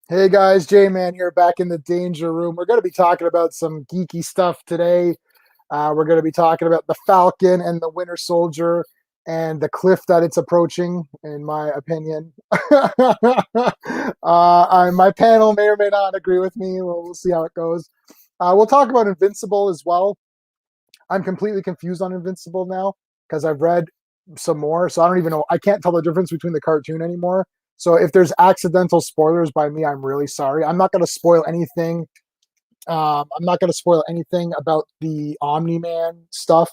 Hey guys, J-Man here back in the danger room. We're going to be talking about some geeky stuff today. We're going to be talking about the Falcon and the Winter Soldier and the cliff that it's approaching, in my opinion. My panel may or may not agree with me. We'll see how it goes. We'll talk about Invincible as well. I'm completely confused on Invincible now because I've read some more, so I don't even know. I can't tell the difference between the cartoon anymore. So if there's accidental spoilers by me, I'm really sorry. I'm not going to spoil anything. I'm not going to spoil anything about the Omni Man stuff.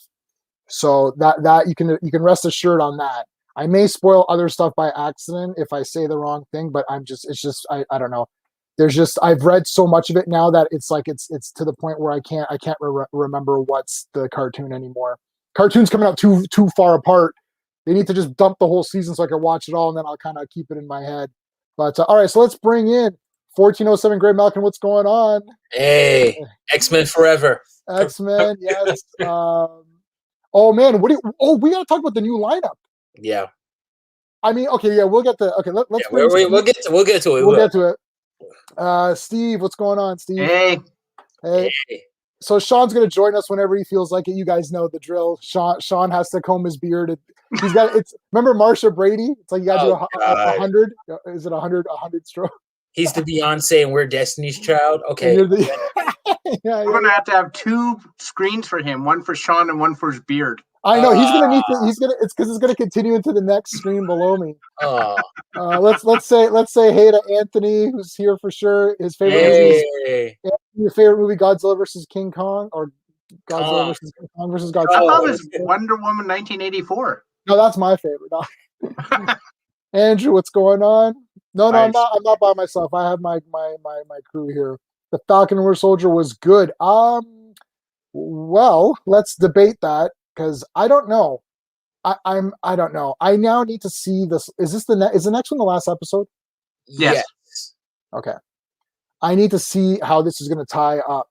So that you can rest assured on that. I may spoil other stuff by accident if I say the wrong thing, but I don't know. There's just I've read so much of it now that it's like it's to the point where I can't remember what's the cartoon anymore. Cartoon's coming out too far apart. They need to just dump the whole season so I can watch it all, and then I'll kind of keep it in my head. But all right, so let's bring in 1407 Greymalkin. What's going on? Hey, X-Men forever. X-Men, yes. Oh man, we gotta talk about the new lineup. Yeah. I mean, okay, yeah, we'll get to okay. Let's yeah, we'll get to it. We'll get to it. Steve, what's going on, Steve? Hey. So Sean's gonna join us whenever he feels like it. You guys know the drill. Sean has to comb his beard. He's got it's. Remember Marsha Brady? It's like you got to do 100. Is it 100? 100 stroke. He's the Beyonce, and we're Destiny's Child. Okay. We're gonna have to have two screens for him, one for Sean and one for his beard. I know he's gonna need to. He's gonna. It's because it's gonna continue into the next screen below me. Let's say hey to Anthony, who's here for sure. His favorite movie. Your favorite movie, Godzilla versus King Kong, or Godzilla versus King Kong versus Godzilla. I thought it was Wonder Woman 1984. No, that's my favorite. Andrew, what's going on? No, I'm not by myself. I have my crew here. The Falcon and Winter Soldier was good. Well, let's debate that because I don't know. I don't know. I now need to see this. Is the next one the last episode? Yes. Okay. I need to see how this is going to tie up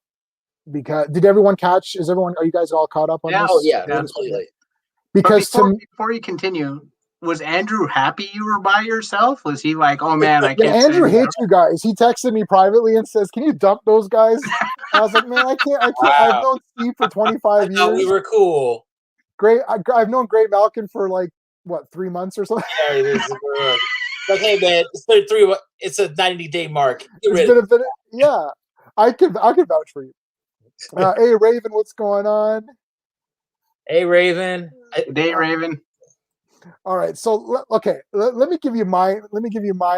because are you guys all caught up on this? Oh yeah, absolutely. Because before you continue, was Andrew happy you were by yourself? Was he like, oh man, I can't? Andrew hates you guys. He texted me privately and says, "Can you dump those guys?" I was like, "Man, I can't. Wow. I've known Steve for 25 years. We were cool. Great. I've known Greymalkin for like what 3 months or something. Yeah, it is. Like, hey man, it's a 90-day mark. Yeah, I could vouch for you. Hey Raven, what's going on? Hey Raven. Hey Raven. All right, so okay, let me give you my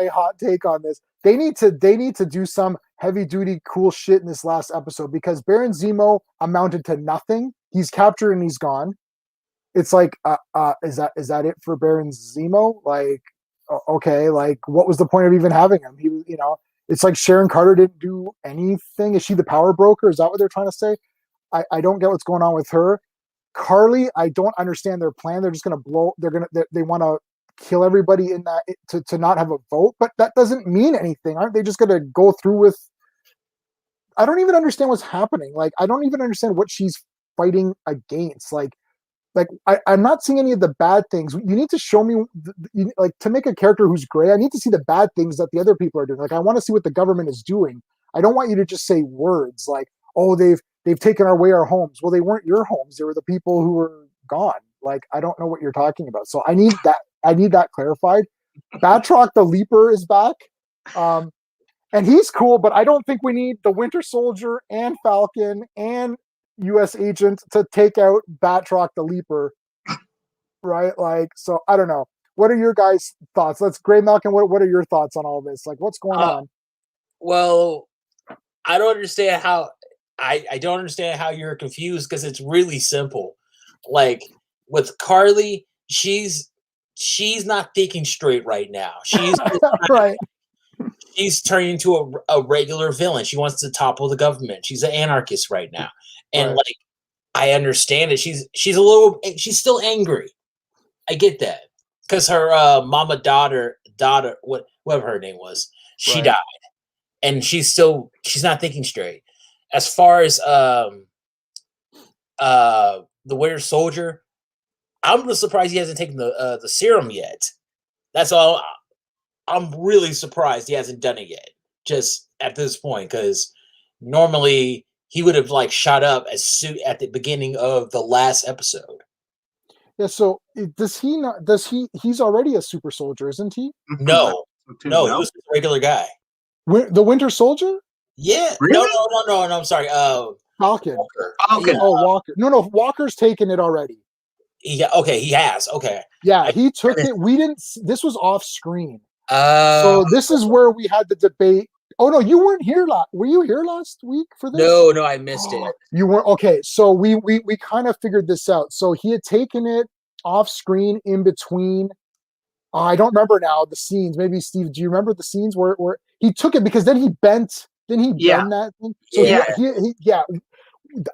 hot take on this. They need to do some heavy duty cool shit in this last episode because Baron Zemo amounted to nothing. He's captured and he's gone. It's like, is that it for Baron Zemo? Like, okay, like what was the point of even having him? He was, it's like Sharon Carter didn't do anything. Is she the power broker? Is that what they're trying to say? I don't get what's going on with her. Carly, I don't understand their plan. They're just going to blow. They want to kill everybody in that to not have a vote, but that doesn't mean anything. Aren't they just going to go through with? I don't even understand what's happening. Like, I don't even understand what she's fighting against. Like I'm not seeing any of the bad things. You need to show me, like, to make a character who's gray. I need to see the bad things that the other people are doing. Like, I want to see what the government is doing. I don't want you to just say words like, "Oh, they've taken away our homes." Well, they weren't your homes. They were the people who were gone. Like, I don't know what you're talking about. So I need that clarified. Batroc the Leaper is back. And he's cool, but I don't think we need the Winter Soldier and Falcon and U.S. agent to take out Batroc the Leaper. Right? Like, so I don't know. What are your guys' thoughts? Greymalkin, what are your thoughts on all this? Like, what's going on? Well, I don't understand how I don't understand how you're confused because it's really simple. Like with Carly, she's not thinking straight right now. She's right. She's turning into a regular villain. She wants to topple the government. She's an anarchist right now. And like, I understand it. She's still angry. I get that. Because her daughter, whatever her name was, she died. And she's not thinking straight. As far as the Winter Soldier, I'm really surprised he hasn't taken the serum yet. That's all. I'm really surprised he hasn't done it yet. just at this point, because normally he would have like shot up as soon at the beginning of the last episode. Yeah. So does he not? Does he? He's already a super soldier, isn't he? No, he was a regular guy. The Winter Soldier? Yeah. Really? No. I'm sorry. Falcon. Walker. Falcon. Yeah. Oh, Walker. No. Walker's taken it already. Okay. He has. Okay. Yeah, he took it. We didn't. This was off screen. So So this is where we had the debate. Oh no, you weren't here last. Were you here last week for this? No, I missed it. You weren't. Okay, so we kind of figured this out. So he had taken it off screen in between. I don't remember now the scenes. Maybe Steve, do you remember the scenes where he took it because then he bent. Then he bent that thing. So Yeah.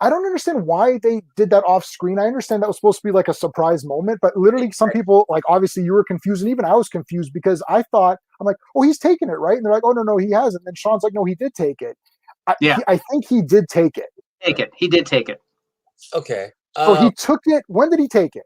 I don't understand why they did that off screen. I understand that was supposed to be like a surprise moment, but literally some people, like obviously you were confused, and even I was confused because I thought, I'm like, oh, he's taking it, right? And they're like, oh no, he hasn't. And Sean's like, no, he did take it. I think he did take it. He did take it. Okay. So he took it. When did he take it?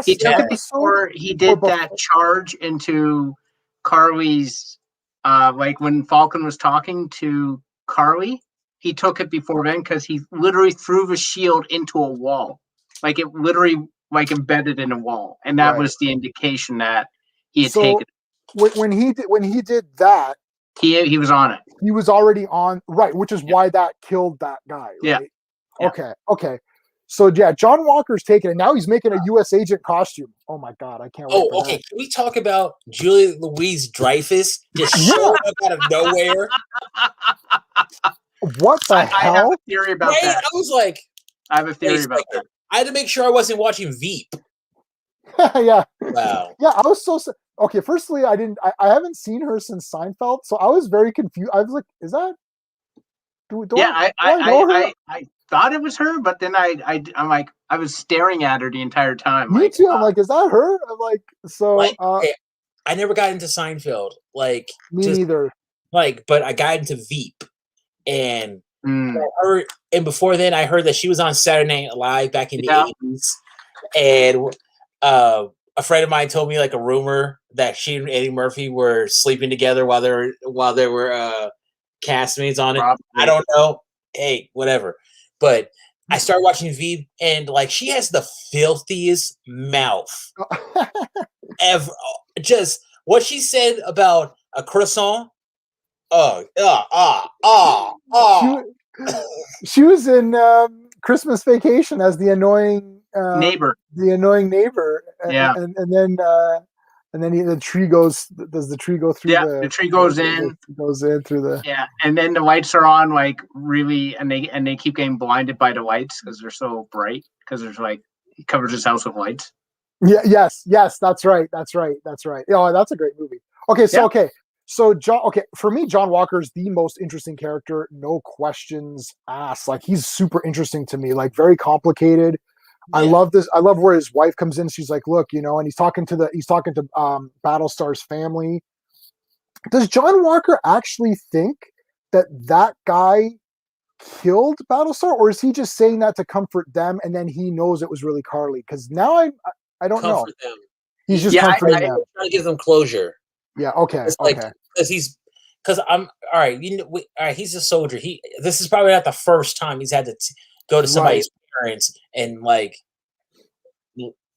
He took it before he did that charge into Carly's. Like when Falcon was talking to Carly, he took it before then because he literally threw the shield into a wall. Like it literally like embedded in a wall, and that was the indication that he had taken it. When he did that, he was on it. He was already on, right, which is why that killed that guy. Right? Yeah. Okay. So yeah, John Walker's taking it. Now he's making a U.S. agent costume. Oh my God, I can't wait. Oh, okay. Can we talk about Julia Louis-Dreyfus just showing up out of nowhere? What the hell? I have a theory about that. I was like, I have a theory about that. I had to make sure I wasn't watching Veep. Yeah. Wow. Yeah, I was so okay. Firstly, I haven't seen her since Seinfeld, so I was very confused. I was like, "Is that?" I thought it was her, but then I'm like, I was staring at her the entire time. Me too. I'm like, "Is that her?" I'm like, so. Like, I never got into Seinfeld. Like me neither. Like, but I got into Veep, and and before then, I heard that she was on Saturday Night Live back in the 80s, and a friend of mine told me like a rumor that she and Eddie Murphy were sleeping together while they were castmates on it. Probably. I don't know. Hey, whatever. But I started watching Veep, and like she has the filthiest mouth ever. Just what she said about a croissant. She was in Christmas Vacation as the annoying neighbor. The annoying neighbor. Yeah. And then the tree goes. Does the tree go through? Yeah, the tree goes in. Goes in through the. Yeah, and then the lights are on like really, and they keep getting blinded by the lights because they're so bright. Because there's like he covers his house with lights. Yeah. Yes. That's right. Oh, that's a great movie. Okay. So So John, for me, John Walker is the most interesting character, no questions asked. Like he's super interesting to me, like very complicated. Yeah. I love this. I love where his wife comes in. She's like, "Look, and he's talking to Battlestar's family." Does John Walker actually think that guy killed Battlestar, or is he just saying that to comfort them, and then he knows it was really Carly? Because now I don't know. Them. He's just comforting them. Trying to give them closure. Yeah. Okay. Because I'm all right. All right. He's a soldier. This is probably not the first time he's had to go to somebody's parents and like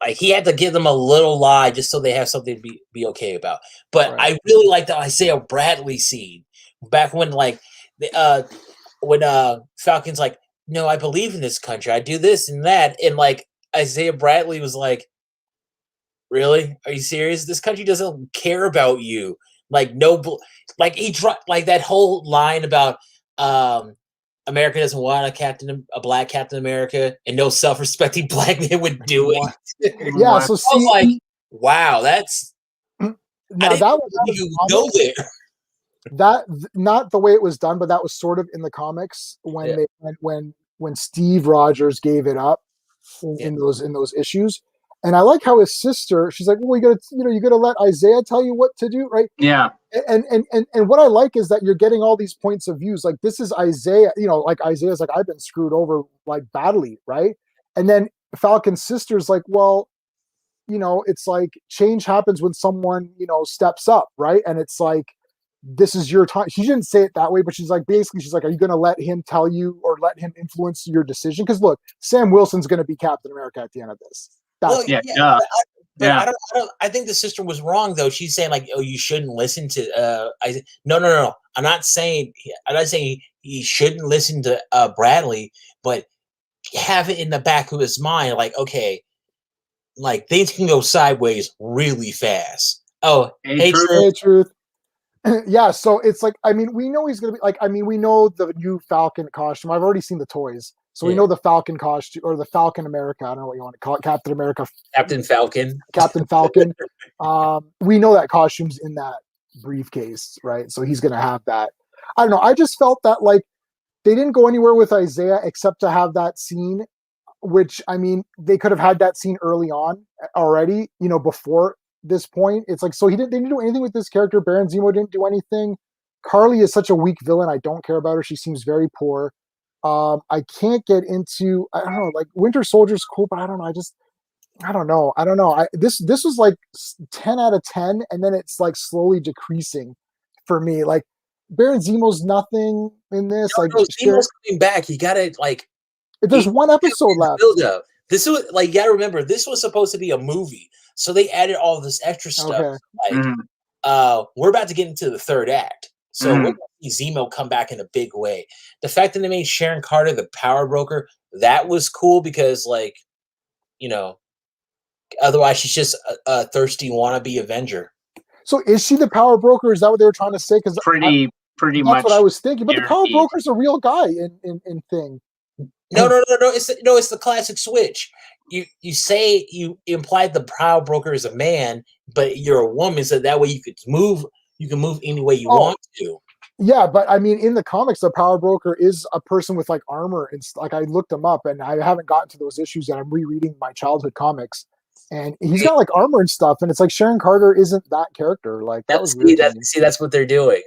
he had to give them a little lie just so they have something to be okay about. But I really like the Isaiah Bradley scene back when Falcon's like, "No, I believe in this country. I do this and that," and like Isaiah Bradley was like, "Really? Are you serious? This country doesn't care about you." Like he dropped like that whole line about America doesn't want a black Captain America, and no self-respecting black man would do it. Yeah, so I was like, wow, that's that was there. That not the way it was done, but that was sort of in the comics when Steve Rogers gave it up in those issues. And I like how his sister, she's like, "Well, you gotta let Isaiah tell you what to do, right?" Yeah. And what I like is that you're getting all these points of views. Like this is Isaiah, like Isaiah's like, "I've been screwed over like badly," right? And then Falcon's sister's like, "Well, it's like change happens when someone steps up, right?" And it's like this is your time. She didn't say it that way, but she's like, basically, she's like, are you going to let him tell you or let him influence your decision? Because look, Sam Wilson's going to be Captain America at the end of this. But I think the sister was wrong though. She's saying like, oh, you shouldn't listen to. No. I'm not saying he shouldn't listen to Bradley, but have it in the back of his mind, like, okay, like things can go sideways really fast. Oh, hey, truth. Yeah, so it's like, I mean, we know he's gonna be like, I mean, we know the new Falcon costume. I've already seen the toys, so we know the Falcon costume or the Falcon America. I don't know what you want to call it, Captain America, Captain Falcon. We know that costume's in that briefcase, right? So he's gonna have that. I don't know. I just felt that like they didn't go anywhere with Isaiah except to have that scene, which I mean, they could have had that scene early on already, before this point. It's like, so they didn't do anything with this character. Baron Zemo didn't do anything. Carly is such a weak villain. I don't care about her. She seems very poor. I can't get into, I don't know, like Winter Soldier's cool, but I don't know. I don't know. This was like 10 out of 10, and then it's like slowly decreasing for me. Like Baron Zemo's nothing in this. Zemo's coming back. You gotta like. There's one episode left. This was like, you gotta remember, this was supposed to be a movie, so they added all this extra stuff. Okay. Like, we're about to get into the third act, so we're gonna see Zemo come back in a big way. The fact that they made Sharon Carter the power broker, that was cool because, like, otherwise she's just a thirsty wannabe Avenger. So is she the power broker? Is that what they were trying to say? Because pretty much. That's what I was thinking. But the power broker's a real guy in Thing. No. It's the classic switch. You say you implied the power broker is a man, but you're a woman, so that way you can move any way you want to. Yeah, but I mean, in the comics, the power broker is a person with like armor. It's like, I looked them up, and I haven't gotten to those issues yet. I'm rereading my childhood comics, and he's got like armor and stuff. And it's like Sharon Carter isn't that character. Like that's what they're doing.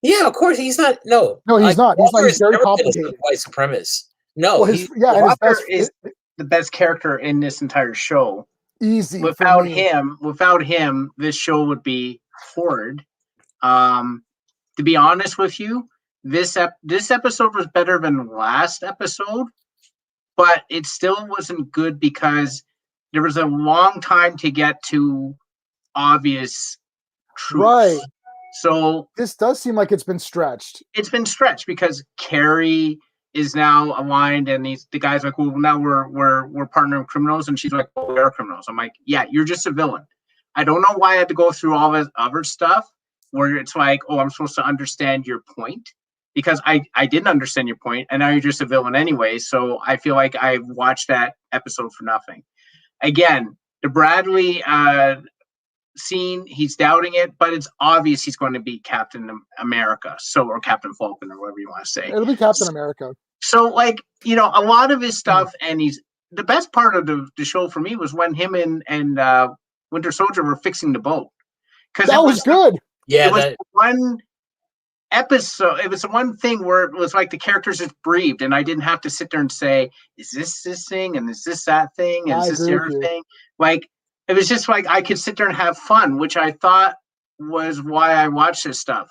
Yeah, of course he's not. No, he's not. He's very complicated. White supremacist. No, Walker is the best character in this entire show. Easy. Without him, this show would be horrid. To be honest with you, this episode was better than last episode, but it still wasn't good because there was a long time to get to obvious truths. Right. So this does seem like it's been stretched. It's been stretched because Carrie is now aligned, and the guy's like, well, now we're partnering criminals, and she's like, well, we're criminals. I'm like, yeah, you're just a villain. I don't know why I had to go through all this other stuff where it's like, oh, I'm supposed to understand your point, because I didn't understand your point, and now you're just a villain anyway. So I feel like I watched that episode for nothing. Again, the Bradley scene, he's doubting it, but it's obvious he's going to be Captain America, or Captain Falcon, or whatever you want to say. It'll be Captain America. So, like, a lot of his stuff, and the best part of the show for me was when him and Winter Soldier were fixing the boat, because that was good. Yeah, it was one episode. It was the one thing where it was like the characters just breathed, and I didn't have to sit there and say, "Is this thing?" and "Is this that thing?" and "Is this the other thing?" Like, it was just like I could sit there and have fun, which I thought was why I watched this stuff.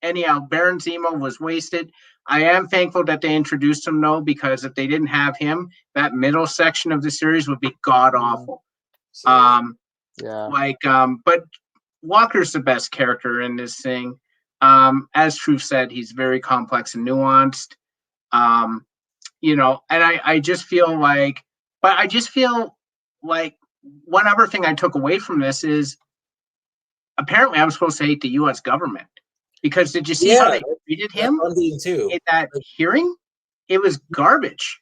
Anyhow, Baron Zemo was wasted. I am thankful that they introduced him, though, because if they didn't have him, that middle section of the series would be god awful. But Walker's the best character in this thing. As Truth said, he's very complex and nuanced. And I just feel like, one other thing I took away from this is apparently I'm supposed to hate the U.S. government, because did you see how they treated him in that hearing? It was garbage.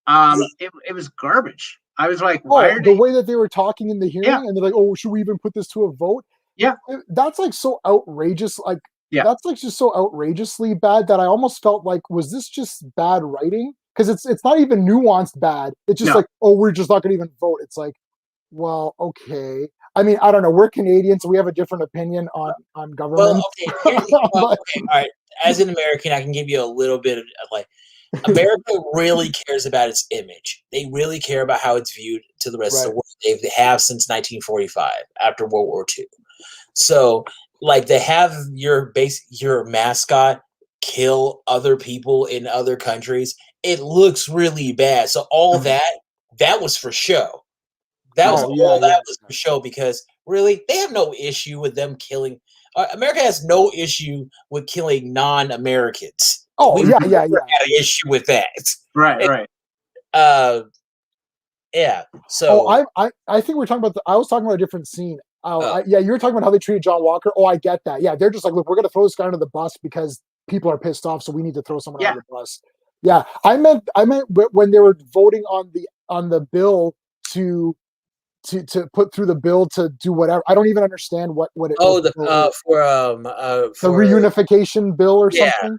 It was garbage. I was like, why are the way that they were talking in the hearing, and they're like, oh, should we even put this to a vote? Yeah, that's like so outrageous. Like, that's like just so outrageously bad that I almost felt like, was this just bad writing? Because it's not even nuanced bad. It's just like, oh, we're just not going to even vote. It's like, well, okay. I mean, I don't know. We're Canadians, so we have a different opinion on government. Well, okay. All right. As an American, I can give you a little bit of like, America really cares about its image. They really care about how it's viewed to the rest of the world. They have since 1945, after World War II. So, like, they have your mascot kill other people in other countries. It looks really bad. So all that was for show. That was for show, because really they have no issue with them killing. America has no issue with killing non-Americans. We had an issue with that. Right. Yeah. So I think we're talking about. I was talking about a different scene. You were talking about how they treated John Walker. Oh, I get that. Yeah, they're just like, look, we're going to throw this guy under the bus because people are pissed off, so we need to throw someone under the bus. Yeah, I meant when they were voting on the bill to put through the bill to do whatever. I don't even understand what it. The reunification bill or something.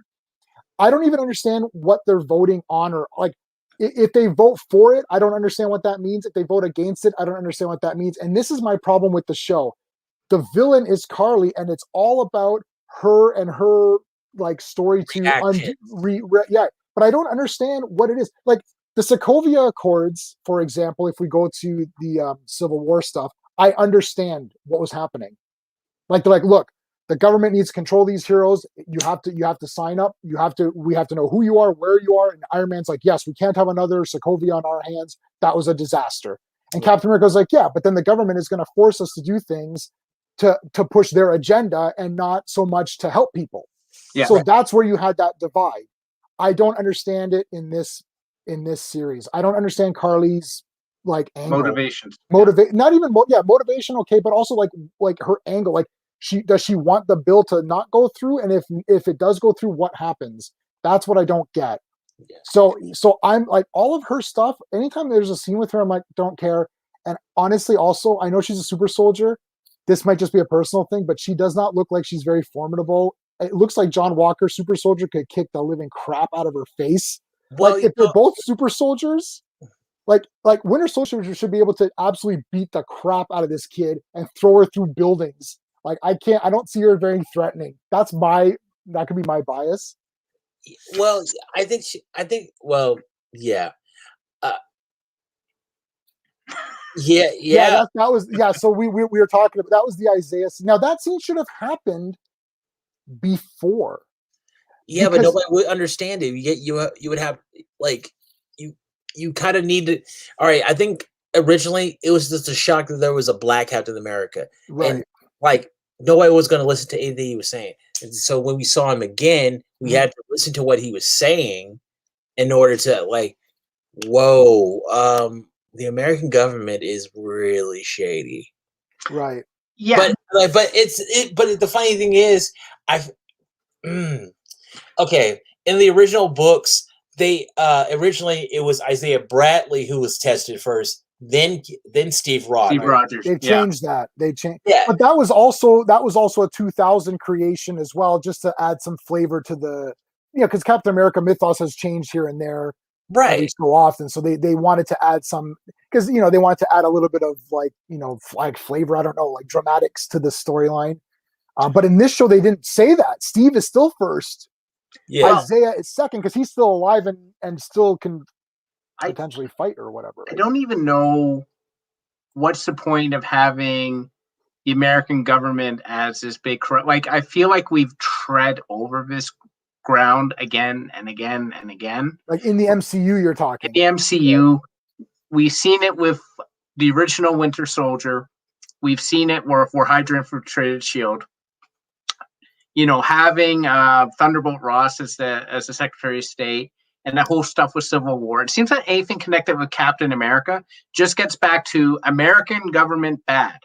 I don't even understand what they're voting on, or like if they vote for it, I don't understand what that means. If they vote against it, I don't understand what that means. And this is my problem with the show. The villain is Carly, and it's all about her and her like story but I don't understand what it is. Like the Sokovia Accords, for example, if we go to the Civil War stuff, I understand what was happening. Like they're like, look, the government needs to control these heroes. You have to sign up. We have to know who you are, where you are. And Iron Man's like, yes, we can't have another Sokovia on our hands. That was a disaster. And Captain America's like, yeah, but then the government is going to force us to do things to push their agenda and not so much to help people. Yeah. So that's where you had that divide. I don't understand it in this series. I don't understand Carly's like angle. Motivations. Not even motivation, okay, but also like her angle. Like does she want the bill to not go through? And if it does go through, what happens? That's what I don't get. Yeah. So I'm like, all of her stuff, anytime there's a scene with her, I'm like, don't care. And honestly, also, I know she's a super soldier. This might just be a personal thing, but she does not look like she's very formidable. It looks like John Walker, super soldier, could kick the living crap out of her face. Well, like if they're both super soldiers, like Winter Soldier should be able to absolutely beat the crap out of this kid and throw her through buildings. Like I don't see her very threatening. That could be my bias. Well, yeah. Yeah. That was So we were talking about, that was the Isaiah scene. Now that scene should have happened before. Yeah, but nobody would understand it. You would have like you kind of need to. All right, I think originally it was just a shock that there was a black Captain America, right? And like nobody was going to listen to anything he was saying. And so when we saw him again, we had to listen to what he was saying in order to like, whoa, the American government is really shady, right? Yeah, but the funny thing is, okay, in the original books, they originally it was Isaiah Bradley who was tested first, then Steve Rogers. They changed that. They changed. Yeah. But that was also a 2000 creation as well, just to add some flavor to the because Captain America mythos has changed here and there, right? So often, so they wanted to add some, because they wanted to add a little bit of like flavor. I don't know, like dramatics to the storyline. But in this show, they didn't say that. Steve is still first. Yeah. Isaiah is second because he's still alive and still can potentially fight or whatever. Right? I don't even know what's the point of having the American government as this big like I feel like we've tread over this ground again and again and again. Like in the MCU, you're talking. In the MCU, we've seen it with the original Winter Soldier. We've seen it where Hydra infiltrated S.H.I.E.L.D. Having Thunderbolt Ross as the Secretary of State, and that whole stuff with Civil War. It seems that anything connected with Captain America just gets back to American government bad.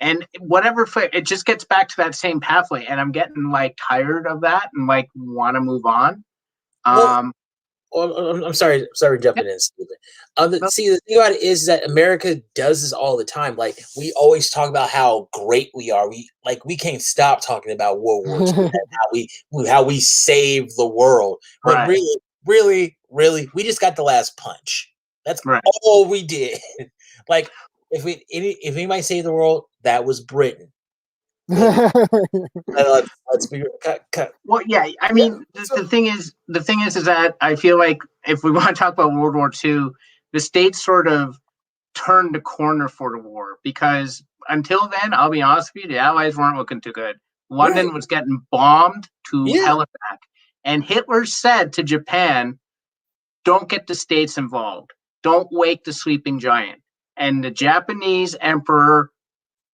And whatever, it just gets back to that same pathway. And I'm getting like tired of that and like want to move on. I'm sorry jumping in, Stephen. See, the thing about it is that America does this all the time. Like we always talk about how great we are. We can't stop talking about World War II and how we saved the world. But right. really, we just got the last punch. That's right. All we did. Like if anybody saved the world, that was Britain. Let's be cut. Well, yeah. I mean, the thing is that I feel like if we want to talk about World War II, the states sort of turned the corner for the war because until then, I'll be honest with you, the Allies weren't looking too good. London was getting bombed to hell and back, and Hitler said to Japan, "Don't get the states involved. Don't wake the sleeping giant." And the Japanese emperor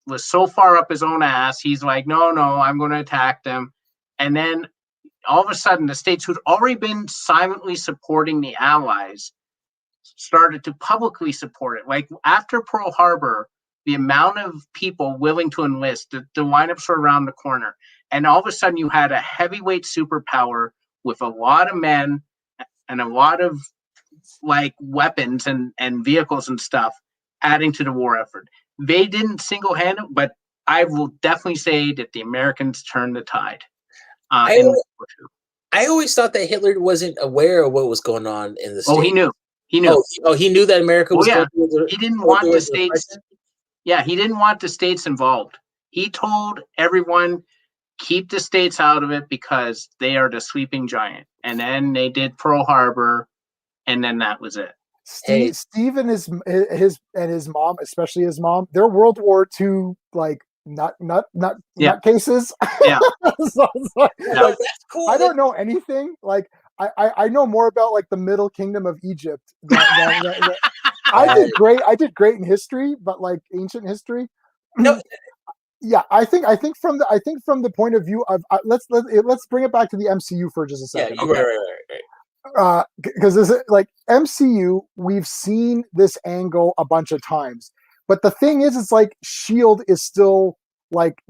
was so far up his own ass, he's like, no, I'm going to attack them. And then all of a sudden, the states who'd already been silently supporting the Allies started to publicly support it. Like after Pearl Harbor, the amount of people willing to enlist, the lineups were around the corner. And all of a sudden, you had a heavyweight superpower with a lot of men and a lot of like weapons and vehicles and stuff adding to the war effort. They didn't single-handed, but I will definitely say that the Americans turned the tide. I always thought that Hitler wasn't aware of what was going on in the States. Oh, he knew. He knew. He knew that America was going through he didn't want the states. Yeah, he didn't want the states involved. He told everyone, keep the states out of it because they are the sleeping giant. And then they did Pearl Harbor, and then that was it. Steve and his mom, especially his mom, they're World War II like nut cases. Yeah, that's cool. I don't know anything. Like I know more about like the Middle Kingdom of Egypt. I did great in history, but like ancient history. No. Yeah, I think from the point of view of let's bring it back to the MCU for just a second. Yeah, okay. Right. Because this is like MCU, we've seen this angle a bunch of times, but the thing is, it's like Shield is still like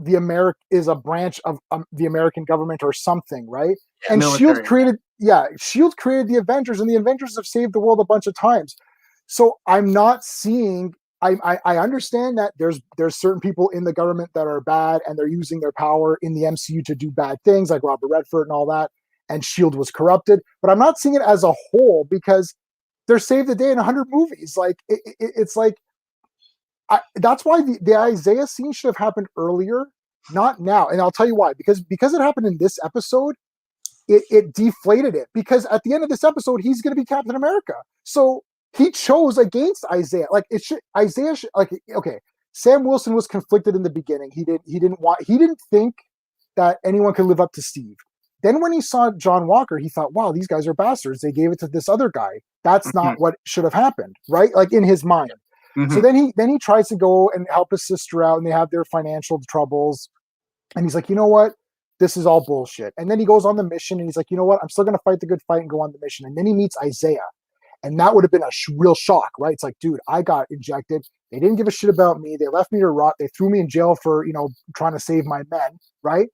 is a branch of the American government or something, right? And Shield created the Avengers, and the Avengers have saved the world a bunch of times. So I'm not seeing. I understand that there's certain people in the government that are bad and they're using their power in the MCU to do bad things, like Robert Redford and all that. And Shield was corrupted, but I'm not seeing it as a whole because they're saved the day in 100 movies. Like it's like that's why the Isaiah scene should have happened earlier, not now. And I'll tell you why. Because it happened in this episode, it deflated it. Because at the end of this episode, he's going to be Captain America. So he chose against Isaiah. Like Isaiah okay. Sam Wilson was conflicted in the beginning. He didn't think that anyone could live up to Steve. Then when he saw John Walker, he thought, wow, these guys are bastards. They gave it to this other guy. That's not what should have happened, right? Like in his mind. Mm-hmm. So then he tries to go and help his sister out, and they have their financial troubles. And he's like, you know what? This is all bullshit. And then he goes on the mission, and he's like, you know what? I'm still going to fight the good fight and go on the mission. And then he meets Isaiah. And that would have been a real shock, right? It's like, dude, I got injected. They didn't give a shit about me. They left me to rot. They threw me in jail for, trying to save my men, right?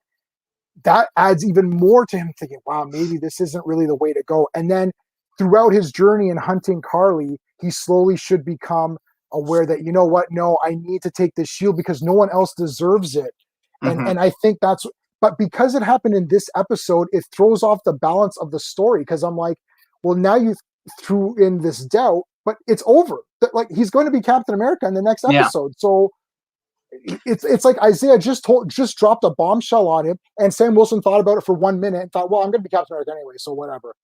That adds even more to him thinking, wow, maybe this isn't really the way to go. And then throughout his journey in hunting Carly, he slowly should become aware that, you know what? No, I need to take this shield because no one else deserves it. And I think but because it happened in this episode, it throws off the balance of the story. Cause I'm like, well, now you threw in this doubt, but it's over. Like he's going to be Captain America in the next episode. Yeah. So it's like Isaiah just dropped a bombshell on him, and Sam Wilson thought about it for 1 minute and thought, well, I'm going to be Captain America anyway, so whatever.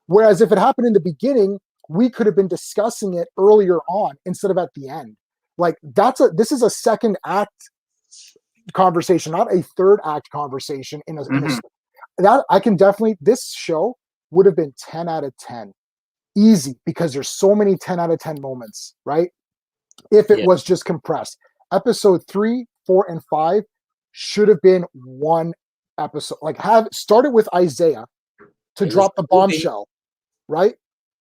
Whereas if it happened in the beginning, we could have been discussing it earlier on instead of at the end. Like this is a second act conversation, not a third act conversation. This show would have been 10 out of 10. Easy, because there's so many 10 out of 10 moments, right? If it was just compressed. Episode 3, 4, and 5 should have been one episode. Like have started with Isaiah to drop the bombshell, right?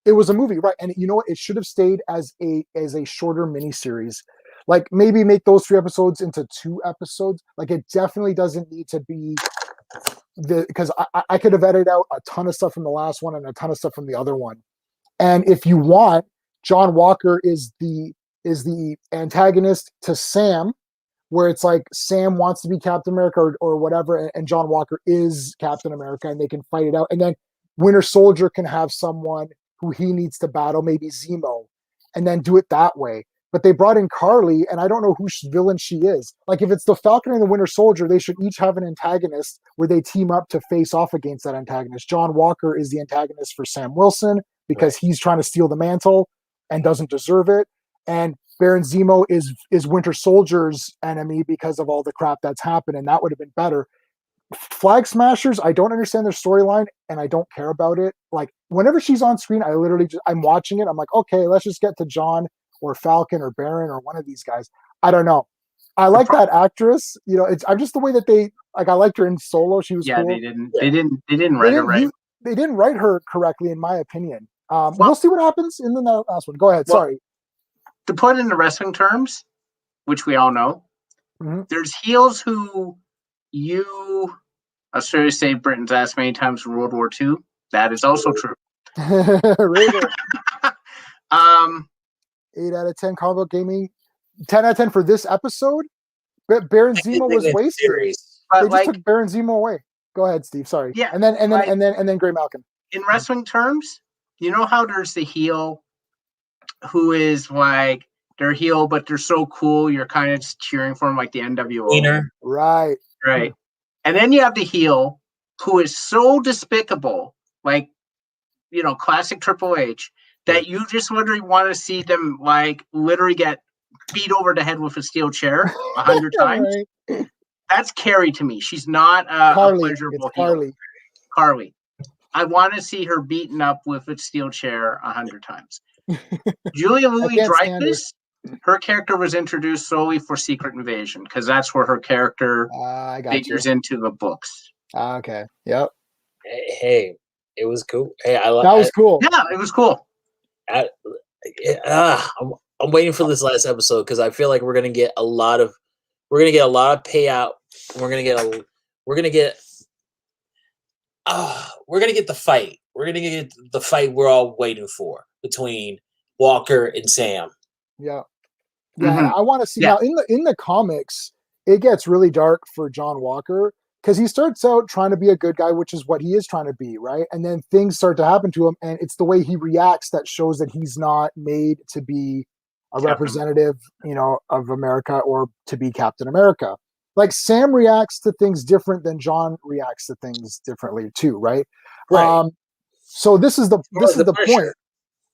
It was a movie, right? And you know what? It should have stayed as a shorter miniseries. Like maybe make those 3 episodes into 2 episodes. Like it definitely doesn't need to be because I could have edited out a ton of stuff from the last one and a ton of stuff from the other one. And if you want, John Walker is the antagonist to Sam, where it's like Sam wants to be Captain America or whatever, and John Walker is Captain America, and they can fight it out. And then Winter Soldier can have someone who he needs to battle, maybe Zemo, and then do it that way. but they brought in Carly, and I don't know whose villain she is. Like, if it's the Falcon and the Winter Soldier, they should each have an antagonist where they team up to face off against that antagonist. John Walker is the antagonist for Sam Wilson because he's trying to steal the mantle and doesn't deserve it. And Baron Zemo is Winter Soldier's enemy because of all the crap that's happened, and that would have been better. Flag Smashers, I don't understand their storyline, and I don't care about it. Like, whenever she's on screen, I literally I'm watching it. I'm like, okay, let's just get to John or Falcon or Baron or one of these guys. I don't know. I like that actress. You know, I'm just the way that they like. I liked her in Solo. She was cool. They didn't write her right. They didn't write her correctly, in my opinion. We'll see what happens in the last one. Go ahead. Sorry. To put it into wrestling terms, which we all know, there's heels who Australia saved Britain's ass many times in World War II. That is also true. 8 out of 10 comic book gaming. 10 out of 10 for this episode. But Baron Zemo was wasted. They just took Baron Zemo away. Go ahead, Steve. Sorry. Yeah. And then Greymalkin. In wrestling terms, you know how there's the heel who is like they're heel, but they're so cool you're kind of just cheering for them, like the NWO. Right. And then you have the heel who is so despicable, like classic Triple H, that you just literally want to see them like literally get beat over the head with a steel chair 100 times. Right. That's Carrie to me. She's not a pleasurable heel. Carly. I want to see her beaten up with a steel chair 100 times. Julia Louis-Dreyfus, her character was introduced solely for Secret Invasion because that's where her character figures into the books. Okay. Yep. Hey, it was cool. Hey, that was cool. Yeah, it was cool. I'm waiting for this last episode because I feel like we're gonna get a lot of payout. We're gonna get the fight. We're gonna get the fight we're all waiting for between Walker and Sam. Yeah. I want to see now in the comics. It gets really dark for John Walker because he starts out trying to be a good guy, which is what he is trying to be, right? And then things start to happen to him, and it's the way he reacts that shows that he's not made to be a representative, of America or to be Captain America. Like, Sam reacts to things different than John reacts to things differently too, right? So this is the point.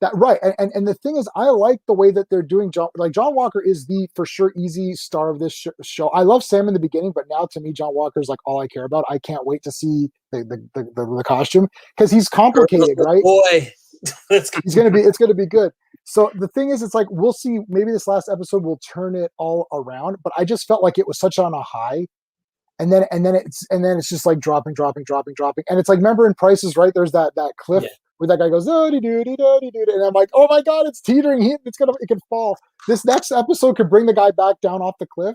That right, and the thing is, I like the way that they're doing John. Like, John Walker is the for sure easy star of this show. I love Sam in the beginning, but now to me, John Walker is like all I care about. I can't wait to see the costume because he's complicated, right? Boy, it's gonna be good. So the thing is, it's like we'll see. Maybe this last episode will turn it all around. But I just felt like it was such on a high, and then it's just like dropping, and it's like, remember in Price is Right? There's that cliff. Yeah. Where that guy goes, and I'm like, oh my god, it's teetering. It can fall. This next episode could bring the guy back down off the cliff,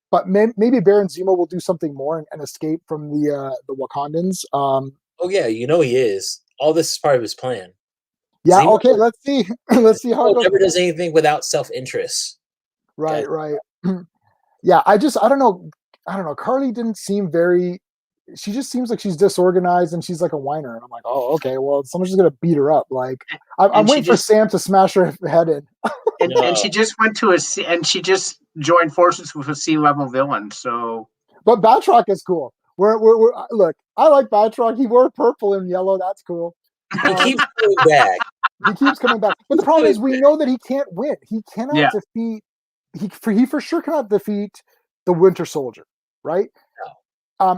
but maybe Baron Zemo will do something more and escape from the Wakandans. Oh yeah, he is. All this is part of his plan. Yeah. Zemo, okay. Let's see how it goes. Never does anything without self-interest. Right. Yeah. I don't know. Carly didn't seem very. She just seems like she's disorganized and she's like a whiner. And I'm like, oh, okay, well, someone's just going to beat her up. Like, I'm waiting for Sam to smash her head in. and she just went to she just joined forces with a C-level villain. So, but Batroc is cool. We're look, I like Batroc. He wore purple and yellow. That's cool. He keeps coming back. He keeps coming back. But the problem is we know that he can't win. He cannot defeat, he for sure cannot defeat the Winter Soldier, right?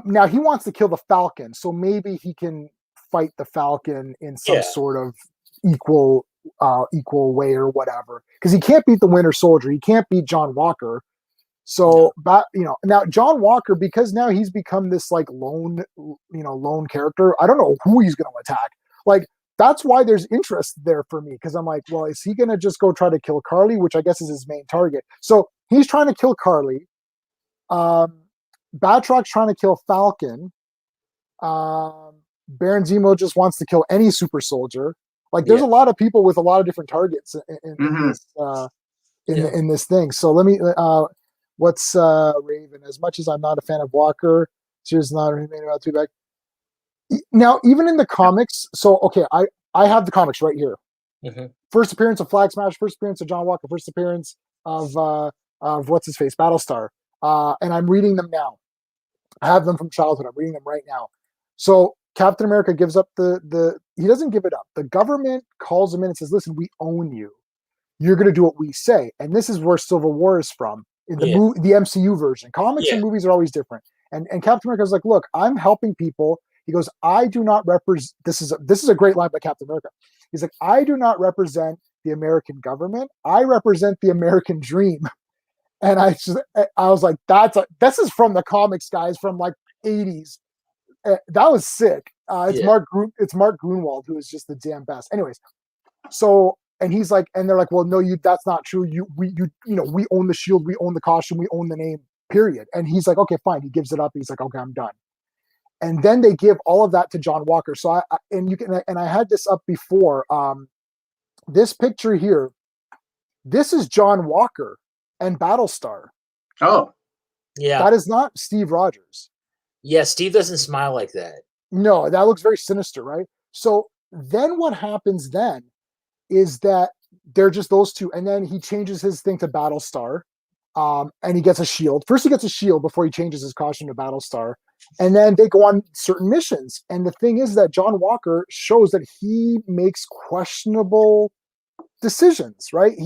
Now he wants to kill the Falcon, so maybe he can fight the Falcon in some sort of equal way or whatever. Because he can't beat the Winter Soldier, he can't beat John Walker. So, now John Walker, because now he's become this like lone character. I don't know who he's going to attack. Like, that's why there's interest there for me, because I'm like, well, is he going to just go try to kill Carly, which I guess is his main target? So he's trying to kill Carly. Batroc's trying to kill Falcon. Baron Zemo just wants to kill any super soldier. Like, there's a lot of people with a lot of different targets in this thing. So let me. What's Raven? As much as I'm not a fan of Walker, she's not remaining about 2 back. Now, even in the comics, so okay, I have the comics right here. Mm-hmm. First appearance of Flag Smash, first appearance of John Walker, first appearance of what's his face, Battlestar. And I'm reading them now. I have them from childhood. I'm reading them right now. So Captain America gives up he doesn't give it up. The government calls him in and says, listen, we own you. You're going to do what we say. And this is where Civil War is from in the the MCU version. Comics and movies are always different. And Captain America is like, look, I'm helping people. He goes, I do not represent, this is a great line by Captain America. He's like, I do not represent the American government. I represent the American dream. And I was like, this is from the comics, guys, from like 80s. That was sick. It's Mark Grunwald, who is just the damn best. Anyways, so, and he's like, and they're like, well, no, that's not true. We own the shield, we own the costume, we own the name, period. And he's like, okay, fine. He gives it up. He's like, okay, I'm done. And then they give all of that to John Walker. So I had this up before. This picture here, this is John Walker and Battlestar. Oh, yeah. That is not Steve Rogers. Yeah, Steve doesn't smile like that. No, that looks very sinister, right? So then what happens then is that they're just those two. And then he changes his thing to Battlestar. And he gets a shield. First, he gets a shield before he changes his costume to Battlestar. And then they go on certain missions. And the thing is that John Walker shows that he makes questionable decisions, right?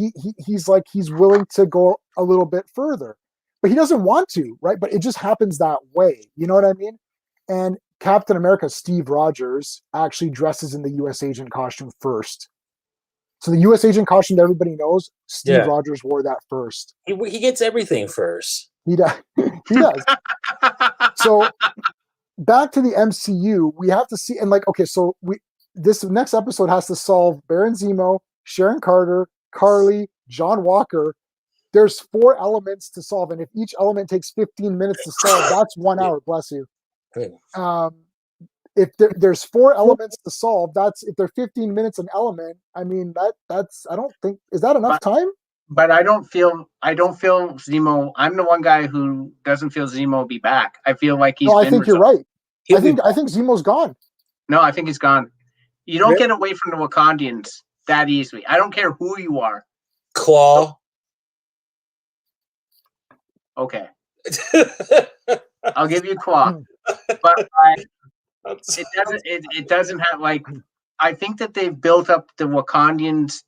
He's like, he's willing to go a little bit further, but he doesn't want to, right? But it just happens that way. You know what I mean? And Captain America, Steve Rogers, actually dresses in the U.S. agent costume first. So the U.S. agent costume that everybody knows, Steve Rogers wore that first. He gets everything first. He does. He does. So back to the MCU, we have to see, and like, okay, so this next episode has to solve Baron Zemo, Sharon Carter, Carly, John Walker. There's 4 elements to solve, and if each element takes 15 minutes to solve, that's 1 hour. Bless you. If there's 4 elements to solve, if they're 15 minutes an element, I mean that's I don't think, is that enough time? But I don't feel Zemo. I'm the one guy who doesn't feel Zemo will be back. I feel like he's. No, I think you're right. I think Zemo's gone. No, I think he's gone. You don't get away from the Wakandians that easily. I don't care who you are. Claw. Okay. I'll give you Claw, but it doesn't have, like, I think that they've built up the Wakandians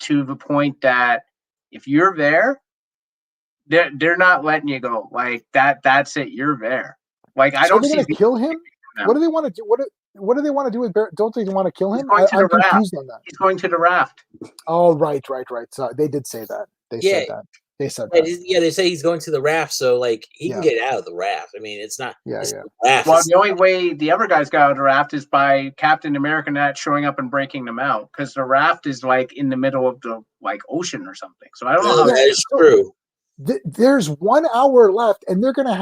to the point that if you're there, they're not letting you go. Like that's it. You're there. Like, I don't see. Kill him. What do they want to do? What do they want to do with Barrett? Don't they want to kill him? I'm confused on that. He's going to the raft. Oh, right. So they did say that. They said that. They said that. Yeah, they say he's going to the raft, so like he can get out of the raft. I mean, it's not. Yeah. Raft. Well, the only way the other guys got out of the raft is by Captain America not showing up and breaking them out, because the raft is like in the middle of the ocean or something. So I don't know how that is true. There's 1 hour left, and they're gonna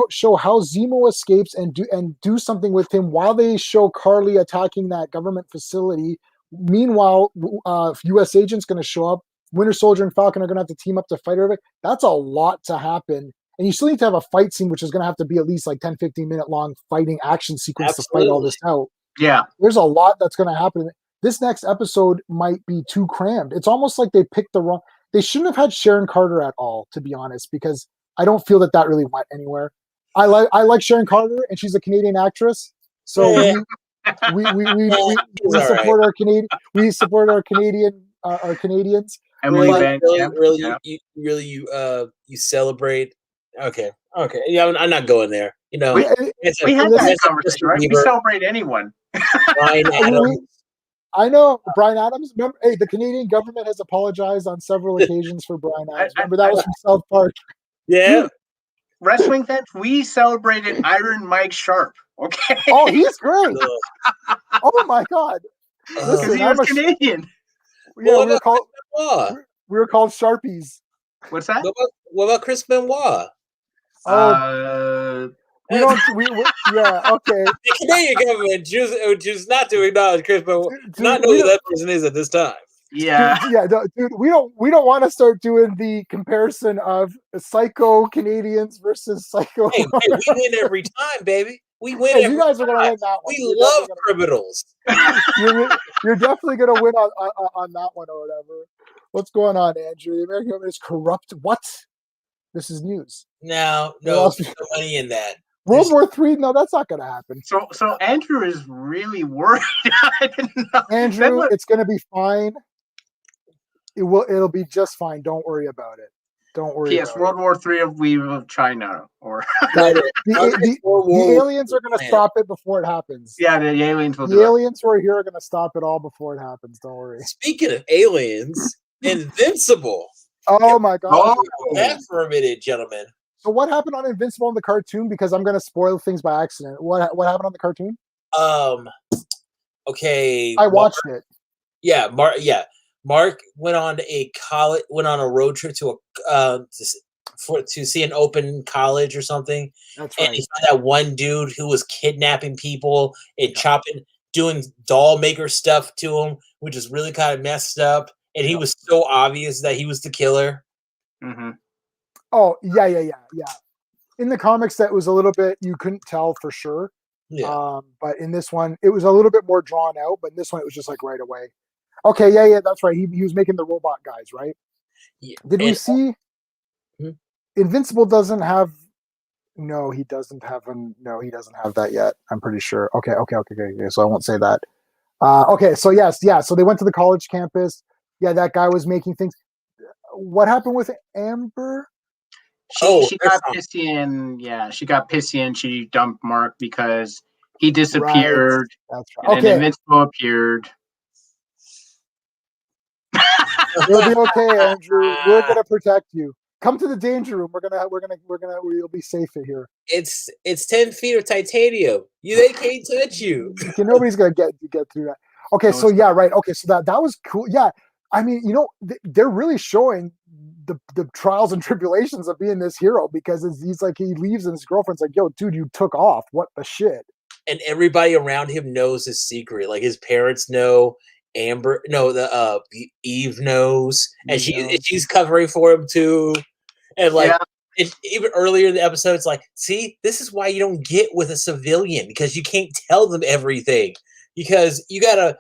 show how Zemo escapes and do something with him while they show Carly attacking that government facility. Meanwhile, U.S. agent's gonna show up. Winter Soldier and Falcon are gonna have to team up to fight everybody. That's a lot to happen, and you still need to have a fight scene, which is gonna have to be at least like 10-15 minute long fighting action sequence to fight all this out. Yeah, there's a lot that's gonna happen. This next episode might be too crammed. It's almost like they picked the wrong. They shouldn't have had Sharon Carter at all, to be honest, because I don't feel that really went anywhere. I like Sharon Carter, and she's a Canadian actress, so we support our Canadian. We support our Canadians. Emily Van, you celebrate. Okay. Yeah, I'm not going there. You know, we had that conversation, right? We celebrate anyone. I know Bryan Adams. Remember, hey, the Canadian government has apologized on several occasions for Bryan Adams. Remember that was from South Park. Yeah. Wrestling fans, we celebrated Iron Mike Sharp. Okay. Oh, he's great. Oh my God. Listen, he was Canadian. Yeah, we were called Sharpies. What's that? What about Chris Benoit? We don't. Yeah. Okay. The Canadian government choose not to acknowledge Chris Benoit. Not know who that person is at this time. Yeah. Dude. We don't want to start doing the comparison of psycho Canadians versus psycho. Hey, we win every time, baby. We win. Yeah, you guys are going to win that one. We love criminals. You're definitely going to win on that one or whatever. What's going on, Andrew? The American government is corrupt. What? This is news. No money in that. World War III? No, that's not going to happen. So Andrew is really worried. I didn't know. Andrew, it's going to be fine. It'll be just fine. Don't worry about it. Don't worry. Yes, World War III of China or the aliens are going to stop it before it happens. Yeah, the aliens will. The aliens who are here are going to stop it all before it happens. Don't worry. Speaking of aliens, Invincible. Oh my God! That for a minute, gentlemen. So what happened on Invincible in the cartoon? Because I'm going to spoil things by accident. What happened on the cartoon? Okay. I watched it. Yeah, Mark went on a road trip to see an open college or something. That's right. And he found that one dude who was kidnapping people and doing doll maker stuff to him, which is really kind of messed up. And he was so obvious that he was the killer. Mm-hmm. Oh, yeah. In the comics, that was a little bit, you couldn't tell for sure. Yeah. But in this one, it was a little bit more drawn out. But in this one, it was just like right away. Okay, yeah, that's right. He was making the robot guys, right? Yeah. Did we see? Invincible doesn't have. No, he doesn't have he doesn't have that yet. I'm pretty sure. Okay. So I won't say that. Okay, so yes. So they went to the college campus. Yeah, that guy was making things. What happened with Amber? She got pissy and she got pissy and she dumped Mark because he disappeared. Right. That's right. And Invincible appeared. You'll be okay, Andrew. We're gonna protect you. Come to the danger room. You'll be safe here. It's 10 feet of titanium. They can't touch you. Okay, nobody's gonna get through that. Okay, so yeah, right. Okay, so that was cool. Yeah, I mean, they're really showing the trials and tribulations of being this hero because he's like he leaves and his girlfriend's like, "Yo, dude, you took off. What the shit?" And everybody around him knows his secret. Like his parents know. Amber, no, the Eve knows, and she's covering for him too, and even earlier in the episode, it's like, see, this is why you don't get with a civilian because you can't tell them everything because you gotta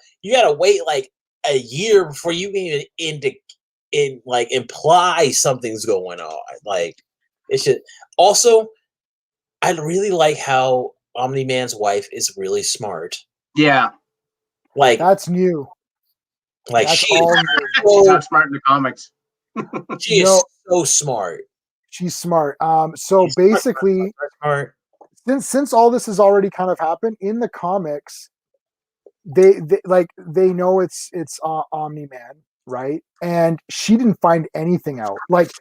wait like a year before you can even imply something's going on. Like it should. Also, I really like how Omni-Man's wife is really smart. Yeah, like that's new. Like she's not smart in the comics. She is so smart. She's smart. So she's basically, smart. Since all this has already kind of happened in the comics, they know it's Omni-Man, right? And she didn't find anything out. Like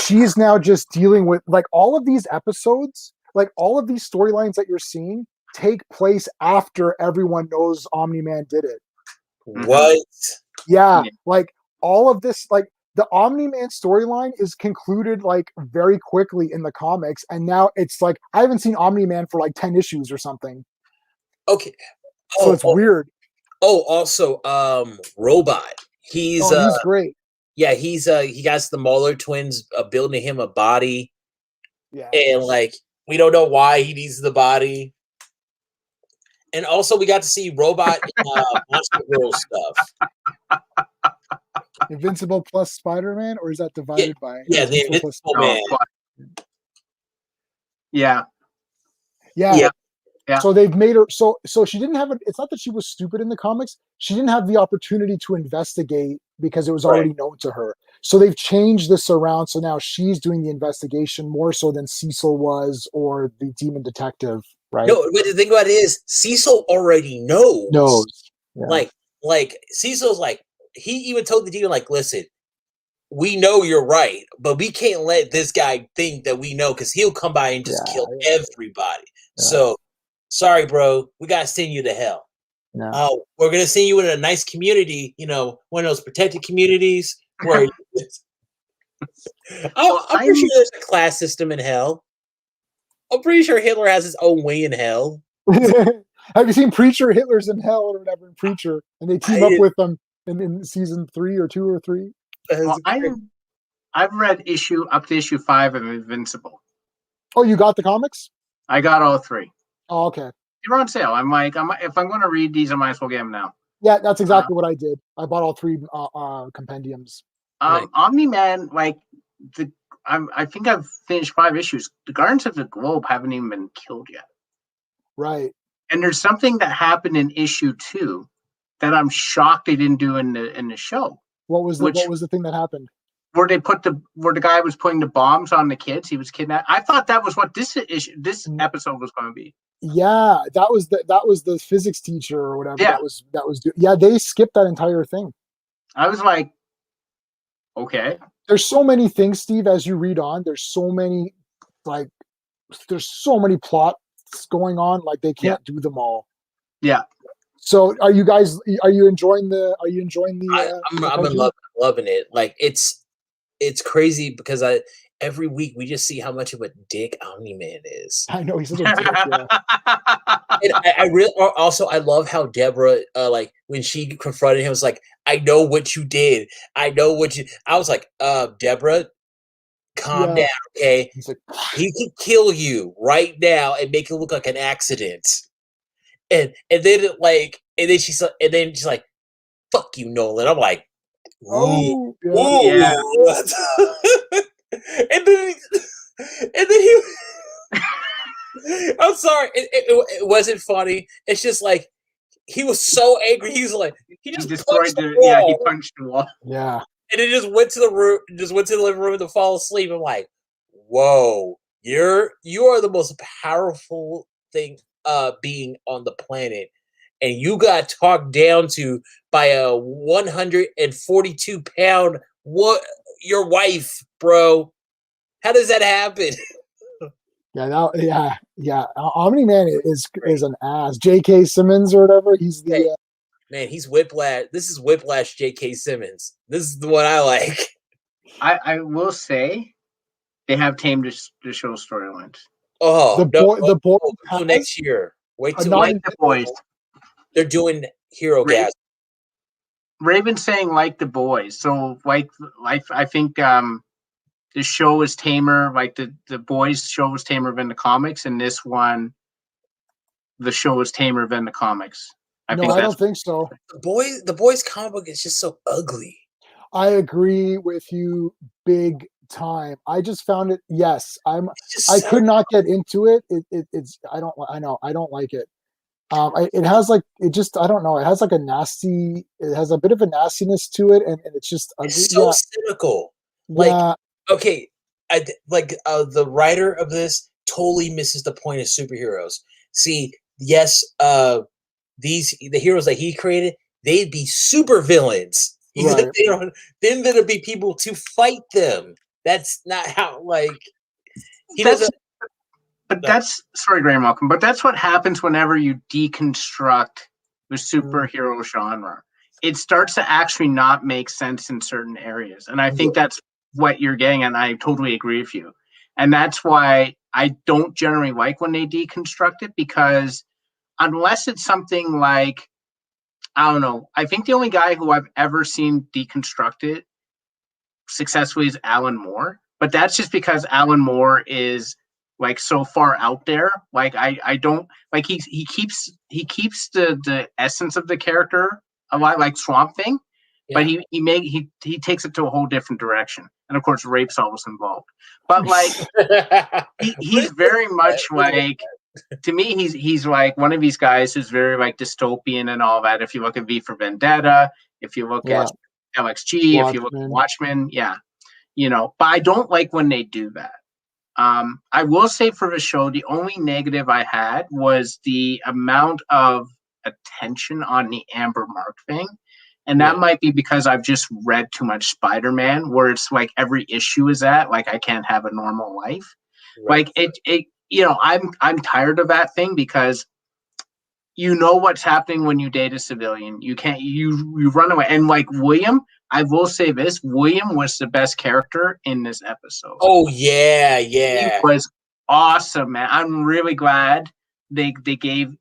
she's now just dealing with like all of these episodes, like all of these storylines that you're seeing take place after everyone knows Omni-Man did it. What? Yeah, like all of this, like the Omni-Man storyline is concluded like very quickly in the comics, and now it's like I haven't seen Omni-Man for like 10 issues or something. Okay, so it's weird. Oh, also, Robot. He's great. Yeah, he got the Mauler twins building him a body. Yeah, and like we don't know why he needs the body. And also, we got to see Robot in Monster Girl stuff. Invincible plus Spider-Man, or is that divided by? Yeah, the Invincible Man. Yeah. So they've made her so she didn't have it's not that she was stupid in the comics. She didn't have the opportunity to investigate because it was already known to her. So they've changed this around. So now she's doing the investigation more so than Cecil was or the demon detective. Right. No, but the thing about it is Cecil already knows. Yeah. Like Cecil's like, he even told the demon, like, listen, we know you're right, but we can't let this guy think that we know because he'll come by and just kill everybody. Yeah. So sorry, bro, we gotta send you to hell. Yeah. We're gonna send you in a nice community, one of those protected communities where I'm pretty sure there's a class system in hell. I'm pretty sure Hitler has his own way in hell. Have you seen Preacher? Hitler's in hell or whatever in Preacher, and they team up with them in season 3 or 2 or 3. Well, I've read up to issue 5 of Invincible. Oh, you got the comics? I got all 3. Oh, okay. They're on sale. I'm like, if I'm going to read these, I might as well get them now. Yeah, that's exactly what I did. I bought all 3 compendiums. Omni-Man, like I think I've finished 5 issues. The Guardians of the Globe haven't even been killed yet. Right. And there's something that happened in issue 2 that I'm shocked they didn't do in the show. What was the thing that happened? Where the guy was putting the bombs on the kids, he was kidnapped. I thought that was what this episode was going to be. Yeah, that was the physics teacher or whatever. Yeah. That was yeah, they skipped that entire thing. I was like, okay. There's so many things, Steve, as you read on, there's so many plots going on, like they can't do them all. Yeah. So are you enjoying the I'm loving it. Like it's crazy because every week we just see how much of a dick Omni-Man is. I know he's such a dick. Yeah. And I really also I love how Deborah like when she confronted him was like, I know what you did. I was like, Deborah, calm down, okay? He's like, he could kill you right now and make it look like an accident. And then she's like, fuck you, Nolan. I'm like, oh, yeah. and then he I'm sorry, it wasn't funny. It's just like he was so angry. He's like he destroyed the wall. Yeah, he punched the wall. Yeah. And it just went to the living room to fall asleep. I'm like, whoa, you are the most powerful thing being on the planet. And you got talked down to by a 142-pound your wife, bro. How does that happen? Yeah. Omni-Man is an ass. J.K. Simmons or whatever. He's the man. He's Whiplash. This is Whiplash. J.K. Simmons. This is the one I like. I will say they have tamed the show storylines. Oh, the boy next year. Wait till like the boys. They're doing Hero Gas. Raven's saying like the boys. So like I think the show is tamer. Like the boys show was tamer than the comics, and this one, the show is tamer than the comics. I don't think so. The boys comic book is just so ugly. I agree with you big time. I just found it. Yes, I could not get into it. It's I don't like it. It has like it just I don't know. It has like it has a bit of a nastiness to it, and it's just ugly. It's so cynical. Like okay, the writer of this totally misses the point of superheroes. See, yes, the heroes that he created, they'd be super villains. Right. Then there'd be people to fight them. That's not how he doesn't. But that's sorry, Greymalkin. But that's what happens whenever you deconstruct the superhero genre. It starts to actually not make sense in certain areas, and I think that's what you're getting. And I totally agree with you. And that's why I don't generally like when they deconstruct it, because unless it's something like, I don't know. I think the only guy who I've ever seen deconstruct it successfully is Alan Moore, but that's just because Alan Moore is like so far out there. Like I don't like he keeps the essence of the character a lot like Swamp Thing, but he takes it to a whole different direction, and of course rape's always involved. But like he's very much like. To me, he's like one of these guys who's very like dystopian and all that. If you look at V for Vendetta, if you look at LXG, Watchmen. If you look at Watchmen, but I don't like when they do that. I will say for the show, the only negative I had was the amount of attention on the Amber Mark thing. And that might be because I've just read too much Spider-Man, where it's like every issue is like I can't have a normal life. Right. Like it I'm tired of that thing, because what's happening when you date a civilian. You can't you run away. And like William, I will say this, William was the best character in this episode. Oh yeah. He was awesome, man. I'm really glad they gave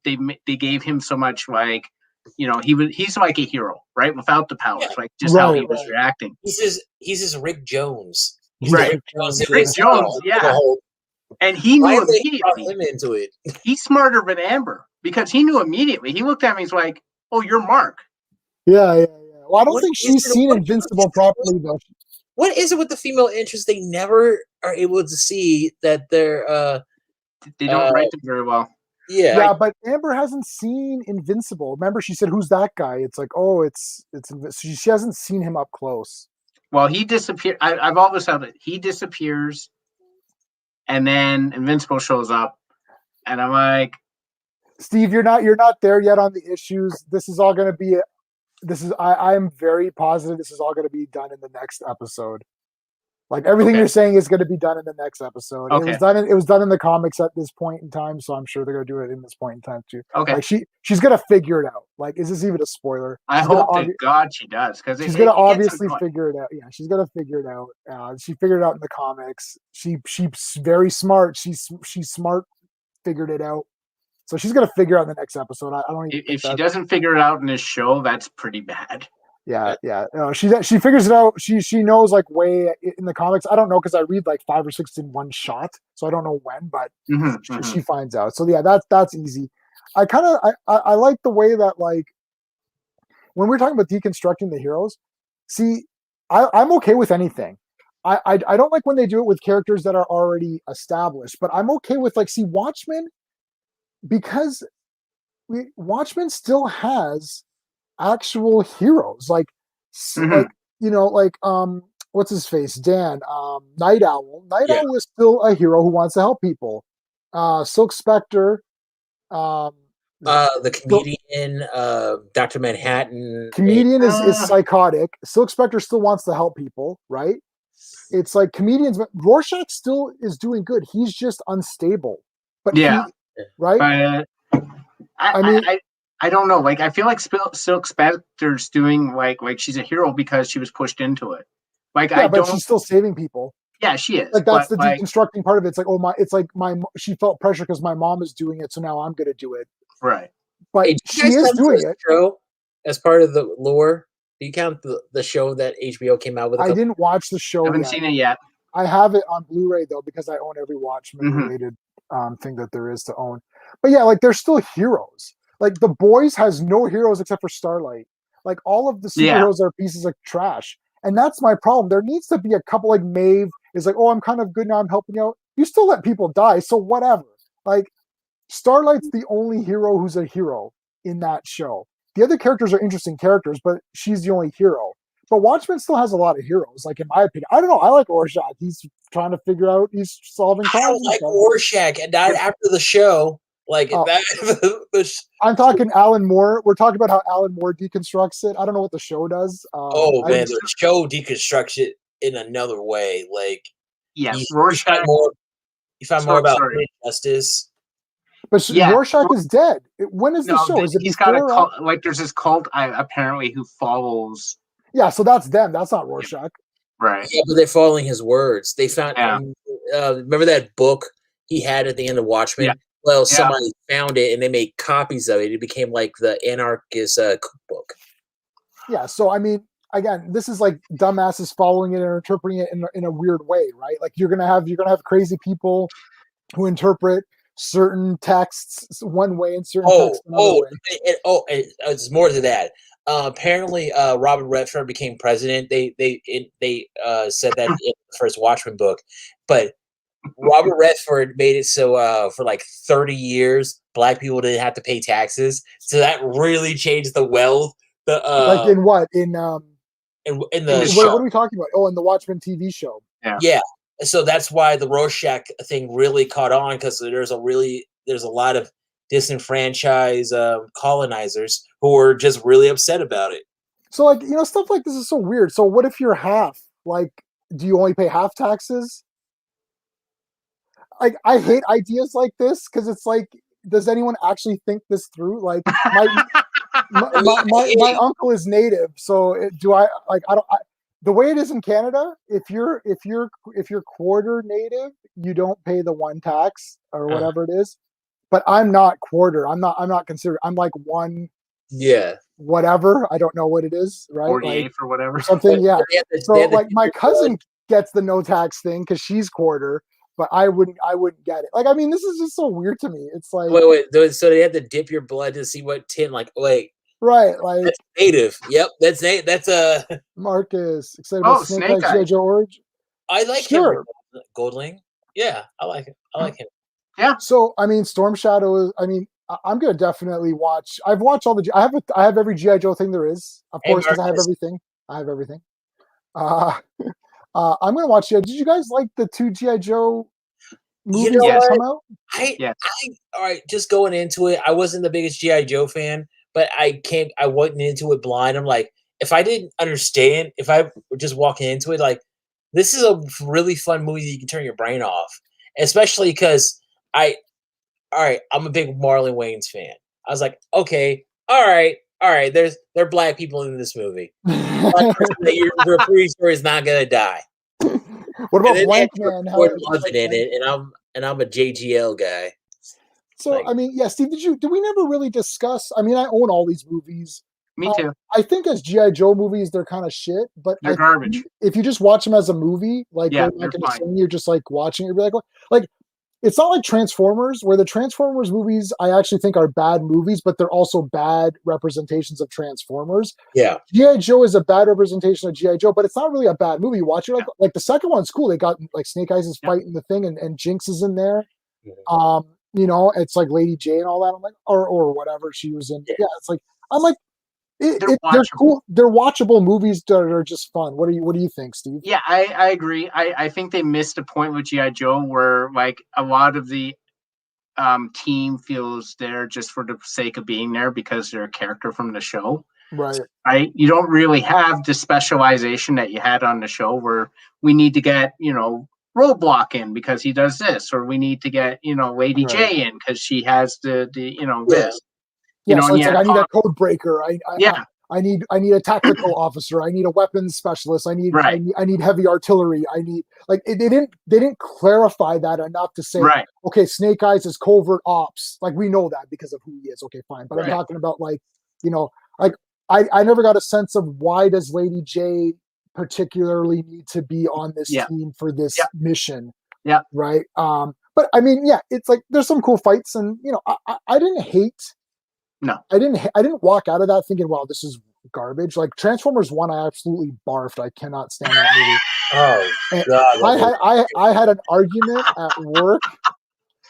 him so much, like, he's like a hero, right? Without the powers, like just how he was reacting. He's his Rick Jones. Right. Rick Jones, yeah. And he Why knew have they brought immediately. him into it? He's smarter than Amber because he knew immediately. He looked at me. He's like, "Oh, you're Mark." Yeah. Well, I don't What think is she's it- seen what- Invincible properly though. What is it with the female interest? They never are able to see that they're They don't write them very well. yeah. Yeah, but Amber hasn't seen Invincible. Remember, she said, "Who's that guy?" It's like, oh, it's she hasn't seen him up close. Well, he disappeared. I've always said it. He disappears, and then Invincible shows up, and I'm like, Steve, you're not there yet on the issues. This is all going to be. I'm very positive this is all going to be done in the next episode. Like everything Okay. you're saying is going to be done in the next episode. Okay. It was done in the comics at this point in time, so I'm sure they're going to do it in this point in time too. okay. Like she's going to figure it out. Like, is this even a spoiler? I hope to God she does because she's going to obviously figure it out. Yeah, she's going to figure it out. She figured it out in the comics. She's very smart. She's smart. Figured it out. So she's going to figure out in the next episode. I don't even. If she doesn't figure it out in this show, that's pretty bad. Yeah. She figures it out. She knows like way in the comics. I don't know because I read like 5 or 6 in one shot, so I don't know when, but she finds out. So yeah, that's easy. I like the way that like when we're talking about deconstructing the heroes. See, I'm okay with anything. I don't like when they do it with characters that are already established, but I'm okay with like Watchmen because Watchmen still has actual heroes like what's his face, Dan, Night Owl. Owl is still a hero who wants to help people. Silk Spectre, the comedian, Dr. Manhattan. Comedian is psychotic. Silk Spectre still wants to help people, right? It's like comedians, but Rorschach still is doing good. He's just unstable. But right? I don't know. Like, I feel like Silk Spectre's doing like she's a hero because she was pushed into it. Like, but she's still saving people. Yeah, she is. Like that's the deconstructing part of it. It's like she felt pressure because my mom is doing it, so now I'm going to do it. Right. But she is doing it. Show as part of the lore. Do you count the show that HBO came out with? I didn't watch the show. I haven't seen it yet. I have it on Blu-ray though because I own every Watchmen related thing that there is to own. But yeah, like they're still heroes. Like The Boys has no heroes except for Starlight. Like all of the superheroes are pieces of trash. And that's my problem. There needs to be a couple like Maeve is like, oh, I'm kind of good now. I'm helping out. You still let people die. So whatever. Like Starlight's the only hero who's a hero in that show. The other characters are interesting characters, but she's the only hero. But Watchmen still has a lot of heroes, like in my opinion. I don't know. I like Rorschach. He's trying to figure out, he's solving problems. I don't like Rorschach. And not after the show. Like I'm talking Alan Moore. We're talking about how Alan Moore deconstructs it. I don't know what the show does. The show deconstructs it in another way. Like, Rorschach. You found more about justice. But Rorschach is dead. When is the show? Is it he's got a cult? Like, there's this cult apparently who follows. Yeah, so that's them. That's not Rorschach. Right. Yeah, but they're following his words. They found. Remember that book he had at the end of Watchmen? Yeah. Well, somebody found it and they made copies of it. It became like the anarchist cookbook. Yeah, so I mean, again, this is like dumbasses following it or interpreting it in a weird way, right? Like you're gonna have crazy people who interpret certain texts one way and certain texts another way. It's more to that. Apparently, Robert Redford became president. They said that in the first Watchmen book, but Robert Redford made it so for like 30 years, black people didn't have to pay taxes. So that really changed the wealth. Like in what? In the show. What are we talking about? Oh, in the Watchmen TV show. Yeah. So that's why the Rorschach thing really caught on because there's a lot of disenfranchised colonizers who were just really upset about it. So like, stuff like this is so weird. So what if you're half? Like, do you only pay half taxes? Like, I hate ideas like this because it's like, does anyone actually think this through? Like, my uncle is native, so the way it is in Canada, if you're quarter native, you don't pay the one tax or whatever it is. But I'm not quarter. I'm not considered. I'm like one. Yeah. Whatever. I don't know what it is. Right. 48 or whatever. Something. Yeah. So like my cousin gets the no tax thing because she's quarter. but I wouldn't get it. Like, I mean, this is just so weird to me. It's like, wait. So they had to dip your blood to see what tin. Like, wait, right? Like that's native. Yep, that's Marcus excited about Snake Eyes G.I. Joe Origin. I like sure. him. Goldling. Yeah, I like it. I like him. Yeah. So I mean, Storm Shadow is. I mean, I'm gonna definitely watch. I've watched all the. I have every G.I. Joe thing there is, of course, because I have everything. I have everything. I'm gonna watch. Did you guys like the 2 G.I. Joe movies that come out? All right, just going into it, I wasn't the biggest G.I. Joe fan, but I went into it blind. I'm like, if I didn't understand, if I were just walking into it, like, this is a really fun movie that you can turn your brain off, especially because I'm a big Marlon Wayans fan. I was like, okay, all right, there are black people in this movie. Your referee story is not gonna die. What about Blank Man? Loving in it, and I'm a JGL guy. So like, I mean, yeah, Steve, did we never really discuss? I mean, I own all these movies. Me too. I think as G.I. Joe movies, they're kind of shit, but they're garbage. If you just watch them as a movie, like you're just like watching it, you're like it's not like Transformers, where the Transformers movies I actually think are bad movies, but they're also bad representations of Transformers. Yeah. G.I. Joe is a bad representation of G.I. Joe, but it's not really a bad movie. Watch it like the second one's cool. They got like Snake Eyes is fighting the thing and Jinx is in there. Yeah. You know, it's like Lady J and all that. I'm like, or whatever she was in. Yeah, it's like I'm like they're cool. They're watchable movies that are just fun. What do you think, Steve? Yeah, I agree. I think they missed a point with G.I. Joe where like a lot of the team feels there just for the sake of being there because they're a character from the show. Right. Right. You don't really have the specialization that you had on the show where we need to get, Roadblock in because he does this, or we need to get, Lady J in because she has the this. Yeah, so it's like I need a code breaker. I need a tactical officer. I need a weapons specialist. I need heavy artillery. I need they didn't clarify that enough to say okay, Snake Eyes is covert ops. Like we know that because of who he is. Okay, fine. But I'm talking about I never got a sense of why does Lady J particularly need to be on this team for this mission. Yeah. Right. But I mean, it's like there's some cool fights, and I didn't hate. No, I didn't walk out of that thinking, wow, this is garbage. Like Transformers 1, I absolutely barfed. I cannot stand that movie. Oh God! I had an argument at work.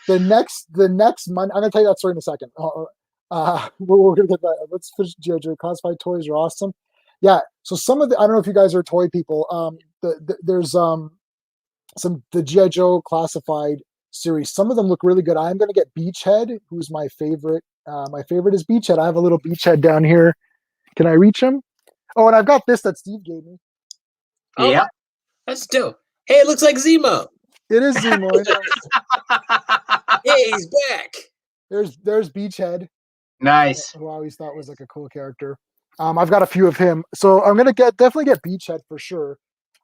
The next month, I'm gonna tell you that story in a second. We're gonna get that. Let's finish G.I. Joe. Classified toys are awesome. Yeah. So some of the, I don't know if you guys are toy people. There's the G.I. Joe classified series. Some of them look really good. I'm gonna get Beachhead, who's my favorite. My favorite is Beachhead. I have a little Beachhead down here. Can I reach him? Oh, and I've got this that Steve gave me. Oh, yeah, that's dope. Hey, it looks like Zemo. It is Zemo. Hey, he's back. There's Beachhead. Nice. Who I always thought was like a cool character. I've got a few of him, so I'm gonna definitely get Beachhead for sure.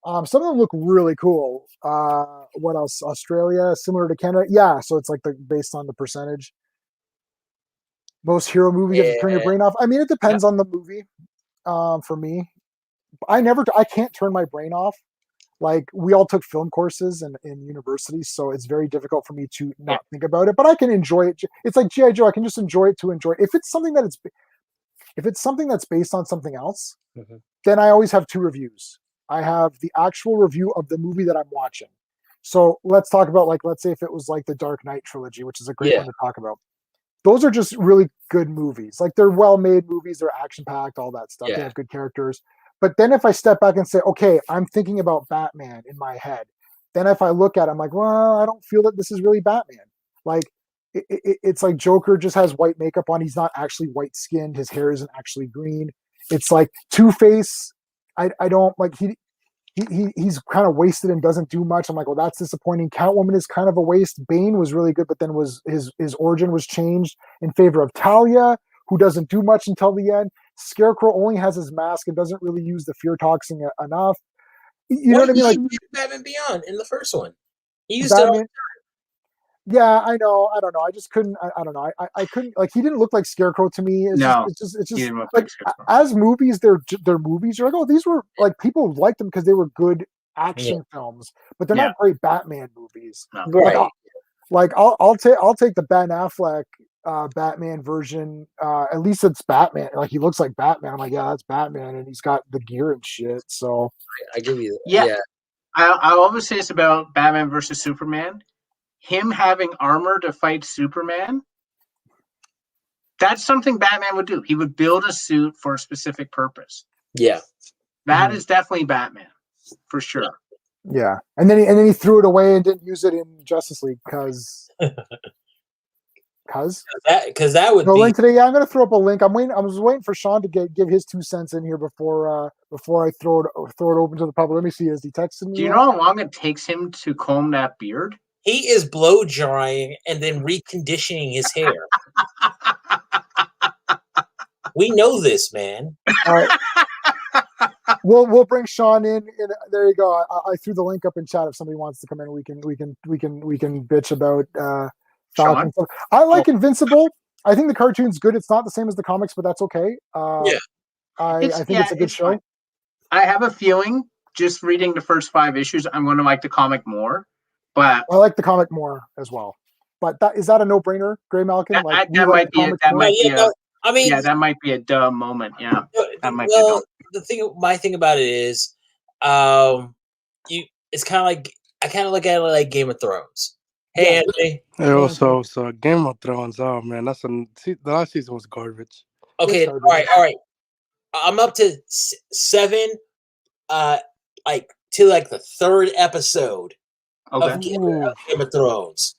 Some of them look really cool. What else? Australia, similar to Canada. Yeah, so it's like based on the percentage. Most hero movie, you have to turn your brain off. I mean, it depends on the movie. For me, I can't turn my brain off. Like we all took film courses in university, so it's very difficult for me to not think about it. But I can enjoy it. It's like G.I. Joe. I can just enjoy it to enjoy it. If it's something that's based on something else, then I always have two reviews. I have the actual review of the movie that I'm watching. So let's talk about let's say if it was like the Dark Knight trilogy, which is a great one to talk about. Those are just really good movies. Like they're well-made movies. They're action-packed, all that stuff. They have good characters. But then if I step back and say, okay, I'm thinking about Batman in my head. Then if I look at it, I'm like, well, I don't feel that this is really Batman. Like it's like Joker just has white makeup on. He's not actually white-skinned. His hair isn't actually green. It's like Two-Face. I don't like he's kind of wasted and doesn't do much. I'm like, well, that's disappointing. Catwoman is kind of a waste. Bane was really good, but then his origin was changed in favor of Talia, who doesn't do much until the end. Scarecrow only has his mask and doesn't really use the fear toxin enough. You know what I mean? Like Batman Beyond in the first one, he used Batman, it. Yeah, I know. I don't know. I just couldn't. I don't know. I couldn't. Like he didn't look like Scarecrow to me. It's just like as movies, they're movies. You're like, oh, these were like people liked them because they were good action films, but they're not great Batman movies. No. Right. I'll take the Ben Affleck Batman version. At least it's Batman. Like he looks like Batman. I'm like, yeah, that's Batman, and he's got the gear and shit. So I give you that. Yeah. I always say this about Batman versus Superman. Him having armor to fight Superman, that's something Batman would do. He would build a suit for a specific purpose. Yeah. That is definitely Batman, for sure. yeah, and then he threw it away and didn't use it in Justice League because that would no be link today. Yeah, I'm gonna throw up a link. I was waiting for Sean to give his 2 cents in here before I throw it open to the public. Let me see. Has he texted me? Do you know how long it takes him to comb that beard? he is blow drying and then reconditioning his hair. We know this, man. All right. We'll bring Sean in. There you go. I threw the link up in chat. If somebody wants to come in, we can bitch about Falcon. I like Invincible. I think the cartoon's good. It's not the same as the comics, but that's okay. I think it's a good show. Fine. I have a feeling, just reading the first 5 issues, I'm going to like the comic more. But I like the comic more as well. But is that a no-brainer, Greymalkin? That might be a dumb moment. Yeah, that might be dumb. My thing about it is, it's kind of like I kind of look at it like Game of Thrones. Hey, Anthony. Hey, so Game of Thrones. Oh man, the last season was garbage. Okay, all right. I'm up to 7, like to like the 3rd episode of Game of Thrones.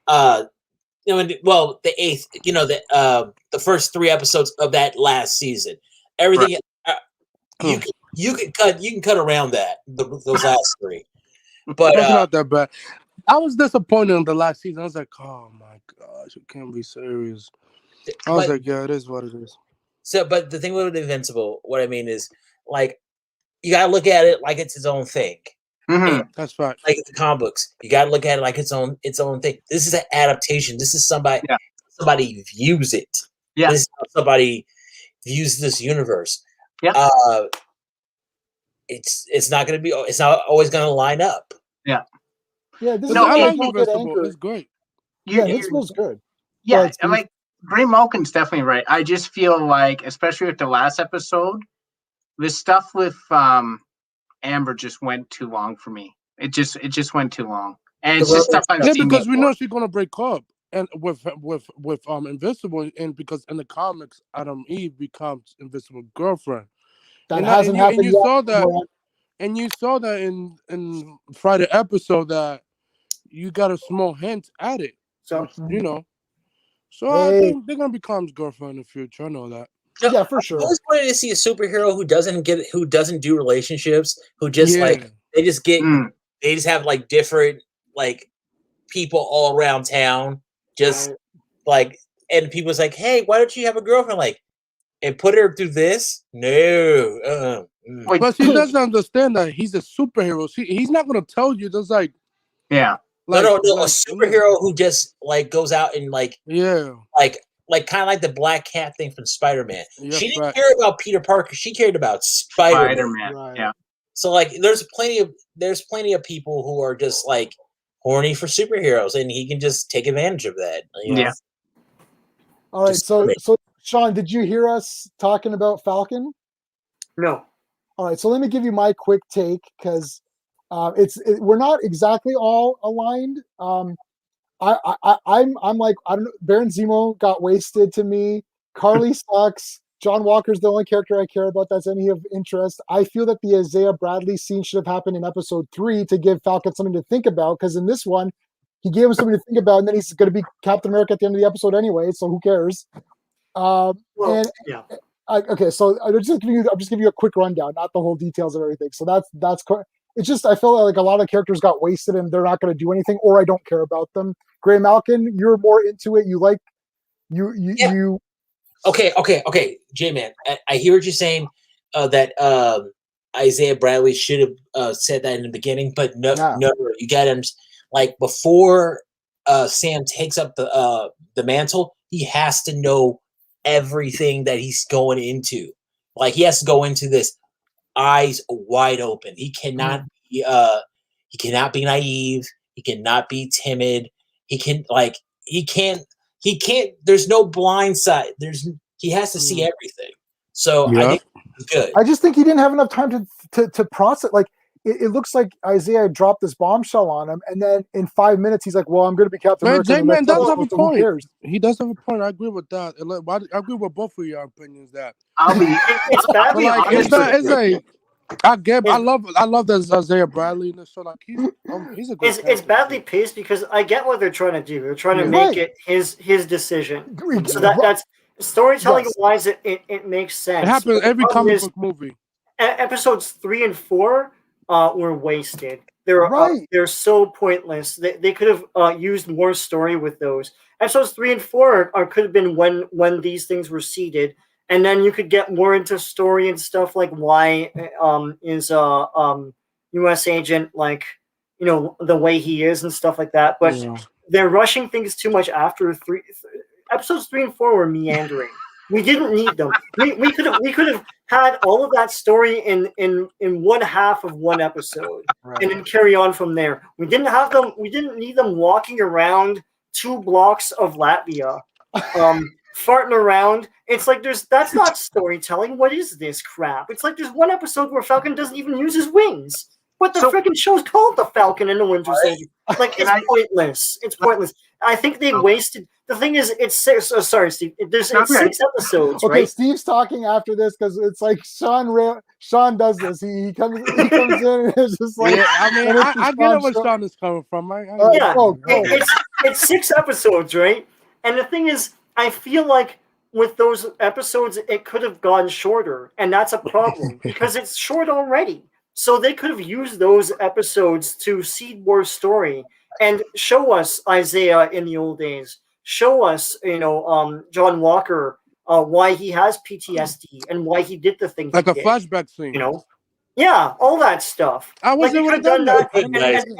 The 8th. The first 3 episodes of that last season. Everything. Right. You can cut around that those last 3. But it's not that bad. I was disappointed in the last season. I was like, oh my gosh, it can't be serious. I was like, yeah, it is what it is. So, but the thing with Invincible, what I mean is, like, you gotta look at it like it's its own thing. Mm-hmm. That's right. Like the comic books, you gotta look at it like its own thing. This is an adaptation. This is somebody views it. Yeah. This is how somebody views this universe. Yeah. It's not gonna be. It's not always gonna line up. Yeah. Yeah. This I like Invincible. It's great. Invincible's good. Yeah, and like Greymalkin's definitely right. I just feel like, especially with the last episode, this stuff with Amber just went too long for me. It just went too long, and it's just stuff I've seen because before. we know she's gonna break up, and with Invincible, and because in the comics, Adam Eve becomes Invincible's girlfriend. That hasn't happened yet. And you saw that in Friday episode that you got a small hint at it. So I think they're gonna become girlfriend in the future. I know that. Yeah, for sure. I always wanted to see a superhero who doesn't do relationships, who just they just have like different like people all around town, just like, and people's like, hey, why don't you have a girlfriend? Like, and put her through this? No. But she doesn't understand that he's a superhero. He's not gonna tell you. Just like no, a superhero who just like goes out and like like kind of like the Black Cat thing from Spider-Man. She didn't care about Peter Parker. She cared about Spider-Man. Right. Yeah. So like, there's plenty of people who are just like horny for superheroes, and he can just take advantage of that. Yeah. All right. So Sean, did you hear us talking about Falcon? No. All right. So let me give you my quick take because we're not exactly all aligned. I'm like, I don't know. Baron Zemo got wasted to me. Carly sucks. John Walker's the only character I care about that's any of interest. I feel that the Isaiah Bradley scene should have happened in episode 3 to give Falcon something to think about, because in this one, he gave him something to think about, and then he's going to be Captain America at the end of the episode anyway, so who cares? Okay, so I'm just giving you a quick rundown, not the whole details of everything. So that's it's just, I feel like a lot of characters got wasted and they're not going to do anything, or I don't care about them. Greymalkin, you're more into it. You like you. Okay, J-Man, I hear what you're saying, that Isaiah Bradley should have said that in the beginning, but no, you got him. Like, before Sam takes up the mantle, he has to know everything that he's going into. Like, he has to go into this eyes wide open. He cannot he cannot be naive. He cannot be timid. He can't. There's no blind side. He has to see everything. So I think it's good. I just think he didn't have enough time to process. Like it looks like Isaiah dropped this bombshell on him, and then in 5 minutes he's like, "Well, I'm going to be Captain America." J-Man does have a so point. who cares? He does have a point. I agree with that. I agree with both of your opinions. That it's badly honest. I love that Isaiah Bradley in this show. Like he's a great. It's badly paced because I get what they're trying to do. They're trying to make it his decision. So that's storytelling wise, it makes sense. It happens every comic book movie. Episodes 3 and 4 were wasted. They're so pointless. They could have used more story with those. Episodes 3 and 4 could have been when these things were seeded. And then you could get more into story and stuff like why is U.S. agent like, the way he is and stuff like that. But they're rushing things too much after episodes 3 and 4 were meandering. We didn't need them. We could have had all of that story in one half of one episode and then carry on from there. We didn't have them. We didn't need them walking around 2 blocks of Latvia. Farting around. It's like that's not storytelling. What is this crap? It's like there's one episode where Falcon doesn't even use his wings. But the freaking show's called The Falcon and the Winter Soldier. Like it's pointless. It's pointless. I think they wasted. The thing is, it's 6. Sorry, Steve. It's 6 episodes. Okay, right? Steve's talking after this because it's like Sean does this. He comes in and it's just like. Yeah, I mean, I get where Sean is coming from. It's 6 episodes, right? And the thing is, I feel like with those episodes, it could have gone shorter, and that's a problem because it's short already. So they could have used those episodes to seed more story and show us Isaiah in the old days. Show us, John Walker, why he has PTSD and why he did the things like a flashback scene. Yeah, all that stuff. I wasn't like done that, and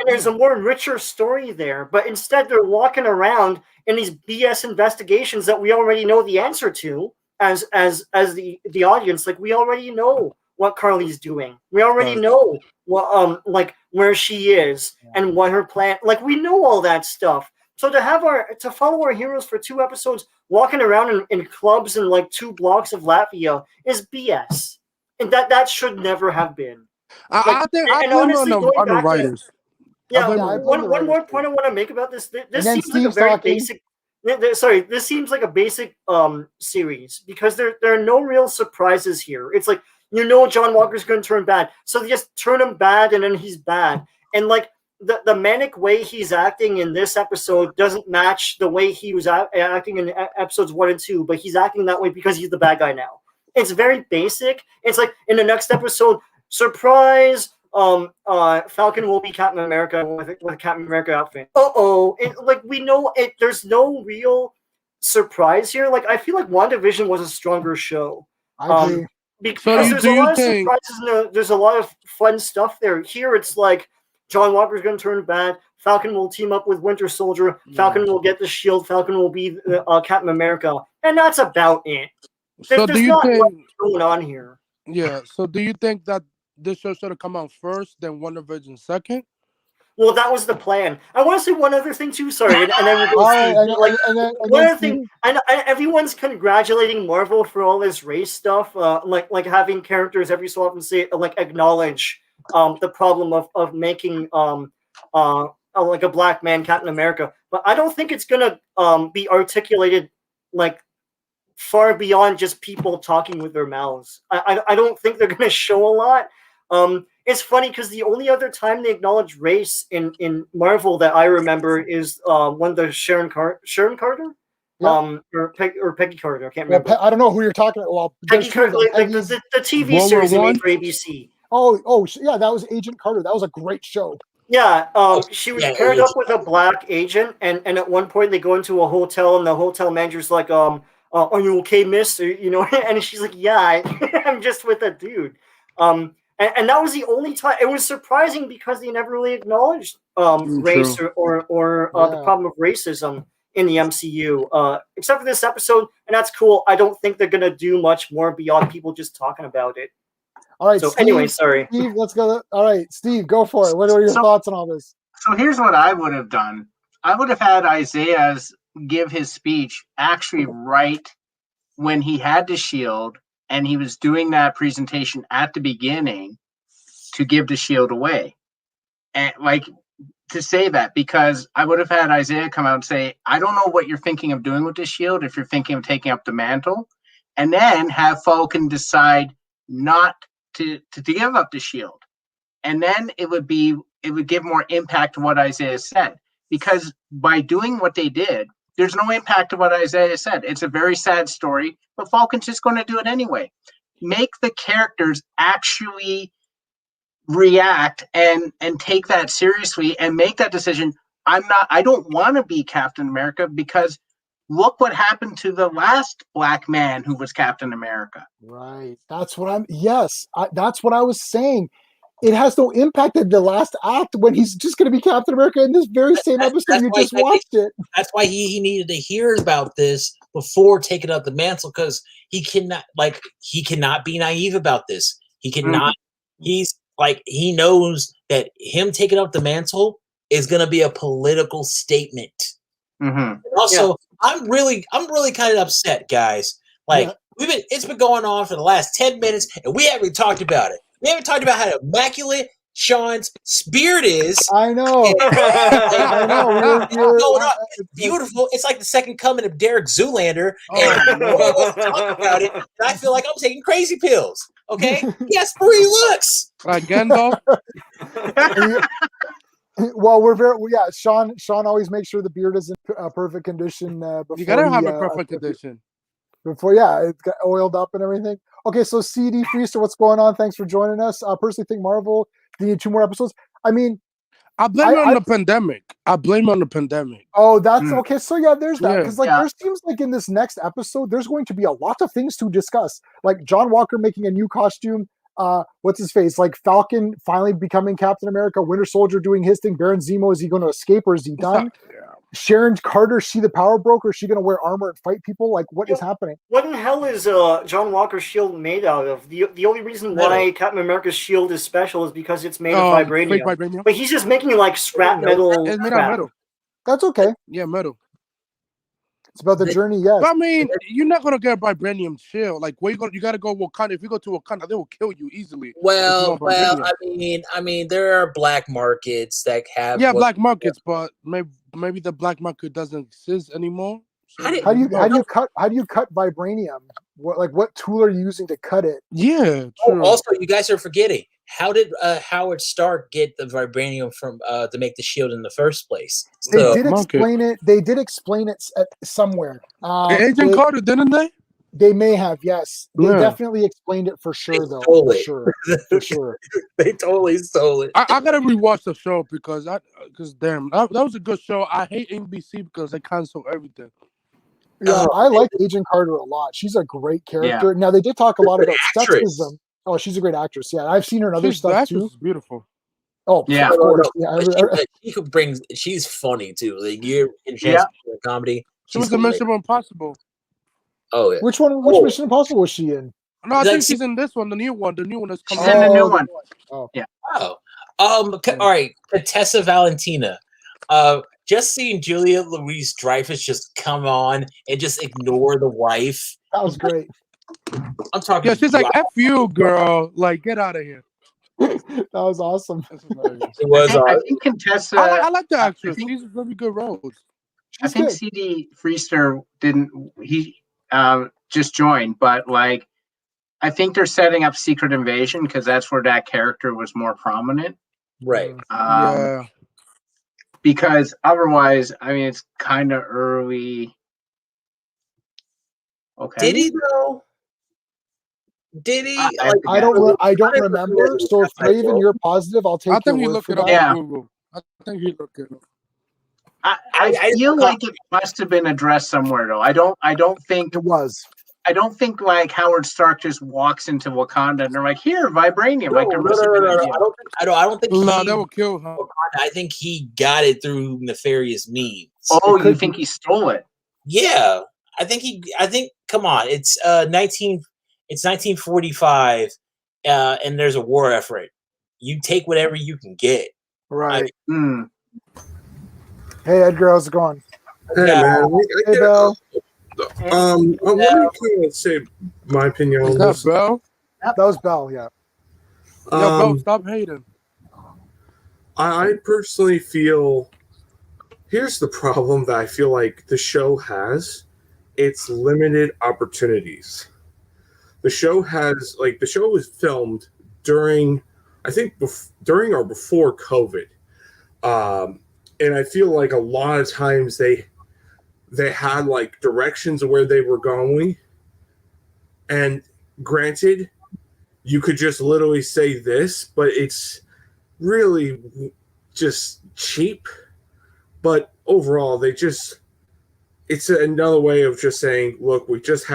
there's a more richer story there. But instead, they're walking around in these BS investigations that we already know the answer to, as the audience. Like we already know what Carly's doing. We already know what where she is and what her plan. Like we know all that stuff. So to follow our heroes for 2 episodes walking around in clubs in like 2 blocks of Latvia is BS. And that should never have been. I think on the writers. One more point I want to make about this. This seems like a very basic. Sorry, this seems like a basic series because there are no real surprises here. It's like John Walker's going to turn bad, so they just turn him bad and then he's bad. And like the manic way he's acting in this episode doesn't match the way he was acting in episodes 1 and 2. But he's acting that way because he's the bad guy now. It's very basic. It's like in the next episode, surprise, Falcon will be Captain America with a Captain America outfit. We know it. There's no real surprise here. Like I feel like WandaVision was a stronger show. I agree. Because there's a lot of surprises and there's a lot of fun stuff there. Here it's like John Walker's going to turn bad. Falcon will team up with Winter Soldier. Falcon will get the shield. Falcon will be Captain America, and that's about it. So do you think what's going on here? Yeah. So do you think that this show should have come out first, then WandaVision second? Well, that was the plan. I want to say one other thing too. Sorry, and then we'll go. One other thing, and everyone's congratulating Marvel for all this race stuff, like having characters every so often say acknowledge the problem of making like a black man Captain America. But I don't think it's gonna be articulated like far beyond just people talking with their mouths. I don't think they're going to show a lot. It's funny because the only other time they acknowledge race in Marvel that I remember is when the Sharon Carter, or Peggy Carter. I can't remember. I don't know who you're talking about. Well, Peggy Carter, the TV series they made for ABC. Oh, yeah, that was Agent Carter. That was a great show. Yeah, she was paired up with a black agent, and at one point they go into a hotel, and the hotel manager's like, are you okay, miss? Or, and she's like, yeah, I'm just with a dude. And that was the only time. It was surprising because they never really acknowledged race or the problem of racism in the MCU, except for this episode, and that's cool. I don't think they're going to do much more beyond people just talking about it. All right. So Steve, anyway, sorry. Steve, let's go. All right, Steve, go for it. What are your thoughts on all this? So here's what I would have done. I would have had Isaiah's give his speech actually right when he had the shield and he was doing that presentation at the beginning to give the shield away. And like to say that, because I would have had Isaiah come out and say, I don't know what you're thinking of doing with this shield, if you're thinking of taking up the mantle, and then have Falcon decide not to give up the shield. And then it would give more impact to what Isaiah said. Because by doing what they did, there's no impact to what Isaiah said. It's a very sad story, but Falcon's just going to do it anyway. Make the characters actually react and take that seriously and make that decision. I don't want to be Captain America because look what happened to the last black man who was Captain America. Right. That's what that's what I was saying. It has no impact in the last act when he's just going to be Captain America in this very same episode you just watched it. That's why he needed to hear about this before taking up the mantle, because he cannot be naive about this. He cannot. He knows that him taking up the mantle is going to be a political statement. Also, I'm really kind of upset, guys. It's been going on for the last 10 minutes, and we haven't talked about it. We haven't talked about how immaculate Sean's beard is. I know. I know. It's beautiful. It's like the second coming of Derek Zoolander. And talk about it. And I feel like I'm taking crazy pills. Okay? He has 3 looks. Like Gandalf. Well, Sean always makes sure the beard is in perfect condition. Before you gotta have a perfect condition. Before, it got oiled up and everything. Okay, so CD Freester, what's going on? Thanks for joining us. I personally think Marvel need 2 more episodes. I mean, I blame it on the pandemic. Oh, that's okay. So there's that. Because there seems like in this next episode, there's going to be a lot of things to discuss. Like John Walker making a new costume. What's his face? Like Falcon finally becoming Captain America. Winter Soldier doing his thing. Baron Zemo, is he going to escape or is he done? Sharon Carter, she the power broker? Is she going to wear armor and fight people? Like, what is happening? What in hell is John Walker's shield made out of? The only reason why Captain America's shield is special is because it's made of vibranium. But he's just making like scrap metal. It's made out of metal. That's okay. Yeah, metal. It's about the journey, yes. I mean, you're not gonna get a vibranium shield. Like, where you gotta go Wakanda. If you go to Wakanda, they will kill you easily. Well, I mean, there are black markets that have black markets, but maybe the black market doesn't exist anymore. So how do you cut vibranium? What tool are you using to cut it? Yeah. True. Also, you guys are forgetting. How did Howard Stark get the vibranium from to make the shield in the first place? They did explain it. They did explain it somewhere. Agent Carter, didn't they? They may have, yes. They definitely explained it for sure, though. For sure. They totally stole it. I gotta rewatch the show because damn, that was a good show. I hate NBC because they cancel everything. Yeah, I like Agent Carter a lot. She's a great character. Yeah. Now they did talk a lot about sexism. Oh, she's a great actress. Yeah, I've seen her in other stuff too. Is beautiful. Oh, yeah. She's funny too. Like you're in comedy. She was in Mission Impossible. Oh yeah. Which one? Which Mission Impossible was she in? No, I think she's in this one, the new one. The new one that's coming. She's in the new one. Oh yeah. Oh. All right. Tessa Valentina. Just seeing Julia Louis-Dreyfus just come on and just ignore the wife. That was great. I'm talking. Yeah, she's like, "F you, girl! Like, get out of here." That was awesome. It was. I think Contessa. I like the actress. She's very good roles. I think CD Freester didn't. He just joined, but like, I think they're setting up Secret Invasion because that's where that character was more prominent. Right. Yeah. Because otherwise, I mean, it's kind of early. Okay. Did he though? Did he? I don't remember. So if Raven, you're positive, I'll take. I think you look it up on Google. I think you look it up. I feel like it must have been addressed somewhere though. I don't think it was. I don't think like Howard Stark just walks into Wakanda and they're like, "Here, vibranium." Like, I don't think. No, that will kill him. I think he got it through nefarious means. Oh, you think he stole it? Yeah, I think. Come on, it's 1945. and there's a war effort, you take whatever you can get. Right. Hey, Edgar, how's it going? Hey, man. Hey, Bill. I want to say my opinion on this. Bell? That was Bell, yeah. Bell, stop hating. I personally feel, here's the problem that I feel like the show has. It's limited opportunities. The show was filmed during, I think, during or before COVID. And I feel like a lot of times they had like directions of where they were going. And granted, you could just literally say this, but it's really just cheap. But overall, it's another way of just saying, look, we got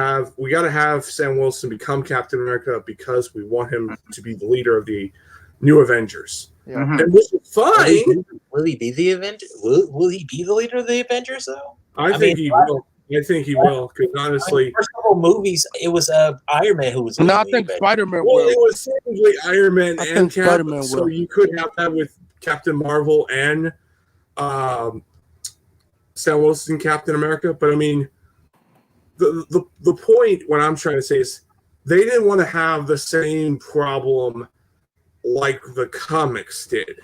to have Sam Wilson become Captain America because we want him to be the leader of the new Avengers. Yeah. And which is fine. Will he be the Avenger? Will he be the leader of the Avengers, though? I think he will. I think he will, because honestly, first couple movies, it was Iron Man who was. No, I think Spider-Man well, will. it was technically Iron Man and Cap, Spider-Man so will. you could have that with Captain Marvel and Sam Wilson, Captain America. But I mean, the point what I'm trying to say is they didn't want to have the same problem like the comics did,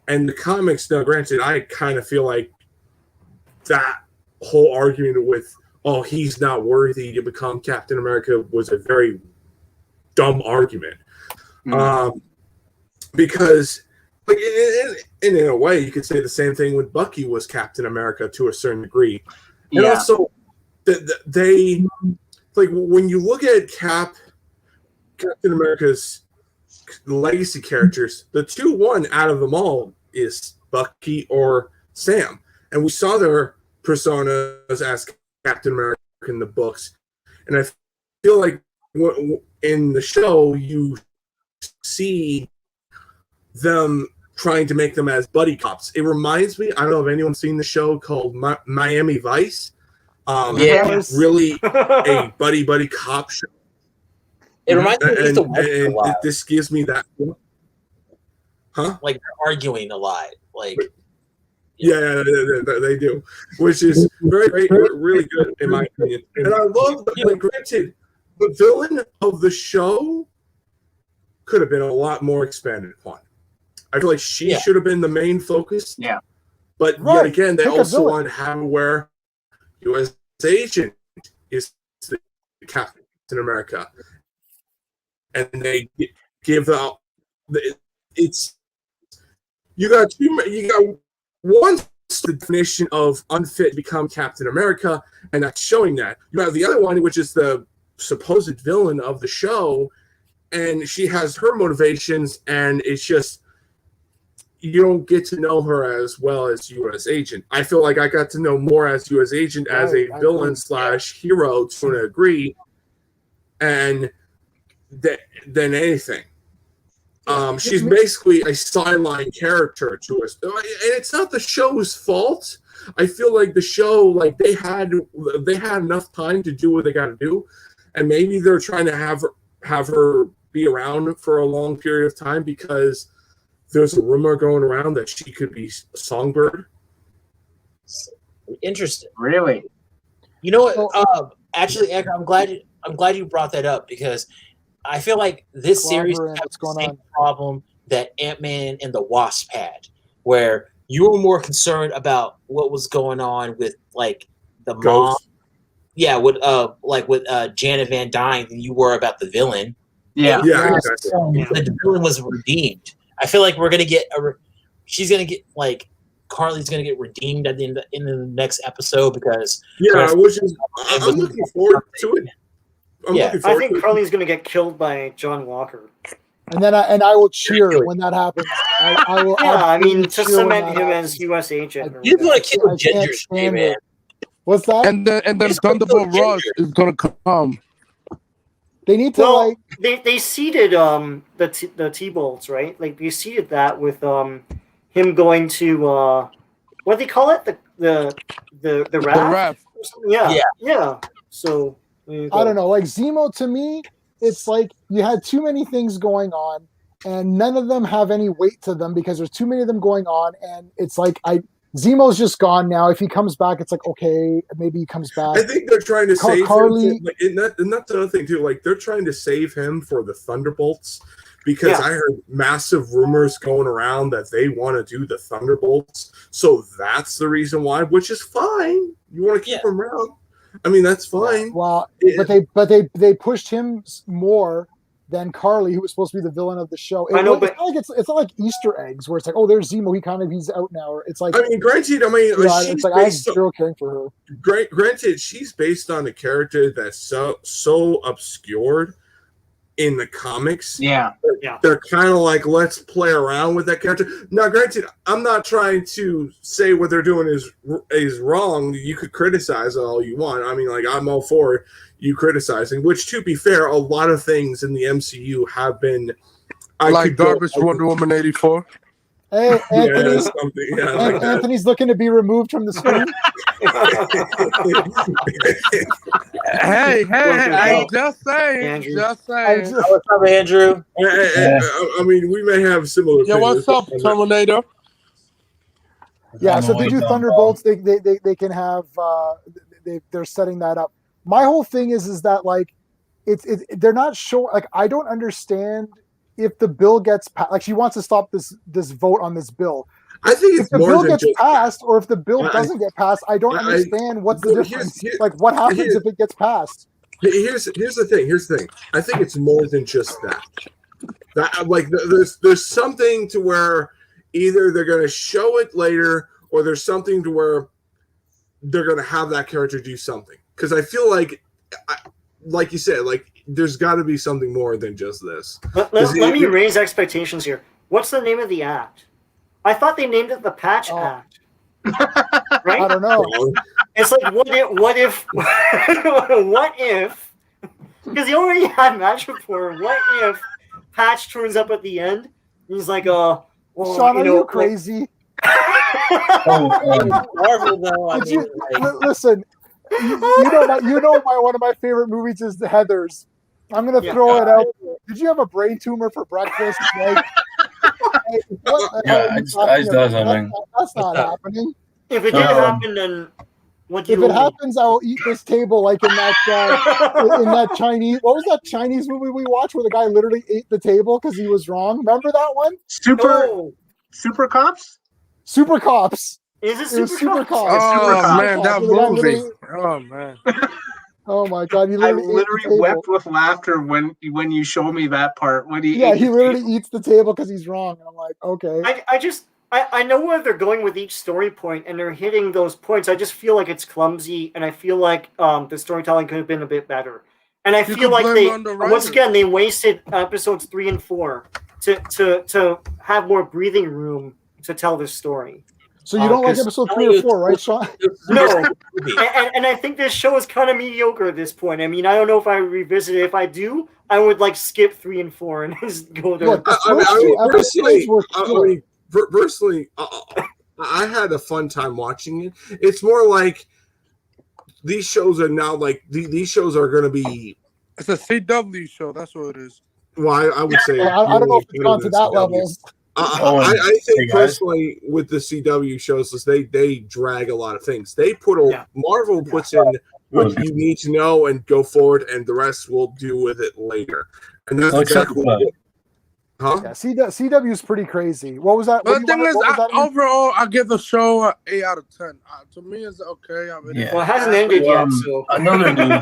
and the comics. Now, granted, I kind of feel like that whole argument with he's not worthy to become Captain America was a very dumb argument. Because like in a way you could say the same thing when Bucky was Captain America to a certain degree. And also they like when you look at Captain America's legacy characters, the 2-1 out of them all is Bucky or Sam. And we saw their personas as Captain America in the books, and I feel like in the show you see them trying to make them as buddy cops. It reminds me, I don't know if anyone's seen the show called Miami Vice. Really a buddy cop show. It reminds me of and this gives me that. Like they're arguing a lot, like. Yeah, they do, which is very, very, really good in my opinion. And I love that. Granted, the villain of the show could have been a lot more expanded upon. I feel like she should have been the main focus. Yeah, but yet again, they also wanted to have where U.S. agent is the Captain America, and they give out it's you got one the definition of unfit to become Captain America, and that's showing that. You have the other one, which is the supposed villain of the show, and she has her motivations, and it's just you don't get to know her as well as U.S. agent. I feel like I got to know more as U.S. agent as a villain / hero to a degree, and than anything. She's basically a sideline character to us, and it's not the show's fault. I feel like the show, like they had enough time to do what they got to do, and maybe they're trying to have her be around for a long period of time because there's a rumor going around that she could be Songbird. Interesting. Really? You know what? Actually, Edgar, I'm glad you brought that up because I feel like this series has the same problem that Ant-Man and the Wasp had, where you were more concerned about what was going on with like the mom, with Janet Van Dyne than you were about the villain. Yeah, The villain was redeemed. I feel like we're gonna get Carly's gonna get redeemed at the end in the next episode because I'm looking forward to it. I think Carly's going to get killed by John Walker. And then I will cheer when that happens. I will. Yeah, I mean, to cement him as U.S. agent. You want to kill Ginger's man. What's that? And then Thunderbolt Ross is going to come. They need to they seeded the T-Bolts, right? Like they seeded that with him going to what do they call it? The raft? The raft. Yeah. So I don't know. Like Zemo to me, it's like you had too many things going on, and none of them have any weight to them because there's too many of them going on, and it's like Zemo's just gone now. If he comes back, it's like, okay, maybe he comes back. I think they're trying to save Carly, him. And that's the other thing too. Like they're trying to save him for the Thunderbolts because I heard massive rumors going around that they want to do the Thunderbolts. So that's the reason why, which is fine. You want to keep him around. I mean, that's fine. Well, but they pushed him more than Carly, who was supposed to be the villain of the show. I know, but it's not like Easter eggs where it's like, oh, there's Zemo. He's out now. Or it's like, I mean, granted, it's like I have zero caring for her. Granted, she's based on a character that's so obscured in the comics. Yeah. They're kind of like, let's play around with that character. Now, granted, I'm not trying to say what they're doing is wrong. You could criticize it all you want. I mean, like, I'm all for you criticizing, which, to be fair, a lot of things in the MCU have been like garbage Wonder Woman 84. Hey, Anthony's looking to be removed from the screen. hey, just saying. What's up, Andrew? I mean, we may have similar. Yeah, what's up, Terminator? Yeah, so if they do Thunderbolts, they can have. They're setting that up. My whole thing is that like, they're not sure. Like, I don't understand. If the bill gets passed, like she wants to stop this vote on this bill. I think if the bill gets passed, or if the bill doesn't get passed, I don't understand what's the difference. Like, what happens if it gets passed? Here's the thing. I think it's more than just that. Like there's something to where either they're going to show it later, or there's something to where they're going to have that character do something. Because I feel like you said, like. There's got to be something more than just this. Let me raise expectations here. What's the name of the act? I thought they named it the Patch Act. Right? I don't know. It's like, what if? Because he already had match before. What if Patch turns up at the end? And he's like, well, Sean, are you crazy? Marvel, though. Listen. You know one of my favorite movies is The Heathers. I'm gonna throw it out. Did you have a brain tumor for breakfast? Like, that's not happening. If it did happen, then what? If it happens, I will eat this table like in that Chinese. What was that Chinese movie we watched where the guy literally ate the table because he was wrong? Remember that one? Super Cops. Super Cops. Is it Super Cops? Oh man, that movie! Oh man! Oh my god! I literally wept with laughter when you showed me that part. When he literally eats the table because he's wrong. And I'm like, okay. I know where they're going with each story point, and they're hitting those points. I just feel like it's clumsy, and I feel like the storytelling could have been a bit better. And I feel like they wasted episodes 3 and 4 to have more breathing room to tell this story. So you don't like episode 3 or 4, right, Sean? No. and I think this show is kind of mediocre at this point. I mean, I don't know if I revisit it. If I do, I would like skip 3 and 4 and just go there. Personally, I had a fun time watching it. It's more like these shows are now like these shows are going to be. It's a CW show. That's what it is. Well, I would say I don't know if it's gone to that level. I think personally with the CW shows is they drag a lot of things. They Marvel puts in what you need to know and go forward, and the rest we'll deal with it later. And that's exactly what it. Huh? Yeah, CW is pretty crazy. What was that? But the thing is, overall, I give the show an 8 out of 10. To me, it's okay. I mean, well, it hasn't ended yet. So another news.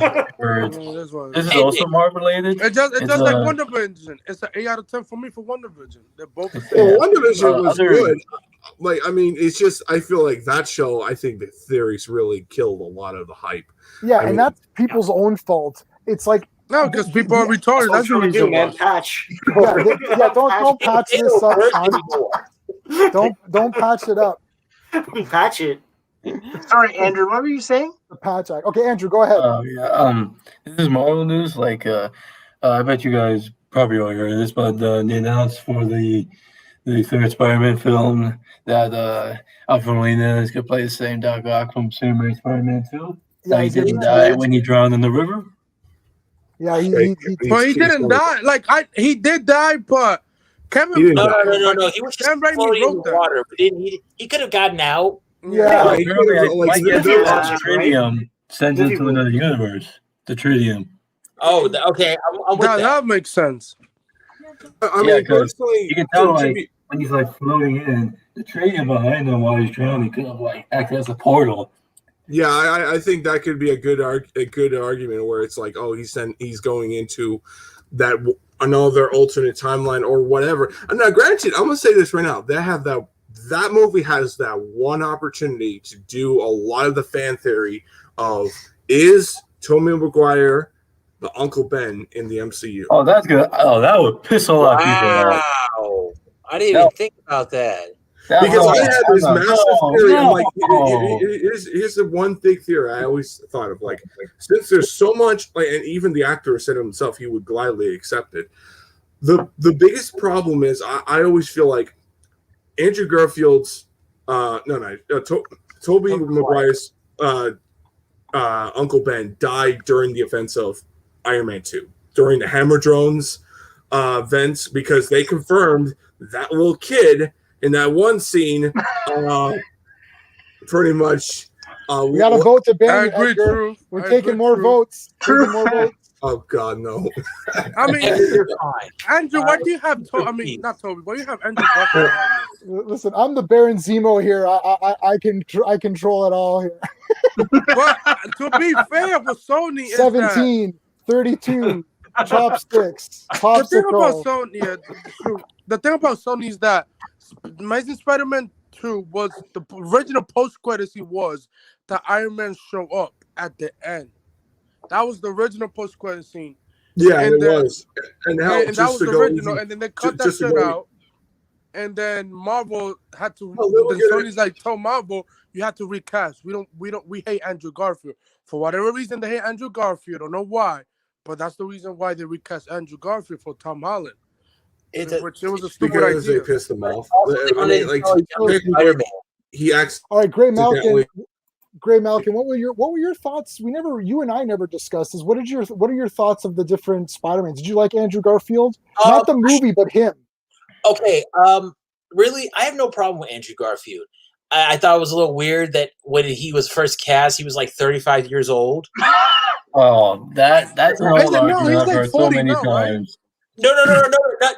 This is also Marvel related. It's just like WandaVision. It's an 8 out of 10 for me for WandaVision. They're both the same. Well, WandaVision was good. Like, I mean, it's just I feel like that show. I think the theories really killed a lot of the hype. Yeah, and that's people's own fault. It's like. No, because people are retarded. That's the reason why. Patch. Don't patch this up, Sean. Don't patch it up. Patch it. Sorry, Andrew. What were you saying? The patch act. Okay, Andrew, go ahead. This is Marvel news. Like, I bet you guys probably already heard this, but they announced for the third Spider-Man film that Alfred Molina is gonna play the same Doc Ock from Superman Spider-Man 2. Yeah, he didn't die when he drowned in the river. Yeah, but he didn't die. Like he did die, but Kevin. No. He was just floating in the water, but he could have gotten out. Yeah. The tritium sends into another universe. The tritium. Oh, okay. I'm with that makes sense. I mean, personally, you can tell like when he's like floating in, the tritium behind him while he's drowning could have like acted as a portal. Yeah, I think that could be a good argument where it's like, oh, he's going into that another alternate timeline or whatever. And now, granted, I'm gonna say this right now: they have that movie has that one opportunity to do a lot of the fan theory of is Tobey Maguire the Uncle Ben in the MCU. Oh, that's good. Oh, that would piss a lot of people off. Wow, I didn't even think about that. Because I had this massive theory. I'm like, here's the one big theory I always thought of. Like, since there's so much, like, and even the actor said himself he would gladly accept it. The biggest problem is I always feel like Andrew Garfield's Tobey Maguire's Uncle Ben died during the events of Iron Man 2, during the Hammer Drones events, because they confirmed that little kid in that one scene, pretty much. We got to vote to ban agree, Edgar. True. We're taking more votes. Taking more votes. Oh God, no! I mean, Andrew, what do you have? Not Toby. What do you have, Andrew? Listen, I'm the Baron Zemo here. I control it all here. But to be fair, with Sony, 17, 32, chopsticks, popsicle. The thing about Sony is that Amazing Spider-Man 2 was the original post-credit scene was the Iron Man show up at the end. That was the original post-credit scene. Yeah, and it was. And that was the original. And then they cut that shit out. And then Marvel had to. Then Sony's like, told Marvel, you have to recast. We hate Andrew Garfield. For whatever reason, they hate Andrew Garfield. I don't know why, but that's the reason why they recast Andrew Garfield for Tom Holland. It was a stupid idea. They pissed them off. I mean, like he acts. All right, Greymalkin, what were your thoughts? You and I never discussed this. What are your thoughts of the different Spider-Mans? Did you like Andrew Garfield? Not the movie, but him. Okay. Really, I have no problem with Andrew Garfield. I thought it was a little weird that when he was first cast, he was like 35 years old. Oh, that's an old argument I've heard so many times. No,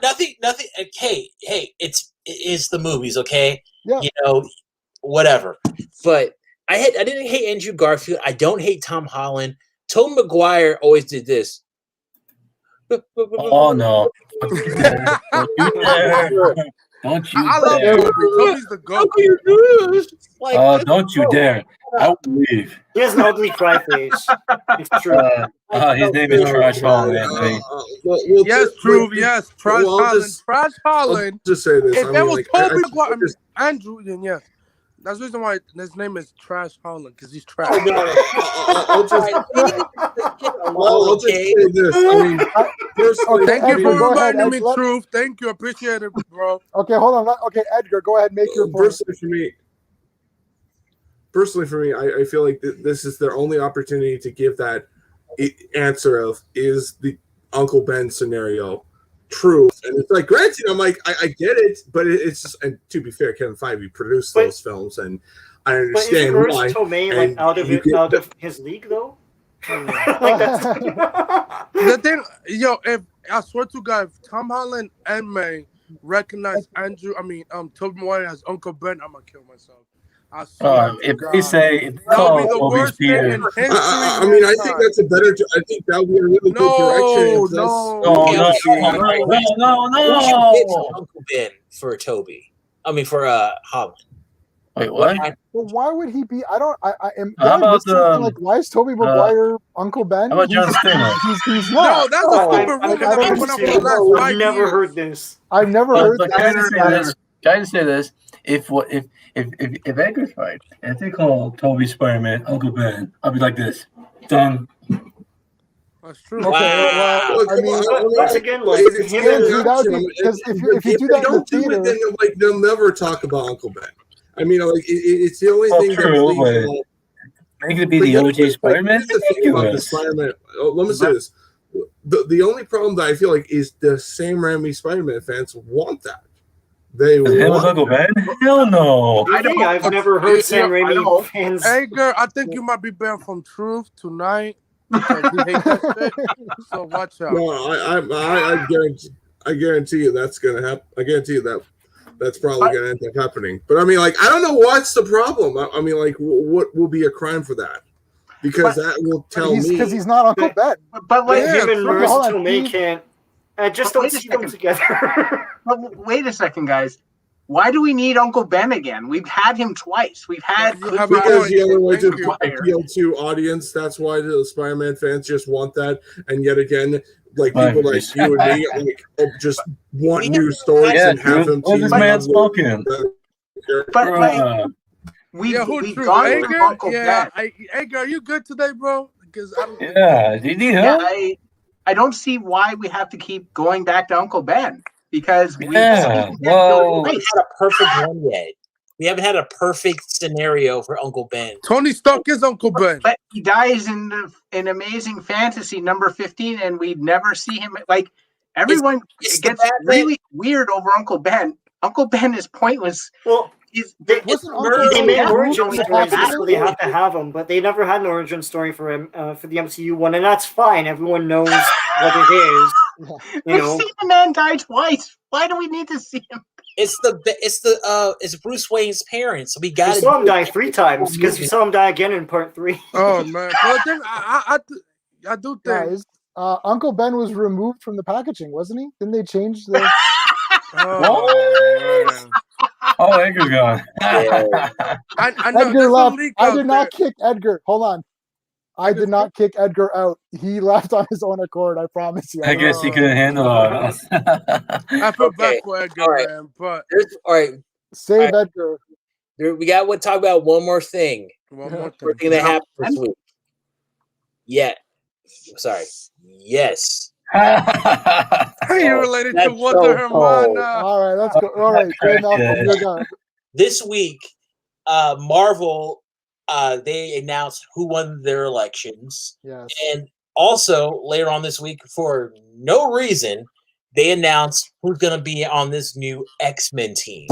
nothing. Hey, it's the movies, okay? Yeah. You know, whatever. But I didn't hate Andrew Garfield. I don't hate Tom Holland. Tobey Maguire always did this. Oh no! Don't you I love dare! Toby's the goat. Don't you dare! I will leave. He has an ugly cry face. It's true. His name is Trash Holland. Yes, true. Yes, Trash Holland. Trash Holland. Just say this. If that was Tobey Maguire, Andrew, then yes. That's the reason why his name is Trash Holland, because he's trash. I'll just say this. I mean, thank you for reminding me, Truth. Thank you. Appreciate it, bro. Okay, hold on. Okay, Edgar, go ahead and make your point. Personally, for me, I feel like this is their only opportunity to give that answer of, is the Uncle Ben scenario true? And it's like, granted, I'm like, I get it, but it's just, and to be fair, Kevin Feige produced those films, and I understand why. Tomei, out of his league, though. The thing, if I swear to God, if Tom Holland and May recognize Tobey Maguire as Uncle Ben, I'm gonna kill myself. I swear if they say Toby's Peter, I mean, I think that's a better. I think that would be a really good direction. No. Uncle Ben for Toby. For Holland. Wait, what? Well, why would he be? I am. How about why is Tobey Maguire Uncle Ben? How about John Stamos? He's not. No, that's a stupid rumor. I've never heard this. I've never heard that. Can I say this? If Edgar's right, and if they call Toby Spider-Man Uncle Ben, I'll be like this. Done. That's true. Okay, well, I mean, once again, because if you do that in the theater, then they'll never talk about Uncle Ben. I mean, it's the only thing that's make it be the OG Spider-Man. Let me say this. the only problem that I feel like is the same Raimi Spider-Man fans want that. They want Uncle Ben? Hell no. I've never heard Sam Raimi fans. Hey, girl, I think you might be banned from Truth tonight because he hates that shit. So watch out. No, I guarantee you that's gonna happen. I guarantee you that's probably gonna end up happening. But I mean, like, I don't know what's the problem. I mean, like, what will be a crime for that? Because that will tell me because he's not Uncle Ben. But like him and Marissa Tomei can't. Just don't see them together. But wait a second, guys. Why do we need Uncle Ben again? We've had him twice. We've had because the other way to appeal to audience. That's why the Spider-Man fans just want that. And yet again, like people like you and me, like just want new stories and have them. What's this man smoking? But like, we've gone through Uncle Ben. Hey, girl, you good today, bro? Because do you need help? I don't see why we have to keep going back to Uncle Ben because we haven't had a perfect one yet. We haven't had a perfect scenario for Uncle Ben. Tony Stark is Uncle Ben, but he dies in Amazing Fantasy number 15, and we never see him. Like everyone gets really weird over Uncle Ben. Uncle Ben is pointless. Well, they made origin stories, so they have to have them, but they never had an origin story for him for the MCU one, and that's fine. Everyone knows what it is. We've seen the man die twice. Why do we need to see him? It's Bruce Wayne's parents. We got. We saw him die 3 times because we saw him die again in part 3. Oh man! But then I do think guys, Uncle Ben was removed from the packaging, wasn't he? Didn't they change the? Oh, Edgar gone. I know, Edgar left. I did not there. kick Edgar. Hold on. I did not kick Edgar out. He left on his own accord. I promise you. I guess he couldn't handle it. I feel bad for Edgar, man. But all right, save Edgar. We got to talk about one more thing. One more thing that happened this week. Yeah. Sorry. Yes. Are you related to Wonder Hermana? All right, let's go. All right, you're done. This week, Marvel, they announced who won their elections. Yes. And also, later on this week, for no reason, they announced who's going to be on this new X-Men team.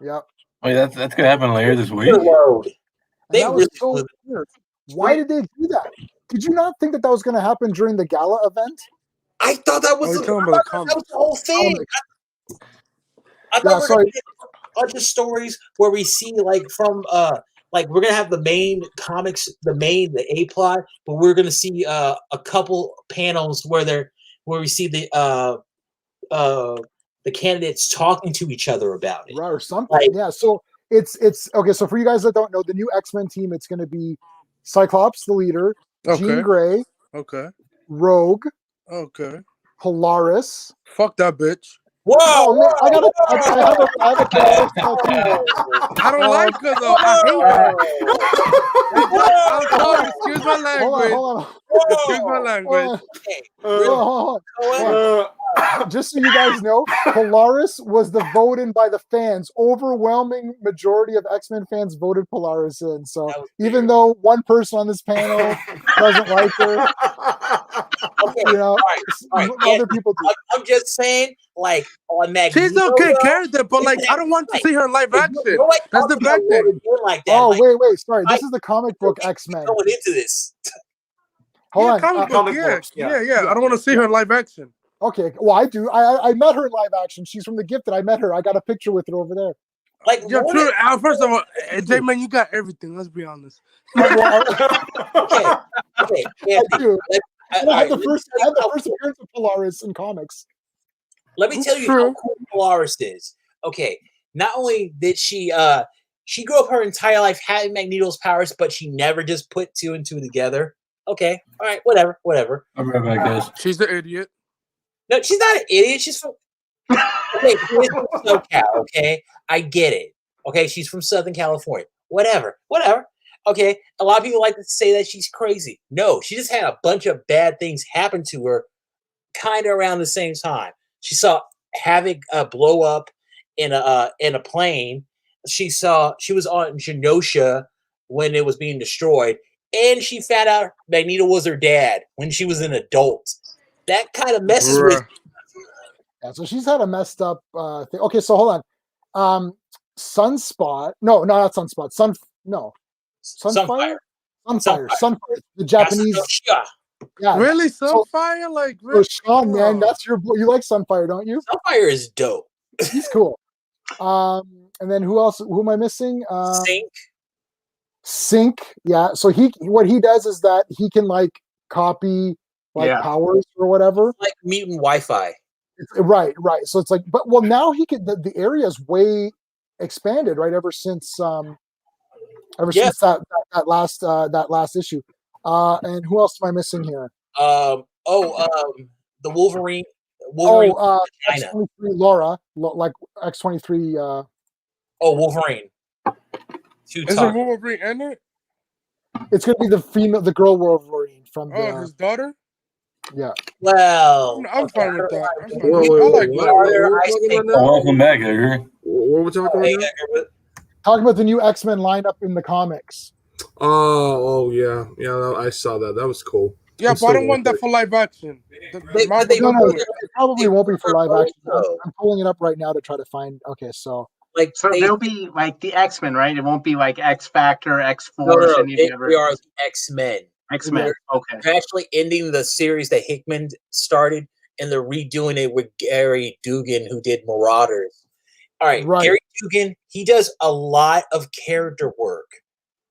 Yep. Wait, that's going to happen later this week? They that was so weird. Why did they do that? Did you not think that was going to happen during the gala event? I thought that was, that was the whole thing. I thought we were going to get a bunch of stories where we see, like, from, like, we're going to have the main comics, the A plot, but we're going to see a couple panels where we see the candidates talking to each other about it. Right, or something. Yeah, so it's okay, so for you guys that don't know, the new X-Men team, it's going to be Cyclops, the leader, Jean Grey, Rogue, Polaris. Fuck that bitch. Whoa! Oh, man, I have a character too. I don't like her though. I hate her. I'm sorry. Excuse my language. Hold on. Excuse my language. Hold on. Just so you guys know, Polaris was the voted by the fans. Overwhelming majority of X-Men fans voted Polaris in. So even though one person on this panel doesn't like her, you know, other people do. I'm just saying, like, on Magneto, she's okay character, but like, I don't want to see her in live action. That's the bad thing. Like that. Oh, wait, sorry. This is the comic book X-Men. Going into this. Hold on. Comic book, yeah. I don't want to see her in live action. Okay, well, I do. I met her in live action. She's from The Gifted. I met her. I got a picture with her over there. Like, yeah, true. First of all, J-Man, you got everything. Let's be honest. Okay. I do. I had the first appearance of Polaris in comics. Let me tell you how cool Polaris is. Okay, not only did she grew up her entire life having Magneto's powers, but she never just put 2 and 2 together. Okay, all right, whatever. I'm right back, guys. She's the idiot. No, she's not an idiot. She's from she's from SoCal. Okay, I get it. Okay, she's from Southern California. Whatever. Okay, a lot of people like to say that she's crazy. No, she just had a bunch of bad things happen to her, kind of around the same time. She saw Havoc blow up in a plane. She was on Genosha when it was being destroyed, and she found out Magneto was her dad when she was an adult. that kind of messes with. Yeah, so she's had a messed up thing. Okay, so hold on. Sunspot. No, not Sunspot. Sunfire. Sunfire. The Japanese. Yeah. Really, Sunfire? So, like, really? So Sean, man, that's you like Sunfire, don't you? Sunfire is dope. He's cool. And then who else? Who am I missing? Sync. Yeah. So what he does is that he can like copy powers or whatever. Like mutant Wi-Fi. Right. So it's like, but now he can. The area is way expanded, right? Ever since since that last issue. And who else am I missing here? The Wolverine. X-23 Laura, like X-23. Wolverine. Is there Wolverine in it? It's gonna be the girl Wolverine from his daughter. Yeah. Well, I'm fine with that. Welcome back, Edgar. What are we talking about? Talking about the new X-Men lineup in the comics. Oh yeah, I saw that. That was cool. Yeah, but I don't want that for live action. It probably won't be for live action. I'm pulling it up right now to try to find. Okay, so they'll be like the X-Men, right? It won't be like X Factor, X Force. They are the X-Men. X-Men. Okay. They're actually ending the series that Hickman started, and they're redoing it with Gary Dugan, who did Marauders. All right. Gary Dugan, he does a lot of character work.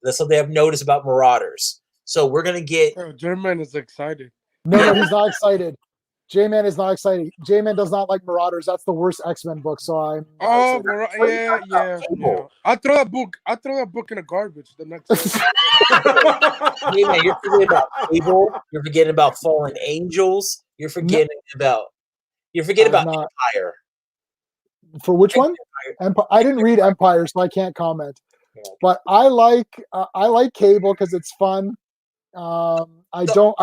That's something I've noticed about Marauders. So we're gonna get. J-Man is excited. No, he's not excited. J-Man is not excited. J-Man does not like Marauders. That's the worst X-Men book. So I'm. Yeah. I throw that book in the garbage. The next. J-Man, you're forgetting about Cable. You're forgetting about Fallen Angels. You're forgetting about. Empire. For which one? Empire. I didn't read Empire, so I can't comment. But I like Cable because it's fun. I don't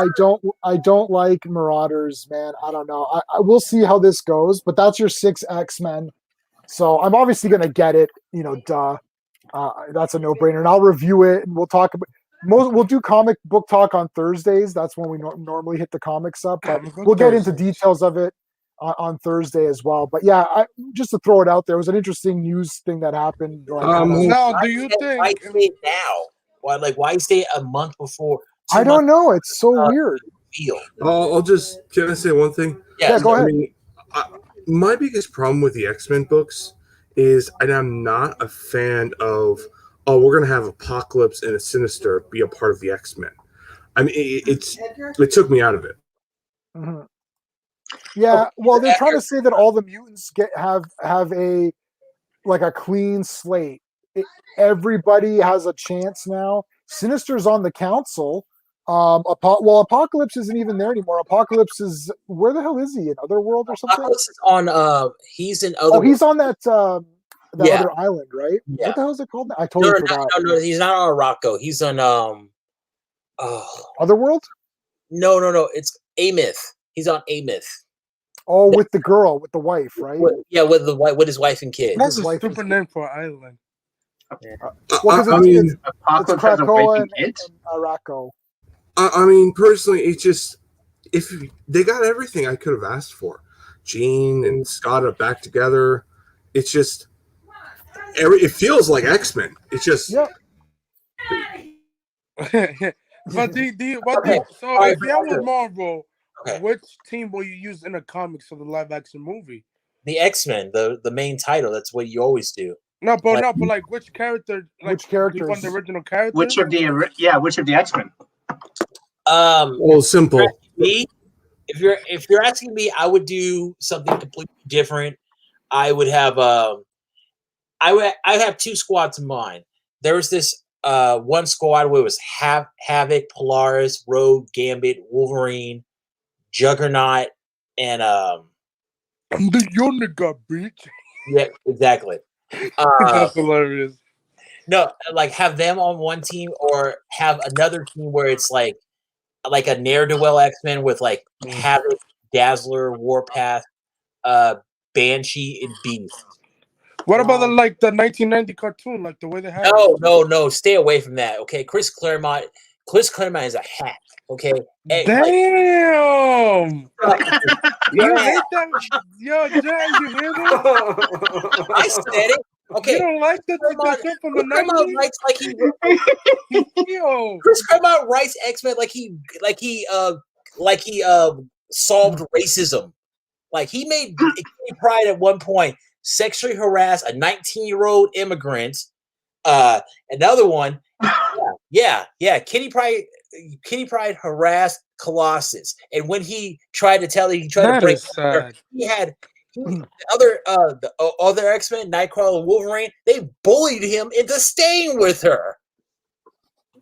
like Marauders, man. I don't know. I will see how this goes, but that's your 6 X-Men. So I'm obviously gonna get it. Duh. That's a no-brainer, and I'll review it, and we'll talk about. We'll do comic book talk on Thursdays. That's when we normally hit the comics up, but we'll get into details of it on Thursday as well. But yeah, just to throw it out there, it was an interesting news thing that happened. Now, do you think? Why say it now? Why say it a month before? I don't know. It's so weird. Can I say one thing? Yeah, go ahead. My biggest problem with the X-Men books is, and I'm not a fan of, we're going to have Apocalypse and a Sinister be a part of the X-Men. I mean, it took me out of it. Mm-hmm. Yeah, well, they're trying to say that all the mutants have a clean slate. Everybody has a chance now. Sinister's on the council. Apocalypse isn't even there anymore. Apocalypse is, where the hell is he? In Otherworld or something? Apocalypse is on. He's in Otherworld. Oh, he's on that other island, right? Yeah. What the hell is it called? I totally forgot. No, he's not on Rocco. He's on Otherworld? No. It's Amyth. He's on Amyth. Oh, with the girl, with the wife, right? With his wife and kid. That's a stupid name for an island. It's Krakoa and Rocco. I mean, personally, it's just, if they got everything I could have asked for. Jean and Scott are back together. It's just, it feels like X-Men. It's just. Yep. But so if you was Marvel, which team will you use in the comics for the live action movie? The X-Men, the main title. That's what you always do. But which character? Which characters? You want the original character? Which of the X-Men? Simple. Me, if you're asking me, I would do something completely different. I would have I have 2 squads in mind. There was this one squad where it was Havoc, Polaris, Rogue, Gambit, Wolverine, Juggernaut, and I'm the Yonica, bitch. Yeah, exactly. That's hilarious. No, have them on one team, or have another team where it's like a ne'er-do-well X-Men with Havoc, Dazzler, Warpath, Banshee, and Beast. What about the 1990 cartoon, the way they have? No, stay away from that. Okay, Chris Claremont, Chris Claremont is a hack. Okay. Hey, damn. You yeah. hate that? Yo, Jay, you hear that? I said it. Okay. You don't like that show from the 90s? Writes like Yo. Chris Claremont writes X-Men like he solved racism. Like he made Kitty Pryde at one point sexually harass a 19-year-old immigrant. Another one, yeah. Kitty Pryde harassed Colossus, and when he tried to tell her, he tried to break her, the other X-Men, Nightcrawler and Wolverine, they bullied him into staying with her.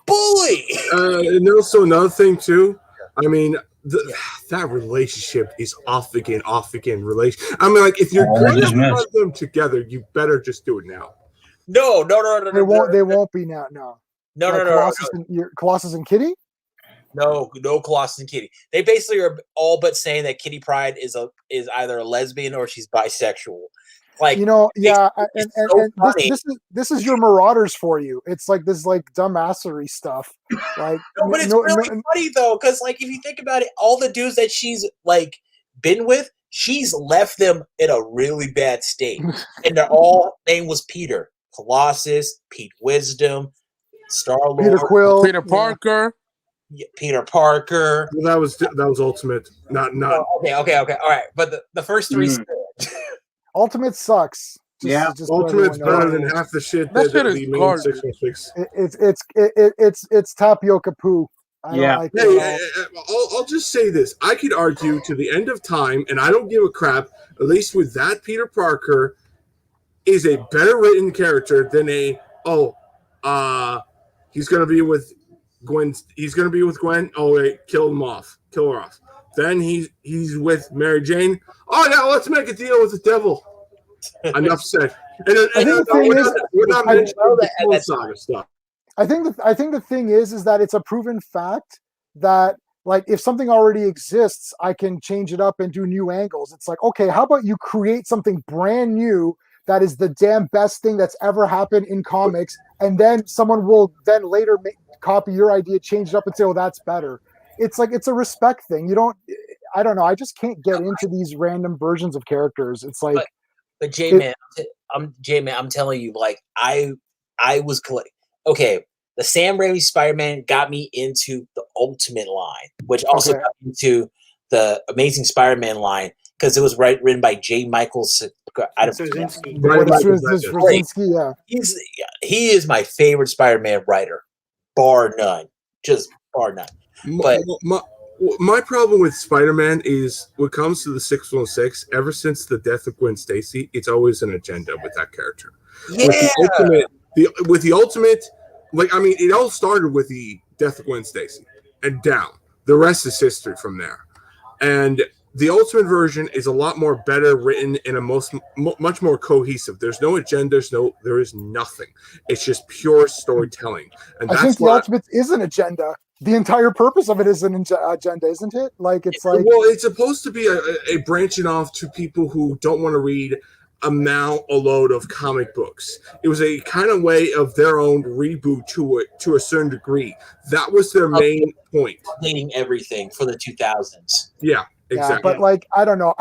Bully. And also another thing too. I mean, that relationship is off again relation. I mean, like if you're going to put them together, you better just do it now. No. They won't be now. No. Colossus and Kitty. No, Colossus and Kitty. They basically are all but saying that Kitty Pryde is either a lesbian or she's bisexual. Like this is your Marauders for you. It's like this dumbassery stuff. Like, but it's really funny though, because like if you think about it, all the dudes that she's like been with, she's left them in a really bad state, and their all name was Peter, Colossus, Pete Wisdom, Star-Lord, Peter Quill, Peter Parker. Yeah, Peter Parker. Well, that was Ultimate. Not. Oh, okay. All right, but the first three. Ultimate sucks. Ultimate's better than half the shit that the main 616. It's tapioca poo. I'll just say this. I could argue to the end of time, and I don't give a crap, at least with that Peter Parker is a better written character than he's going to be with Gwen. He's going to be with Gwen. Oh, wait, kill her off. Then he's with Mary Jane. Oh, now let's make a deal with the devil. Enough said. We're not mentioning the full saga stuff. I think the thing is that it's a proven fact that like if something already exists, I can change it up and do new angles. It's like, okay, how about you create something brand new that is the damn best thing that's ever happened in comics, and then someone will then later copy your idea, change it up, and say, "Oh, that's better." It's like it's a respect thing. I don't know. I just can't get into these random versions of characters. It's like, but J-Man, I'm telling you, like I was okay. The Sam Raimi Spider-Man got me into the Ultimate line, which also got me into the Amazing Spider-Man line because it was written by J. Michael Straczynski. He is my favorite Spider-Man writer, bar none. Just bar none. But my problem with Spider-Man is when it comes to the 616, ever since the death of Gwen Stacy, it's always an agenda with that character. Yeah. With the Ultimate, like, I mean, it all started with the death of Gwen Stacy and down. The rest is history from there. And the Ultimate version is a lot more better written and much more cohesive. There's no agenda. There is nothing. It's just pure storytelling. And I think the Ultimate is an agenda. The entire purpose of it is an agenda, isn't it? Like it's like, well, it's supposed to be a branching off to people who don't want to read a load of comic books. It was a kind of way of their own reboot to a certain degree. That was their main point. Updating everything for the 2000s. Yeah, exactly. Yeah, but like, I don't know.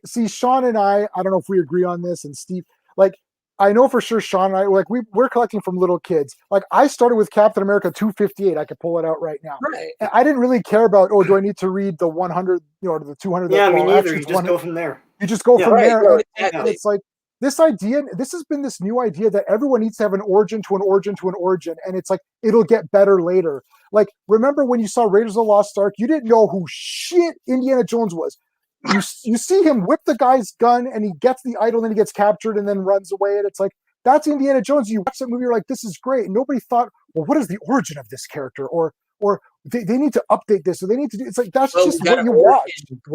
See, Sean and I don't know if we agree on this, and Steve, like, I know for sure Sean and I, like, we're collecting from little kids. Like, I started with Captain America 258. I could pull it out right now. Right. And I didn't really care about, do I need to read the 100, or the 200? Yeah, me neither. You just go from there. You just go from there. Right, and it's like, this idea, this has been this new idea that everyone needs to have an origin to an origin to an origin. And it's like, it'll get better later. Like, remember when you saw Raiders of the Lost Ark, you didn't know who shit Indiana Jones was. You see him whip the guy's gun and he gets the idol and he gets captured and then runs away. And it's like, that's Indiana Jones. You watch that movie, you're like, this is great. And nobody thought, well, what is the origin of this character? Or they need to update this, or they need to do. It's like that's just what you watch.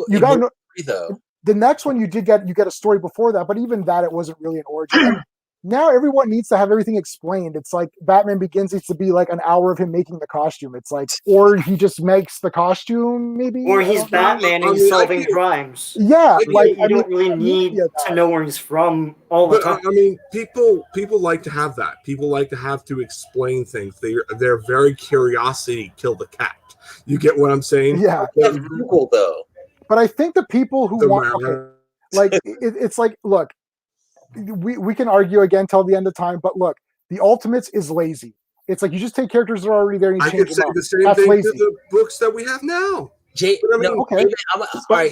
You got to know. The next one you get a story before that, but even that it wasn't really an origin. now everyone needs to have everything explained. It's like Batman Begins needs to be like an hour of him making the costume. It's like, or he just makes the costume, maybe. Or he's Batman and he's solving crimes. Yeah, like you don't really need to know where he's from all the time. I mean, people like to have that. People like to have to explain things. They're very curiosity kill the cat. You get what I'm saying? Yeah. That's Google though. But I think the people who want, like, it's like, look, we can argue again till the end of time, but look, the Ultimates is lazy. It's like you just take characters that are already there and you change them up. I could say the same That's thing lazy. to the books that we have now. Okay.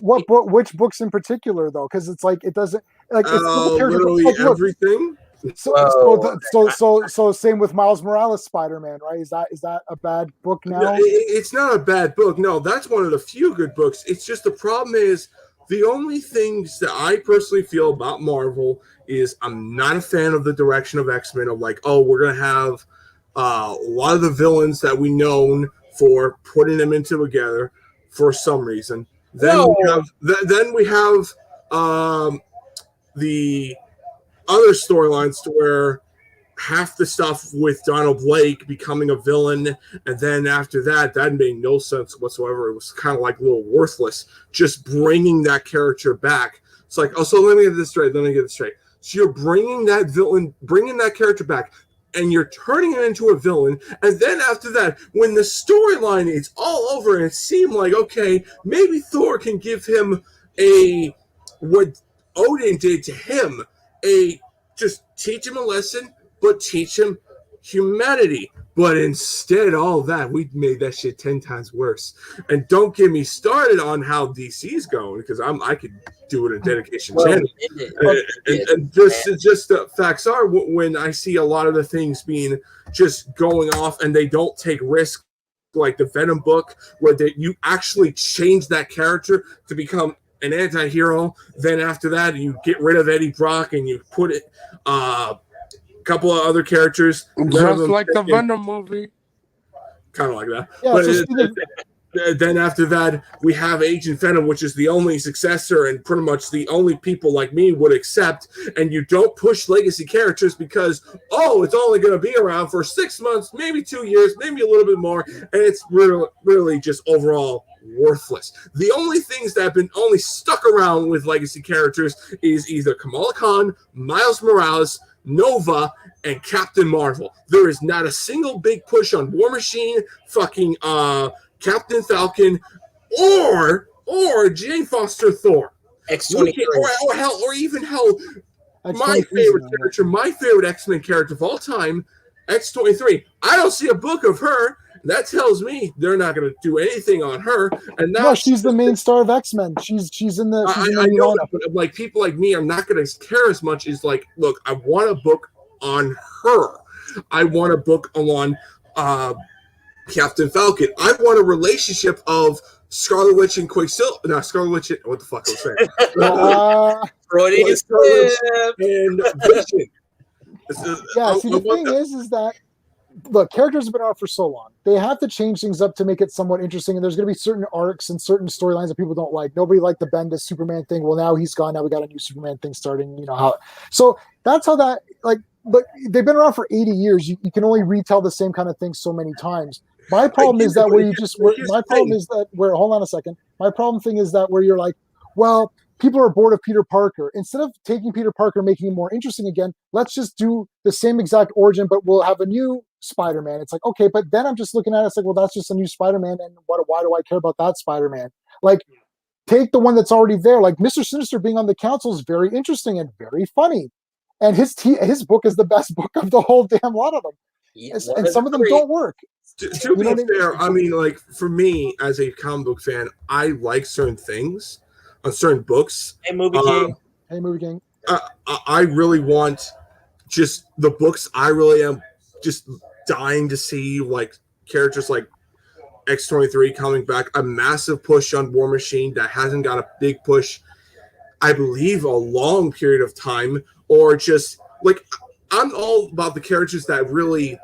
Which books in particular though? Because it's like it doesn't like it's literally like, everything. So same with Miles Morales Spider-Man, right? Is that a bad book now? No, it's not a bad book. No, that's one of the few good books. It's just the problem is the only things that I personally feel about Marvel is I'm not a fan of the direction of X-Men of like, oh, we're gonna have a lot of the villains that we known for putting them into together for some reason. Then we have the other storylines to where half the stuff with Donald Blake becoming a villain, and then after that made no sense whatsoever. It was kind of like a little worthless. Just bringing that character back. It's like, oh, so let me get this straight. So you're bringing that character back, and you're turning him into a villain. And then after that, when the storyline is all over, and it seemed like, okay, maybe Thor can give him what Odin did to him, just teach him a lesson, but teach him humanity. But instead, all that, we made that shit 10 times worse. And don't get me started on how DC's going, because I could do it in dedication channel. And just the facts are, when I see a lot of the things being just going off and they don't take risks, like the Venom book, where you actually change that character to become an anti-hero. Then after that, you get rid of Eddie Brock and you put it couple of other characters, just like the Venom movie, kind of like that. Yeah, but then after that, we have Agent Venom, which is the only successor and pretty much the only people like me would accept. And you don't push legacy characters because it's only going to be around for 6 months, maybe 2 years, maybe a little bit more, and it's really just overall worthless. The only things that have been only stuck around with legacy characters is either Kamala Khan, Miles Morales, Nova, and Captain Marvel. There is not a single big push on War Machine, fucking Captain Falcon, or Jane Foster Thor. X-23. Or even my favorite character, my favorite X-Men character of all time, X-23. I don't see a book of her. That tells me they're not going to do anything on her. And now she's the main star of X-Men. She's in the. I know that, but like people like me are not going to care as much. Is like, look, I want a book on her. I want a book on Captain Falcon. I want a relationship of Scarlet Witch and Quicksilver. No, Scarlet Witch. What the fuck I was saying? Scarlet and Vision. Yeah. See, the thing is that. Look, characters have been out for so long. They have to change things up to make it somewhat interesting. And there's going to be certain arcs and certain storylines that people don't like. Nobody liked the Bendis Superman thing. Well, now he's gone. Now we got a new Superman thing starting. You know how. So that's how that like. But they've been around for 80 years. You can only retell the same kind of thing so many times. My problem is that where you just. Hold on a second. My problem thing is that where you're like, well, people are bored of Peter Parker. Instead of taking Peter Parker and making him more interesting again, let's just do the same exact origin, but we'll have a new Spider-Man. It's like, okay, but then I'm just looking at it, it's like, well, that's just a new Spider-Man, and why do I care about that Spider-Man? Like, take the one that's already there. Like, Mr. Sinister being on the council is very interesting and very funny. And his book is the best book of the whole damn lot of them. Yeah, and some of them don't work. To be fair, I mean, like, for me, as a comic book fan, I like certain things on certain books. Hey, Movie King. Hey, Movie King. I really want just the books. I really am just dying to see, like, characters like X-23 coming back. A massive push on War Machine that hasn't got a big push, I believe, a long period of time. Or just, like, I'm all about the characters that really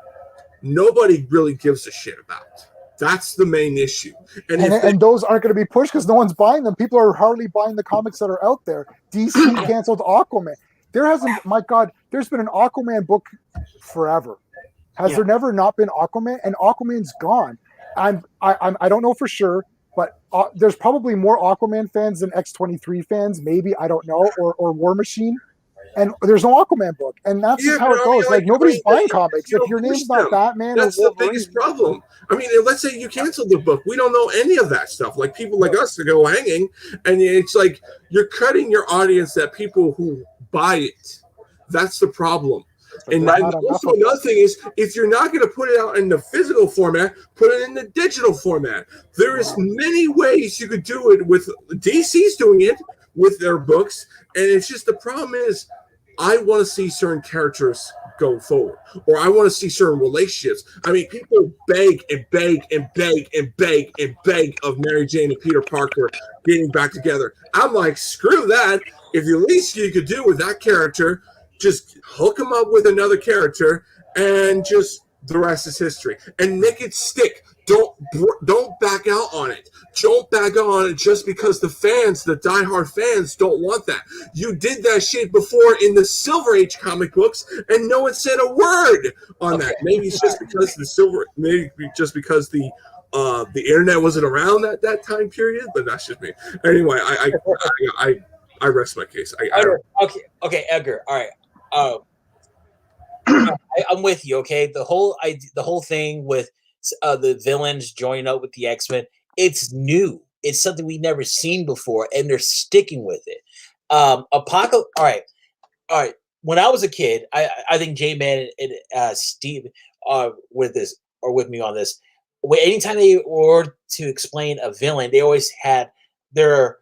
nobody really gives a shit about. That's the main issue. And those aren't going to be pushed because no one's buying them. People are hardly buying the comics that are out there. DC canceled Aquaman. There hasn't, my God, there's been an Aquaman book forever. Has there never not been Aquaman? And Aquaman's gone. I don't know for sure, but there's probably more Aquaman fans than X-23 fans. Maybe, I don't know, or War Machine. And there's no Aquaman book, and that's just how it goes. Like nobody's buying comics. If your name's not Batman, that's or the biggest problem. I mean, let's say you cancel the book, we don't know any of that stuff. Like people like us to go hanging, and it's like you're cutting your audience. That people who buy it, that's the problem. And also another thing is, if you're not going to put it out in the physical format, put it in the digital format. There is many ways you could do it. With DC's doing it with their books, and it's just the problem is, I want to see certain characters go forward, or I want to see certain relationships. I mean, people beg and beg and beg and beg and beg of Mary Jane and Peter Parker getting back together. I'm like, screw that. If the least you could do with that character, just hook him up with another character, and just the rest is history. And make it stick. Don't back out on it. Don't back out on it just because the fans, the diehard fans, don't want that. You did that shit before in the Silver Age comic books, and no one said a word on that. Maybe it's just because the internet wasn't around at that time period, but that's just me. Anyway, I rest my case. Okay, Edgar. All right. I'm with you. Okay, the whole thing with the villains joining up with the X-Men, it's new. It's something we've never seen before, and they're sticking with it. Apocalypse. All right. When I was a kid, I think J-Man and Steve are with me on this. Anytime they were to explain a villain, they always had their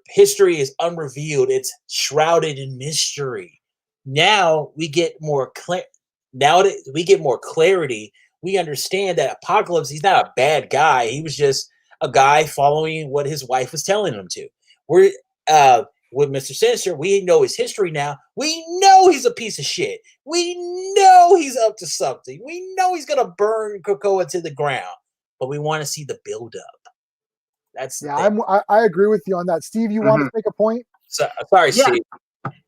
history is unrevealed. It's shrouded in mystery. Now we get more clarity. We understand that Apocalypse, he's not a bad guy. He was just a guy following what his wife was telling him to. We're with Mr. Sinister, we know his history now. We know he's a piece of shit. We know he's up to something. We know he's gonna burn Krakoa to the ground. But we want to see the buildup. That's I agree with you on that. Steve, you want to make a point? Sorry, Steve.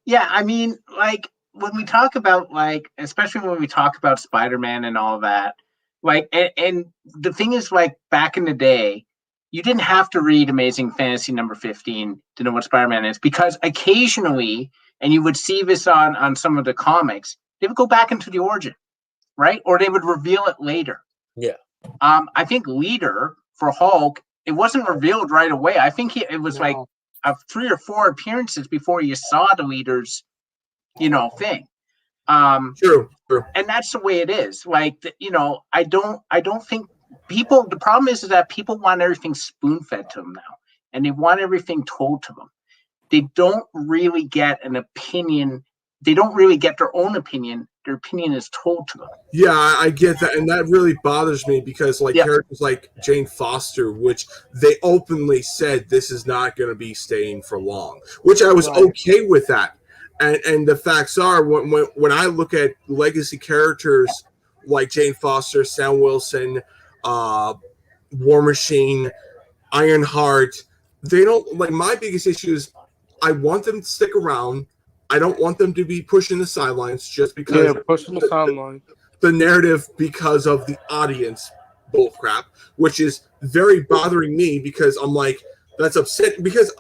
Yeah, I mean, like when we talk about especially when we talk about Spider-Man and all that, and the thing is, back in the day, you didn't have to read Amazing Fantasy number 15 to know what Spider-Man is, because occasionally, and you would see this on some of the comics, they would go back into the origin, right? Or they would reveal it later. Yeah. I think Leader for Hulk, it wasn't revealed right away. I think it was 3 or 4 appearances before you saw the Leader's, thing. True. And that's the way it is. I don't think people. The problem is that people want everything spoon-fed to them now, and they want everything told to them. They don't really get an opinion. They don't really get their own opinion. Their opinion is told to them. Yeah, I get that, and that really bothers me because, characters like Jane Foster, which they openly said this is not going to be staying for long, which I was okay with that. And the facts are, when I look at legacy characters like Jane Foster, Sam Wilson, War Machine, Ironheart, they don't my biggest issue is I want them to stick around. I don't want them to be pushing the sidelines just because pushing the sideline. The narrative because of the audience bullcrap, which is very bothering me because I'm like, that's upsetting because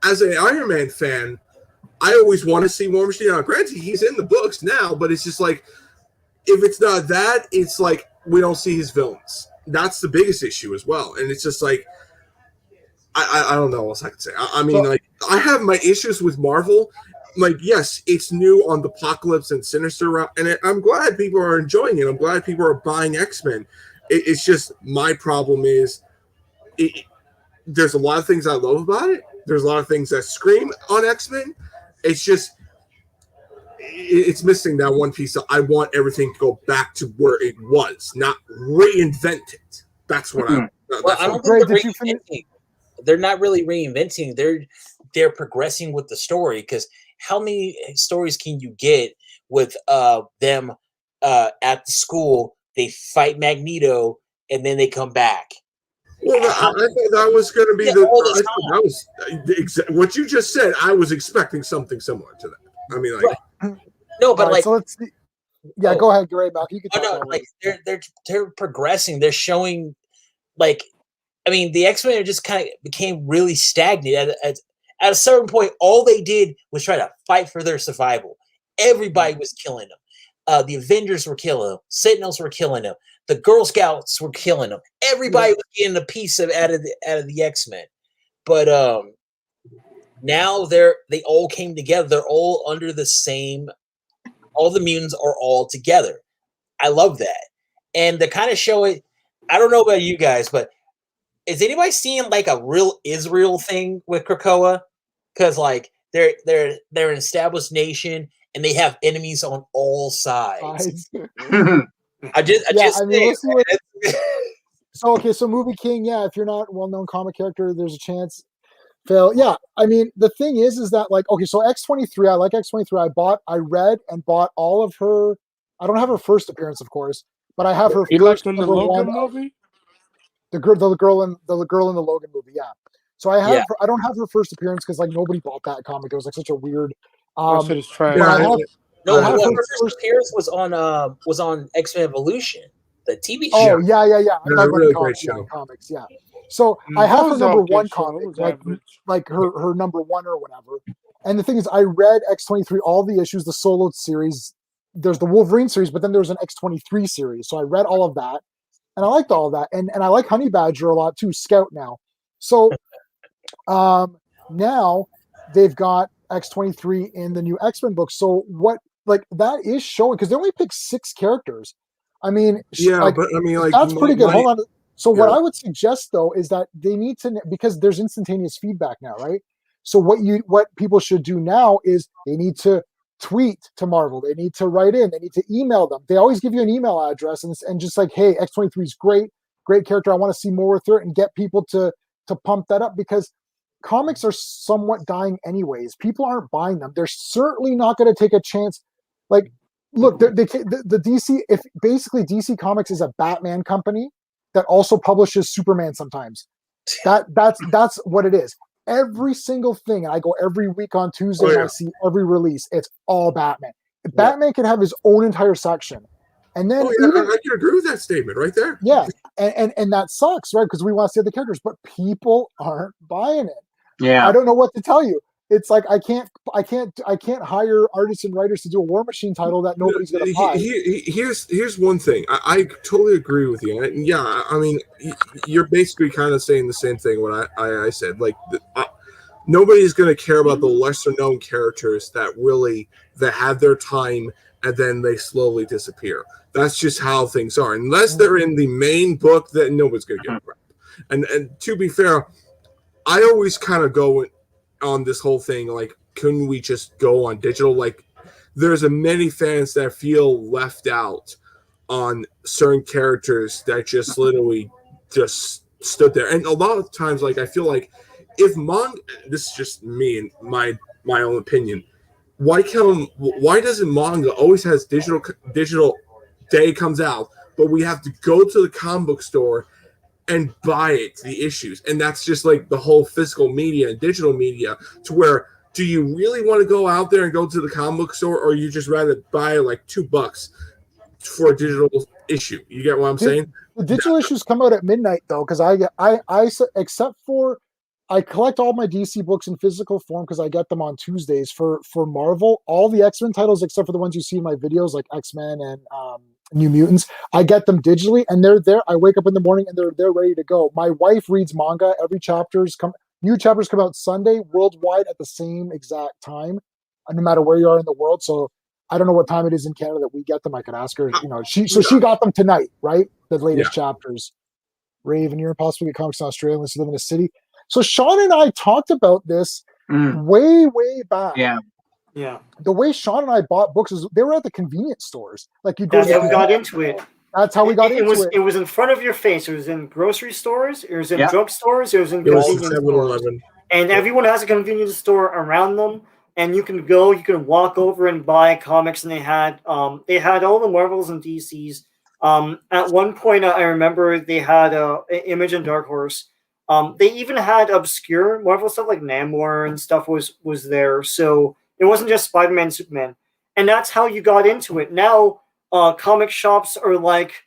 as an Iron Man fan, I always want to see War Machine. Now, granted, he's in the books now, but it's just if it's not that, it's we don't see his villains. That's the biggest issue as well. And it's just I don't know what else I can say. I mean, I have my issues with Marvel. Yes, it's new on the Apocalypse and Sinister route, and I'm glad people are enjoying it. I'm glad people are buying X-Men. It's just my problem is there's a lot of things I love about it. There's a lot of things that scream on X-Men. It's just it's missing that one piece. I want everything to go back to where it was, not reinvent it. That's what I don't think they're not really reinventing. They're progressing with the story, because how many stories can you get with them at the school? They fight Magneto and then they come back. Well, I thought that was going to be what you just said. I was expecting something similar to that. I mean, No, but like, so let's see. Yeah, go ahead, Greymalkin. You can talk about like they're progressing. They're showing, like, I mean, the X-Men just kind of became really stagnant. At a certain point, all they did was try to fight for their survival. Everybody was killing them. The Avengers were killing them. Sentinels were killing them. The Girl Scouts were killing them. Everybody was getting a piece of out of the X-Men. But now they all came together. They're all under the same. All the mutants are all together. I love that, and the kind of show it. I don't know about you guys, but is anybody seeing like a real Israel thing with Krakoa? Because like they're an established nation and they have enemies on all sides. So Movie King, if you're not a well-known comic character, there's a chance. Phil, I mean, the thing is that like, okay, so X-23, I like X-23. I read and bought all of her. I don't have her first appearance, of course, but I have her. You like in the Logan movie? The girl in the Logan movie, yeah. So I have. I don't have her first appearance because like nobody bought that comic. It was like such a weird. That shit is trash. Her first appearance was on X-Men Evolution, the TV show. Oh yeah. I really great show. Comics, yeah. So I have her number one comic, like her number one or whatever. And the thing is, I read X-23, all the issues, the solo series. There's the Wolverine series, but then there's an X-23 series. So I read all of that, and I liked all of that. And I like Honey Badger a lot too, Scout now. So now they've got X-23 in the new X-Men book. So what, like, that is showing, because they only picked 6 characters. I mean, but I mean, like, that's pretty good. Hold on. So what I would suggest though is that they need to, because there's instantaneous feedback now, right? So what people should do now is they need to tweet to Marvel. They need to write in. They need to email them. They always give you an email address and just like, hey, X-23 is great character. I want to see more with her, and get people to pump that up, because comics are somewhat dying anyways. People aren't buying them. They're certainly not going to take a chance. Like, look, the DC, if basically DC Comics is a Batman company that also publishes Superman sometimes. That's what it is. Every single thing, and I go every week on Tuesday and I see every release, it's all Batman. Batman can have his own entire section. And then I can agree with that statement right there. Yeah. And that sucks, right? Because we want to see the characters, but people aren't buying it. Yeah. I don't know what to tell you. It's like I can't hire artists and writers to do a War Machine title that nobody's going to buy. Here's one thing. I totally agree with you. Yeah, I mean, you're basically kind of saying the same thing when I said, like, nobody's going to care about the lesser known characters that have their time and then they slowly disappear. That's just how things are. Unless they're in the main book, then nobody's going to get crap. And to be fair, I always kind of go on this whole thing, like, couldn't we just go on digital? Like, there's many fans that feel left out on certain characters that just literally just stood there. And a lot of times, like, I feel like if this is just me and my own opinion, why doesn't manga always has digital day comes out, but we have to go to the comic book store and buy it, the issues? And that's just like the whole physical media and digital media, to where, do you really want to go out there and go to the comic book store, or you just rather buy like $2 for a digital issue? You get what I'm saying? The digital issues come out at midnight though, because I except for, I collect all my DC books in physical form because I get them on Tuesdays. For Marvel, all the X-Men titles except for the ones you see in my videos, like X-Men and New Mutants, I get them digitally, and they're there. I wake up in the morning and they're ready to go. My wife reads manga. New chapters come out Sunday worldwide at the same exact time, no matter where you are in the world. So I don't know what time it is in Canada that we get them. I could ask her. She got them tonight, right? The latest chapters. Raven, you're impossible to get comics in Australia unless you live in a city. So Sean and I talked about this way back. Yeah. The way Sean and I bought books is they were at the convenience stores. Like, you That's how we got into it. That's how we got into it. It was in front of your face. It was in grocery stores. It was in drugstores. It was in convenience stores. And everyone has a convenience store around them. And you can walk over and buy comics. And they had all the Marvels and DCs. At one point, I remember they had Image and Dark Horse. They even had obscure Marvel stuff like Namor and stuff was there. So it wasn't just Spider-Man, Superman. and that's how you got into it. Now, comic shops are like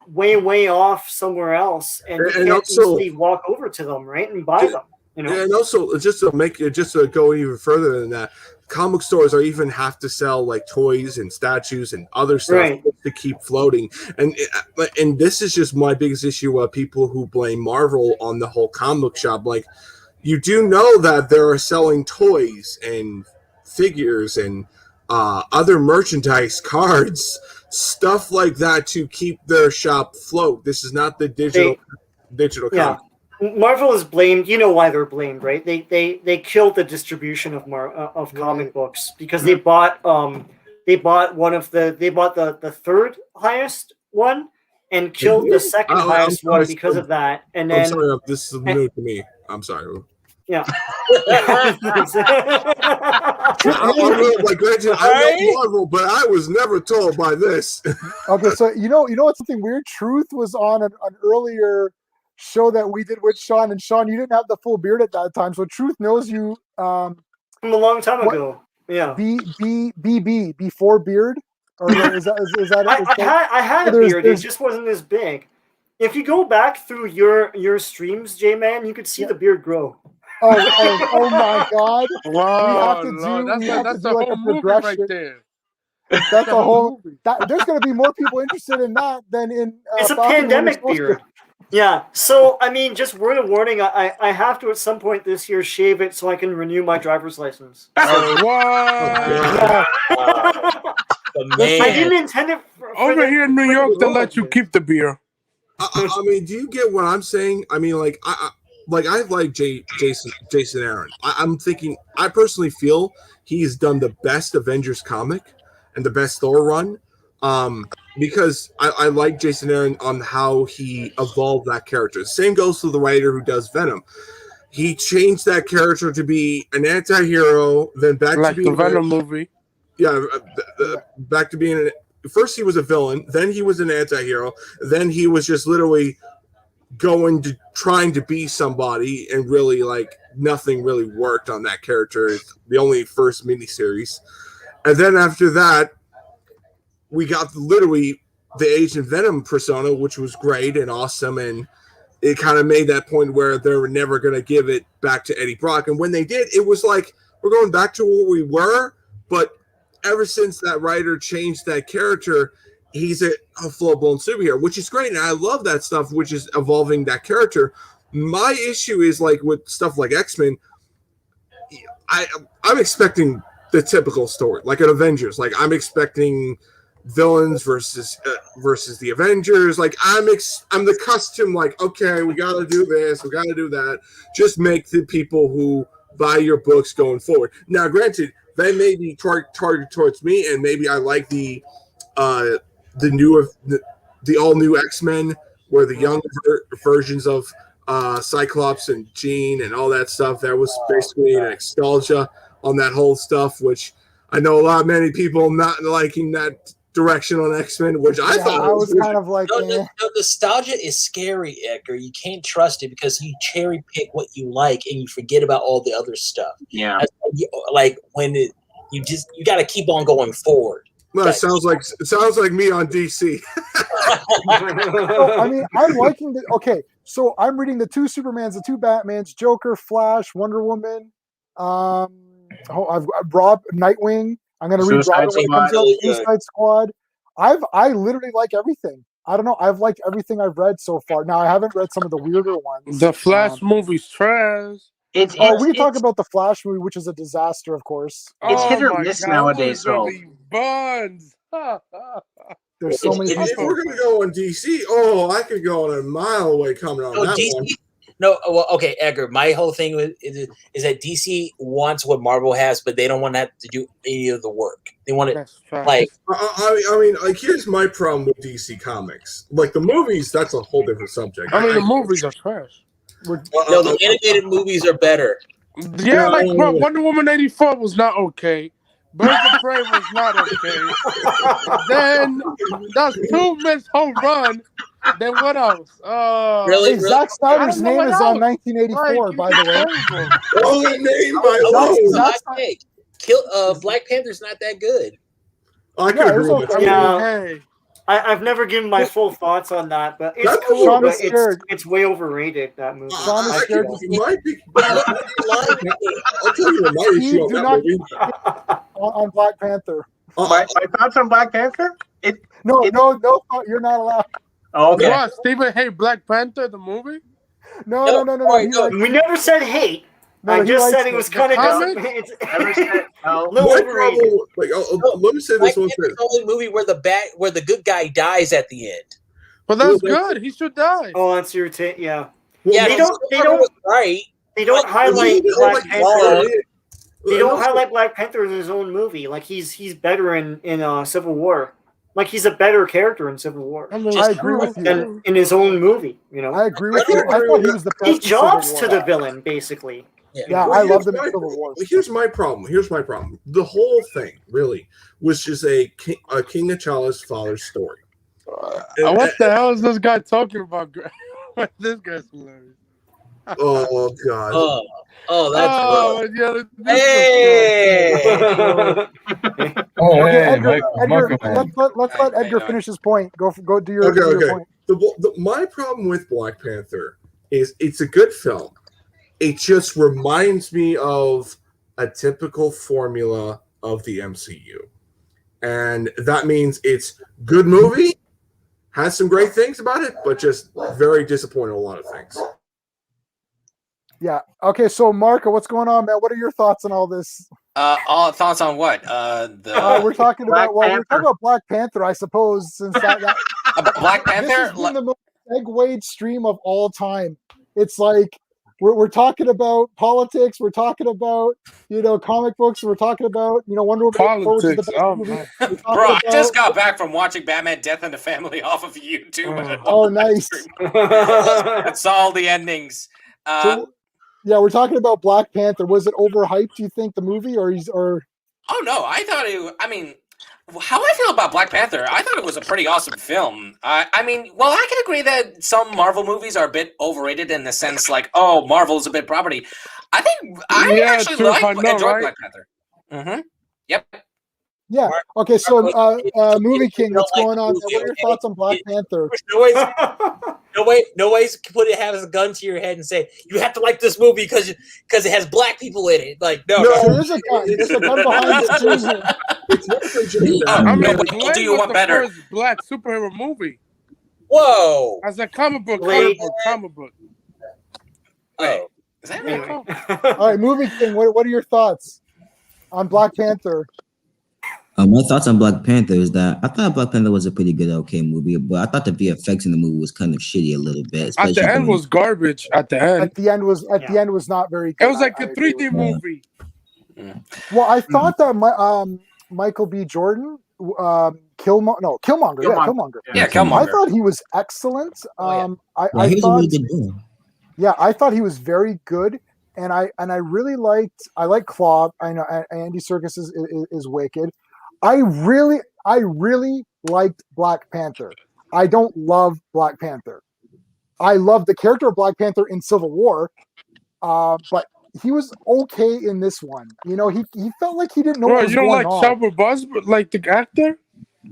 way off somewhere else, and you can't also easily walk over to them, right, and buy them. You know? And also, just to go even further than that, comic stores are even have to sell like toys and statues and other stuff to keep floating. And this is just my biggest issue of people who blame Marvel on the whole comic shop. Like, you do know that they're selling toys and figures and other merchandise, cards, stuff like that to keep their shop afloat. This is not the digital comic. Marvel is blamed. You know why they're blamed, right? They killed the distribution of comic books because they bought the third highest one and killed the second highest one because of that. And then I'm sorry, this is new to me. I'm sorry. Yeah. I know Marvel, but I was never told by this. Okay, so you know what's something weird? Truth was on an earlier show that we did with Sean, and Sean, you didn't have the full beard at that time, so Truth knows you from a long time ago. Yeah. BB before beard, or is that? I had a beard. It just wasn't as big. If you go back through your streams, J-Man, you could see the beard grow. Oh my God! Wow, we have to do like a progression right there. That's a whole. There's going to be more people interested in that than in. It's a pandemic beard. Yeah. So I mean, just word of warning. I have to at some point this year shave it so I can renew my driver's license. What? I didn't intend it. Over here in New York, they'll let you keep the beer. I mean, do you get what I'm saying? I mean, like I like Jason Aaron. I'm thinking, I personally feel he's done the best Avengers comic and the best Thor run, because I like Jason Aaron on how he evolved that character. The same goes to the writer who does Venom. He changed that character to be an anti-hero, then back to being the Venom movie. Yeah, back to being first he was a villain, then he was an anti-hero, then he was just literally trying to be somebody, and really like nothing really worked on that character. It's the only first miniseries, and then after that we got literally the Agent Venom persona, which was great and awesome, and it kind of made that point where they were never going to give it back to Eddie Brock, and when they did, it was like we're going back to where we were. But ever since that writer changed that character, he's a full-blown superhero, which is great, and I love that stuff, which is evolving that character. My issue is like with stuff like X-Men, I'm expecting the typical story, like an Avengers. Like I'm expecting villains versus the Avengers. Like I'm the custom. Like, okay, we got to do this, we got to do that. Just make the people who buy your books going forward. Now, granted, they may be targeted towards me, and maybe I like the all new X-Men, where the young versions of Cyclops and Jean and all that stuff. That was basically an nostalgia on that whole stuff, which I know many people not liking that direction on X-Men, which I thought I was kind of like. No, nostalgia is scary, Edgar. You can't trust it because you cherry pick what you like and you forget about all the other stuff. Yeah, like when you got to keep on going forward. Well, it sounds like me on DC. I mean, I'm liking the. Okay, so I'm reading the 2 Supermans, the 2 Batmans, Joker, Flash, Wonder Woman. I've Rob Nightwing. I'm going to read Robin when it comes out. Suicide Squad. I literally like everything. I don't know. I've liked everything I've read so far. Now I haven't read some of the weirder ones. The Flash movie's trash. We talk about the Flash movie, which is a disaster, of course. It's hit or miss nowadays, though. Buns. There's so many. If we're gonna go on DC, I could go on a mile away coming on that DC, one. No, well, okay, Edgar. My whole thing is that DC wants what Marvel has, but they don't want to have to do any of the work. They want it like. I mean, like here's my problem with DC Comics. Like the movies, that's a whole different subject. I mean, the movies are trash. No, the animated movies are better. Yeah, like Wonder Woman 84 was not okay. Birds of Prey was not okay. Then that's 2 missed home run. Then what else? Really? Zack Snyder's name is on 1984, by the way. Only name by Black Panther's not that good. I can agree with that. Yeah. Hey. I've never given my full thoughts on that, but it's That cool. Sean But is scared. it's way overrated. That movie. Sean is I scared. feel. I'll tell you what my issue Steve, on do that not movie. on Black Panther. My thoughts on Black Panther? No, you're not allowed. Oh, okay. What? Stephen hate Black Panther the movie? No. We never said hate. I just said it was kind of Never said, My problem, let me say this one thing. It's the only movie where the good guy dies at the end. But that's good. He should die. Oh, that's your take. Yeah. Yeah, They don't right. They don't highlight Black Panther. They don't also- highlight Black Panther in his own movie. Like he's better in Civil War. Like he's a better character in Civil War. I agree with you. Than in his own movie. You know. I agree with you. I thought he was the best. He in Civil jobs War. to the villain basically. Yeah, I love him in Civil War. Here's my problem. The whole thing really was just a King T'Challa's father's story. What the hell is this guy talking about? This guy's hilarious. Oh God. That's Hey! Edgar, let's let Edgar finish his point. Go do your point. My problem with Black Panther is it's a good film. It just reminds me of a typical formula of the MCU. And that means it's good movie, has some great things about it, but just very disappointing in a lot of things. Yeah. Okay, so Marco, what's going on, man? What are your thoughts on all this? All thoughts on what? We're talking about Black Panther, I suppose, since that about Black Panther. This has been the most segued stream of all time. It's like we're talking about politics, we're talking about comic books, we're talking about Wonder Woman. Politics. Bro, I just got back from watching Batman: Death in the Family off of YouTube. Oh, nice. That's all the endings. Yeah, we're talking about Black Panther. Was it overhyped, do you think, the movie, or? Oh no, I thought it. I mean, how I feel about Black Panther, I thought it was a pretty awesome film. I mean, well, I can agree that some Marvel movies are a bit overrated in the sense, like, oh, Marvel is a bit property. I think I actually enjoyed Black Panther. Mm-hmm. Yep. Yeah. Okay. So, Movie King, what's going on? What are your thoughts on Black Panther? No way have a gun to your head and say you have to like this movie because it has black people in it. Like no. There's a gun. There's a gun behind it. I'll do you one better. First black superhero movie. Whoa. As a comic book. Wait, is that right? All right, Movie King. What are your thoughts on Black Panther? My thoughts on Black Panther is that I thought Black Panther was a pretty good, okay movie, but I thought the VFX in the movie was kind of shitty a little bit. At the end was garbage. At the end was not very good. It was like a 3D movie. Well, I thought that Michael B. Jordan, Killmonger. Yeah, Killmonger. I thought he was excellent. I thought he was very good, and I really liked Claw. I know Andy Serkis is wicked. I really liked Black Panther. I don't love Black Panther. I love the character of Black Panther in Civil War, but he was okay in this one. He felt like he didn't know what was going on. You don't like Chadwick Boseman, like the actor?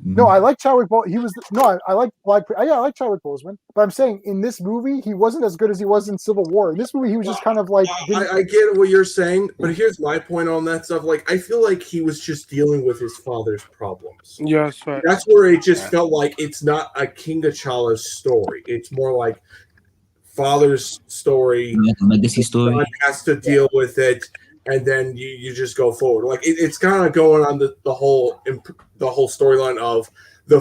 No, I like Chadwick Boseman. I like Chadwick Boseman. But I'm saying in this movie, he wasn't as good as he was in Civil War. In this movie, he was just kind of like. I get what you're saying, but here's my point on that stuff. Like, I feel like he was just dealing with his father's problems. Yes, right. That's where it just felt like it's not a King T'Challa's story. It's more like father's story. Legacy story. Son has to deal with it, and then you just go forward. Like it's kind of going on the whole storyline of the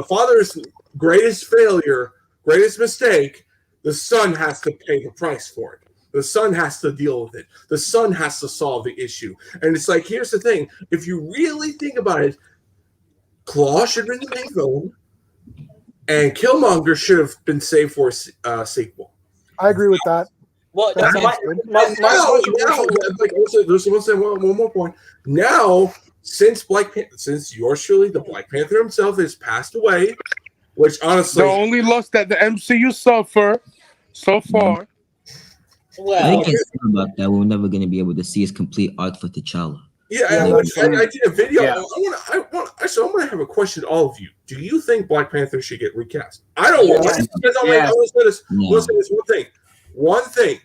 father's greatest failure, greatest mistake. The son has to pay the price for it. The son has to deal with it. The son has to solve the issue. And it's like, here's the thing: if you really think about it, Claw should have been the main villain, and Killmonger should have been saved for a sequel. I agree with that. Well, one more point. Now, since yours truly, the Black Panther himself has passed away, which honestly, the only loss that the MCU suffer so far. Well, I think it's about that. We're never going to be able to see his complete arc for T'Challa. Yeah, I did a video. Yeah. I want to have a question to all of you. Do you think Black Panther should get recast? I don't want to. Listen, this one thing. One thing.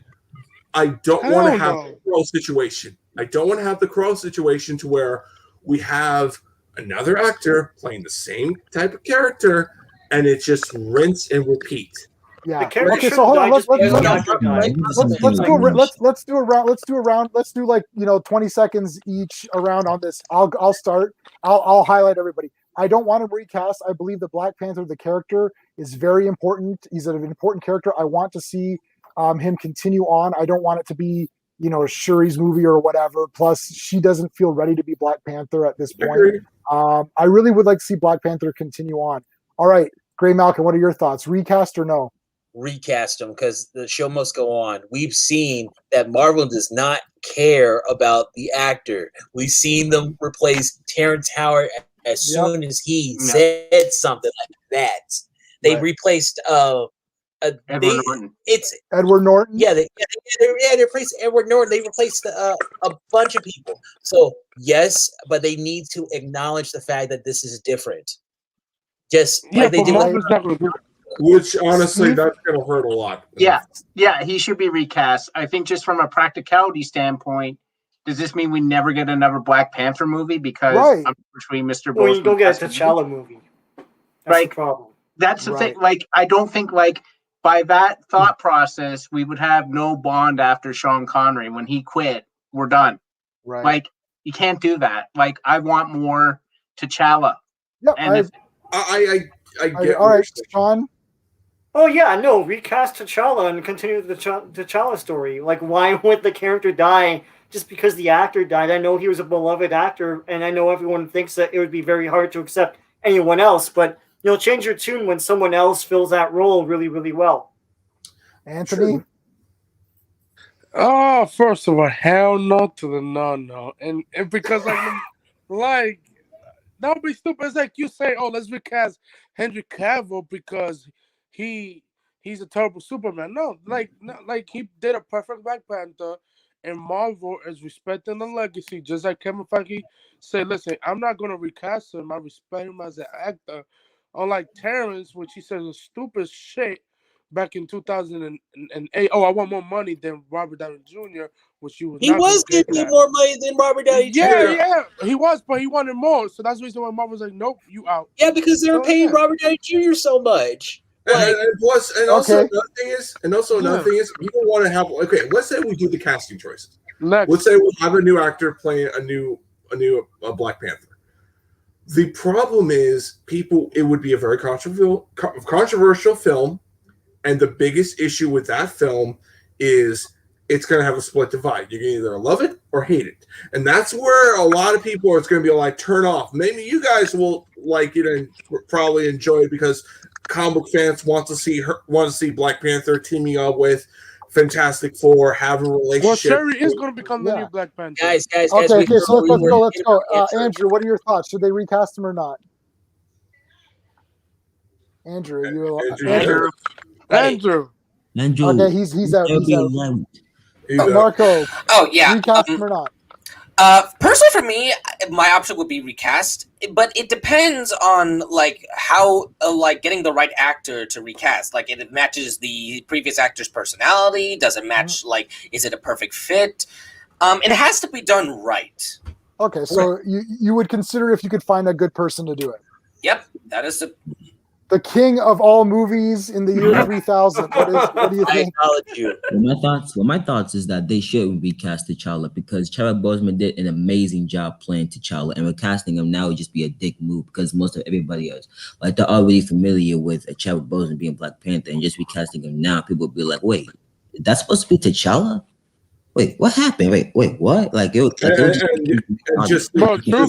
I don't want to have the Crow situation. I don't want to have the Crow situation to where we have another actor playing the same type of character, and it's just rinse and repeat. Yeah. Okay. So hold on. Let's do a round. Let's do like 20 seconds each around on this. I'll start. I'll highlight everybody. I don't want to recast. I believe that Black Panther, the character, is very important. He's an important character. I want to see him continue on. I don't want it to be Shuri's movie or whatever. Plus, she doesn't feel ready to be Black Panther at this point. I really would like to see Black Panther continue on. All right, Greymalkin, what are your thoughts? Recast or no? Recast him because the show must go on. We've seen that Marvel does not care about the actor. We've seen them replace Terrence Howard as soon as he said something like that. They replaced Edward Norton. It's Edward Norton. Yeah, they replaced Edward Norton. They replaced a bunch of people. So yes, but they need to acknowledge the fact that this is different. Just like they do. Which honestly, that's going to hurt a lot. Yeah, he should be recast. I think just from a practicality standpoint, does this mean we never get another Black Panther movie? Because between Mr. Well, you don't get a T'Challa movie. That's the problem. That's the thing. Like, I don't think by that thought process, we would have no Bond after Sean Connery. When he quit, we're done. Right. Like, you can't do that. Like, I want more T'Challa. Yeah, I get. All right, Sean. Oh yeah, no, recast T'Challa and continue the T'Challa story. Like, why would the character die just because the actor died? I know he was a beloved actor, and I know everyone thinks that it would be very hard to accept anyone else, but change your tune when someone else fills that role really, really well. Anthony? Oh, first of all, hell no to the no. And because like that would be stupid. It's like you say, oh, let's recast Henry Cavill because he's a terrible Superman. No, like he did a perfect Black Panther, and Marvel is respecting the legacy, just like Kevin Feige said. Listen, I'm not gonna recast him. I respect him as an actor. Unlike Terrence, which he says is stupid shit back in 2008. Oh, I want more money than Robert Downey Jr., which he was getting more money than Robert Downey Jr. Yeah, he was, but he wanted more. So that's the reason why Marvel was like, nope, you out. Yeah, because they were paying Robert Downey Jr. so much. And also another thing is, people want to have. Okay, let's say we do the casting choices. Let's say we have a new actor playing a new Black Panther. The problem is, it would be a very controversial film, and the biggest issue with that film is it's going to have a split divide. You're going to either love it or hate it, and that's where a lot of people are going to be like, turn off. Maybe you guys will like it and probably enjoy it because comic fans want to see Black Panther teaming up with Fantastic Four, have a relationship. Well, Sherry is going to become the new Black Panther. Guys. Okay, so let's go. Andrew, what are your thoughts? Should they recast him or not? Andrew. Okay, he's out. Marco. Oh yeah. Recast him or not? Personally, for me, my option would be recast, but it depends on how getting the right actor to recast. Like, it matches the previous actor's personality. Does it match? Is it a perfect fit? It has to be done right. Okay, so you would consider if you could find a good person to do it. Yep, that is the king of all movies in the year 3000. What do you think? I acknowledge you. Well, my thoughts is that they shouldn't recast T'Challa because Chadwick Boseman did an amazing job playing T'Challa, and recasting him now would just be a dick move because most of everybody else, they're already familiar with Chadwick Boseman being Black Panther, and just recasting him now, people would be like, wait, that's supposed to be T'Challa? Wait, what happened? Wait, what? Truth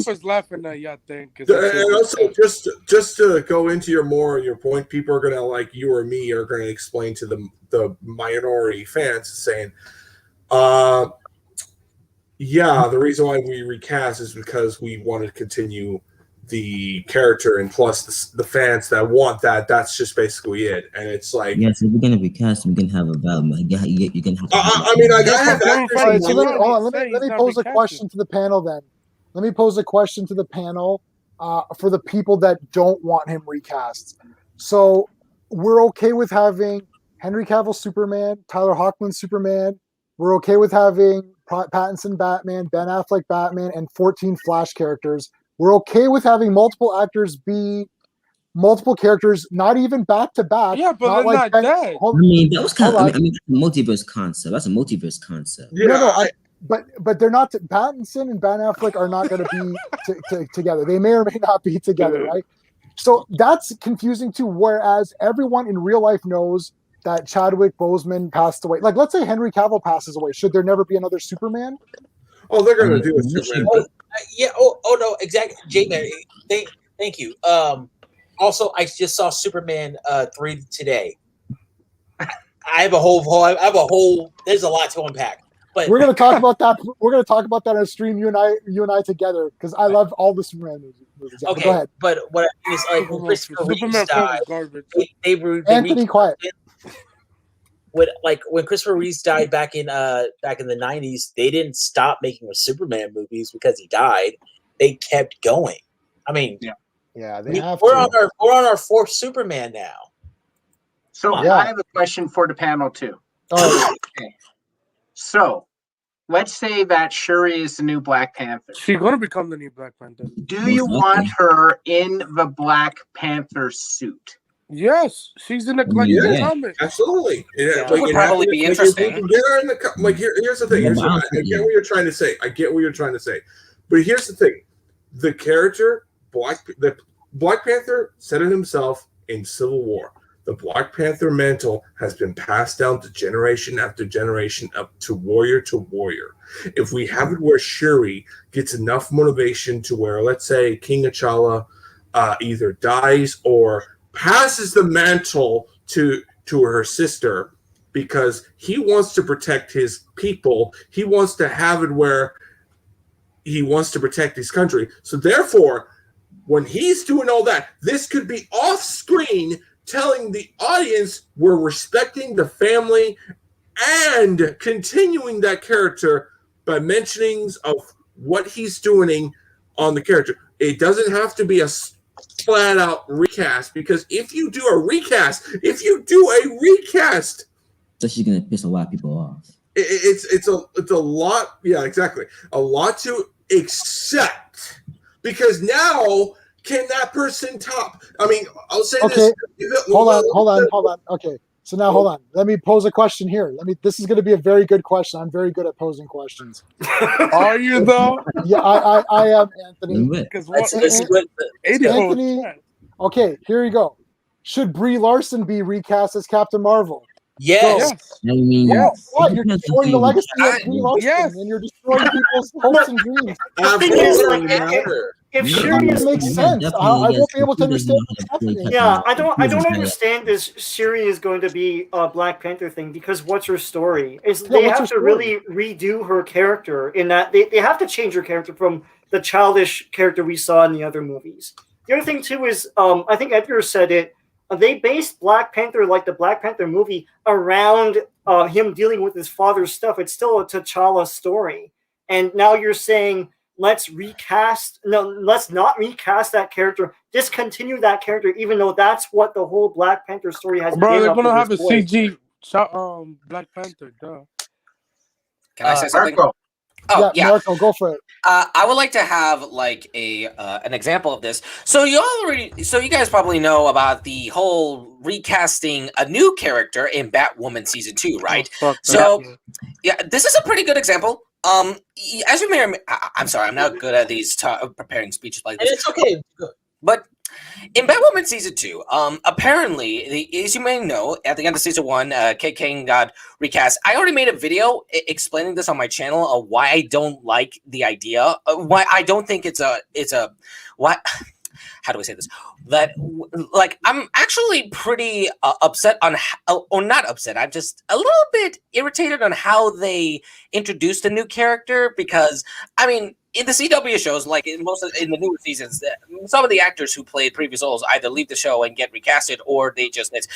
is laughing at y'all think. And also, just to go into your point, people are gonna you or me are gonna explain to the minority fans saying, the reason why we recast is because we want to continue the character, and plus the fans that want that. That's just basically it. And it's like, yeah, so if we're gonna recast, we can have a valid. You can have. I mean, like, I have actors. All right, so let me pose a question to the panel then. Let me pose a question to the panel for the people that don't want him recast. So we're okay with having Henry Cavill Superman, Tyler Hoechlin Superman. We're okay with having Pattinson Batman, Ben Affleck Batman, and 14 Flash characters. We're okay with having multiple actors be multiple characters, not even back to back. Yeah, but they're like not dead. I mean, that was kind of. I mean, multiverse concept. That's a multiverse concept. Yeah, but they're not. Pattinson and Ben Affleck are not going to be together. They may or may not be together, right? So that's confusing too. Whereas everyone in real life knows that Chadwick Boseman passed away. Like, let's say Henry Cavill passes away. Should there never be another Superman? Oh, they're going to do a Superman. Oh no, exactly. J-Man, thank you. Also, I just saw Superman 3 today. I have a whole. There's a lot to unpack. But we're going to talk about that. We're going to talk about that on a stream, you and I together, because I love all the Superman movies. Yeah, okay, go ahead. But what I mean is, like, when Christopher Reeves died, they Anthony, quiet. When Christopher Reeves died back in the 90s, they didn't stop making Superman movies because he died. They kept going. I mean, we're on our fourth Superman now. So I have a question for the panel too. Oh. Okay. So let's say that Shuri is the new Black Panther. She's gonna become the new Black Panther. Do you want her in the Black Panther suit? Yes, she's in the comic. Absolutely. Yeah, it would probably be interesting. Here's the thing. I get what you're trying to say. But here's the thing: the character the Black Panther said it himself in Civil War. The Black Panther mantle has been passed down to generation after generation, up to warrior. If we have it where Shuri gets enough motivation to where, let's say, King T'Challa either dies or passes the mantle to her sister because he wants to protect his people, he wants to have it where he wants to protect his country. So therefore, when he's doing all that, this could be off screen, telling the audience we're respecting the family and continuing that character by mentionings of what he's doing on the character. It doesn't have to be a flat out recast, because if you do a recast, so she's gonna piss a lot of people off. It's a lot. Yeah, exactly. A lot to accept, because now, can that person top? I mean, I'll say this. Hold on. Okay, so now hold on. Let me pose a question here. This is going to be a very good question. I'm very good at posing questions. Are you though? Yeah, I am, Anthony. Because Anthony. Okay, here you go. Should Brie Larson be recast as Captain Marvel? Yes. I mean, what? You're destroying the legacy of Brie Larson, and you're destroying people's hopes and dreams. The thing is, like, if Shuri makes sense, I won't be able to understand what's happening. Yeah, I don't understand this Shuri is going to be a Black Panther thing, because what's her story? They have to really redo her character, in that they have to change her character from the childish character we saw in the other movies. The other thing too is, I think Edgar said it, they based Black Panther, like the Black Panther movie, around him dealing with his father's stuff. It's still a T'Challa story. And now you're saying, let's not recast that character, discontinue that character, even though that's what the whole Black Panther story has been. Bro, they're going to have a CG Black Panther, duh. Can I say something? Marco. Oh, yeah. Marco, go for it. I would like to have like an example of this. So you guys probably know about the whole recasting a new character in Batwoman season 2, right? This is a pretty good example. As you may, I'm sorry, I'm not good at these preparing speeches like this. And it's okay. But in Batwoman season 2, apparently, as you may know, at the end of season 1, Kate Kane got recast. I already made a video explaining this on my channel of why I don't like the idea, why I don't think it's a how do I say this? That like I'm actually pretty upset on or not upset. I'm just a little bit irritated on how they introduced a new character, because I mean, in the CW shows, like in the newer seasons, some of the actors who played previous roles either leave the show and get recasted, or they just miss.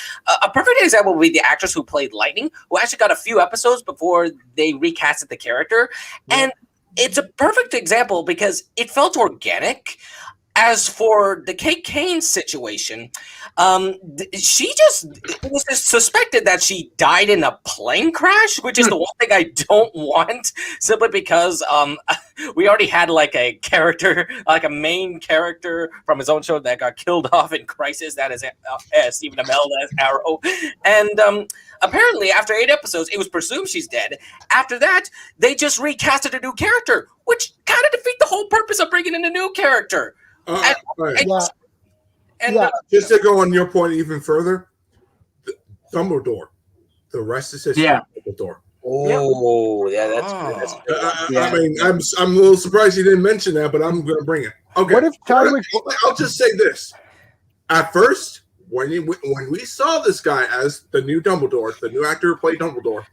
A perfect example would be the actress who played Lightning, who actually got a few episodes before they recasted the character, and it's a perfect example because it felt organic. As for the Kate Kane situation, she it was just suspected that she died in a plane crash, which is the one thing I don't want, simply because we already had like a character, like a main character from his own show that got killed off in Crisis. That is Stephen Amell as Arrow. And apparently, after 8 episodes, it was presumed she's dead. After that, they just recasted a new character, which kind of defeat the whole purpose of bringing in a new character. Just to go on your point even further, Dumbledore, the rest is history. Dumbledore. Oh, yeah, that's good. I mean, I'm a little surprised you didn't mention that, but I'm going to bring it. Okay. What if Chadwick? I'll just say this: at first, when we saw this guy as the new Dumbledore, the new actor who played Dumbledore,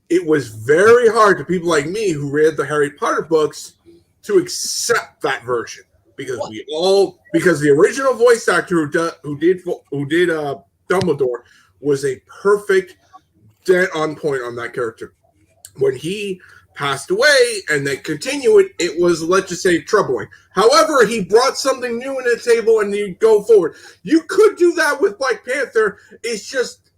it was very hard to people like me who read the Harry Potter books to accept that version. Because because the original voice actor who did Dumbledore was a perfect dead on point on that character. When he passed away and they continue it, it was, let's just say, troubling. However, he brought something new in the table and you go forward. You could do that with Black Panther. It's just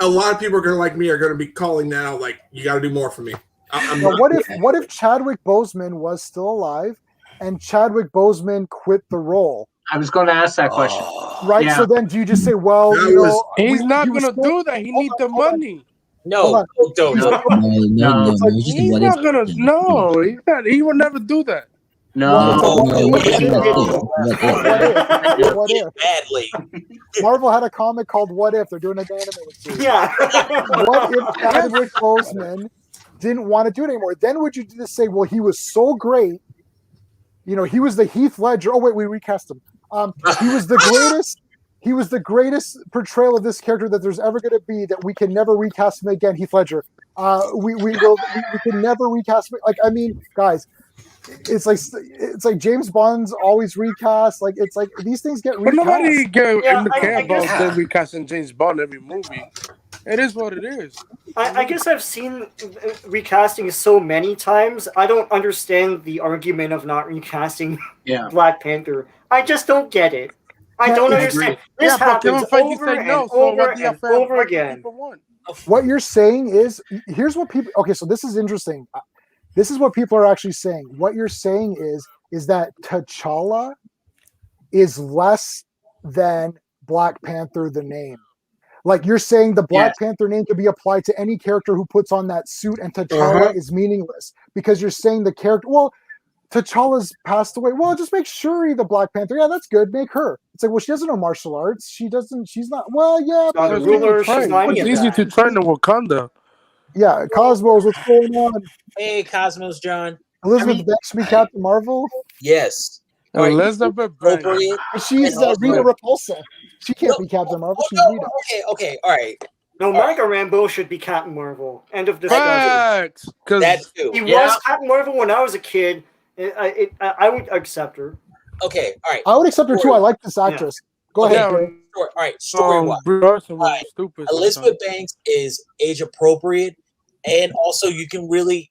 a lot of people are going to be calling now like, you got to do more for me. What if Chadwick Boseman was still alive and Chadwick Boseman quit the role? I was going to ask that question. Right. Yeah. So then do you just say, well, he's not going to do that. He needs the money. No, don't. No. He's not going to. No, he will never do that. No. What if? Badly. Marvel had a comic called What If. They're doing an animated series. Yeah. What if Chadwick Boseman didn't want to do it anymore? Then would you just say, well, he was so great. You know, he was the Heath Ledger. Oh wait, we recast him. He was the greatest. He was the greatest portrayal of this character that there's ever going to be. That we can never recast him again. Heath Ledger. We can never recast him. Like, I mean, guys, it's like James Bond's always recast. Like, it's like these things get recast. But nobody care about recasting James Bond every movie. It is what it is. I guess I've seen recasting so many times. I don't understand the argument of not recasting Black Panther. I just don't get it. I don't understand. This happens over and over again. What you're saying is, here's what people. Okay, so this is interesting. This is what people are actually saying. What you're saying is that T'Challa is less than Black Panther the name. Like, you're saying the Black Panther name could be applied to any character who puts on that suit, and T'Challa is meaningless because you're saying the character. Well, T'Challa's passed away. Well, just make Shuri the Black Panther. Yeah, that's good. Make her. It's like, well, she doesn't know martial arts. She doesn't. She's not. Well, yeah. But the ruler. She's not. It's easy to train in Wakanda. Yeah, Cosmos. What's going on? Hey, Cosmos, John. Elizabeth Banks be Captain Marvel. Yes. Elizabeth Banks. She's Rita Repulsa. She can't be Captain Marvel. She's Rita. Okay, all right. No, Margot Rambeau should be Captain Marvel. End of discussion. That too. He was Captain Marvel when I was a kid. I would accept her. Okay, all right. I would accept her too. I like this actress. Go ahead. All right, story-wise. Elizabeth Banks is age appropriate, and also you can really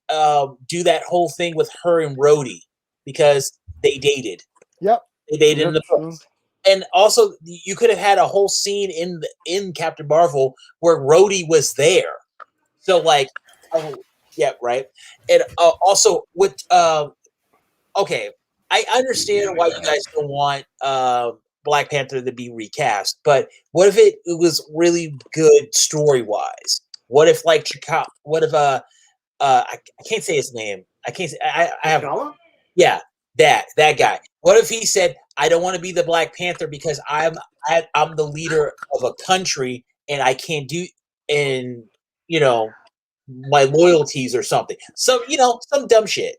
do that whole thing with her and Rhodey because they dated. Yep. They dated in the books. And also, you could have had a whole scene in Captain Marvel where Rhodey was there. So, like, right. And also with okay, I understand why you guys don't want Black Panther to be recast, but what if it was really good story wise? What if I can't say his name. I can't say I have that guy. What if he said, I don't want to be the Black Panther because I'm the leader of a country and I can't do my loyalties or something. So, some dumb shit.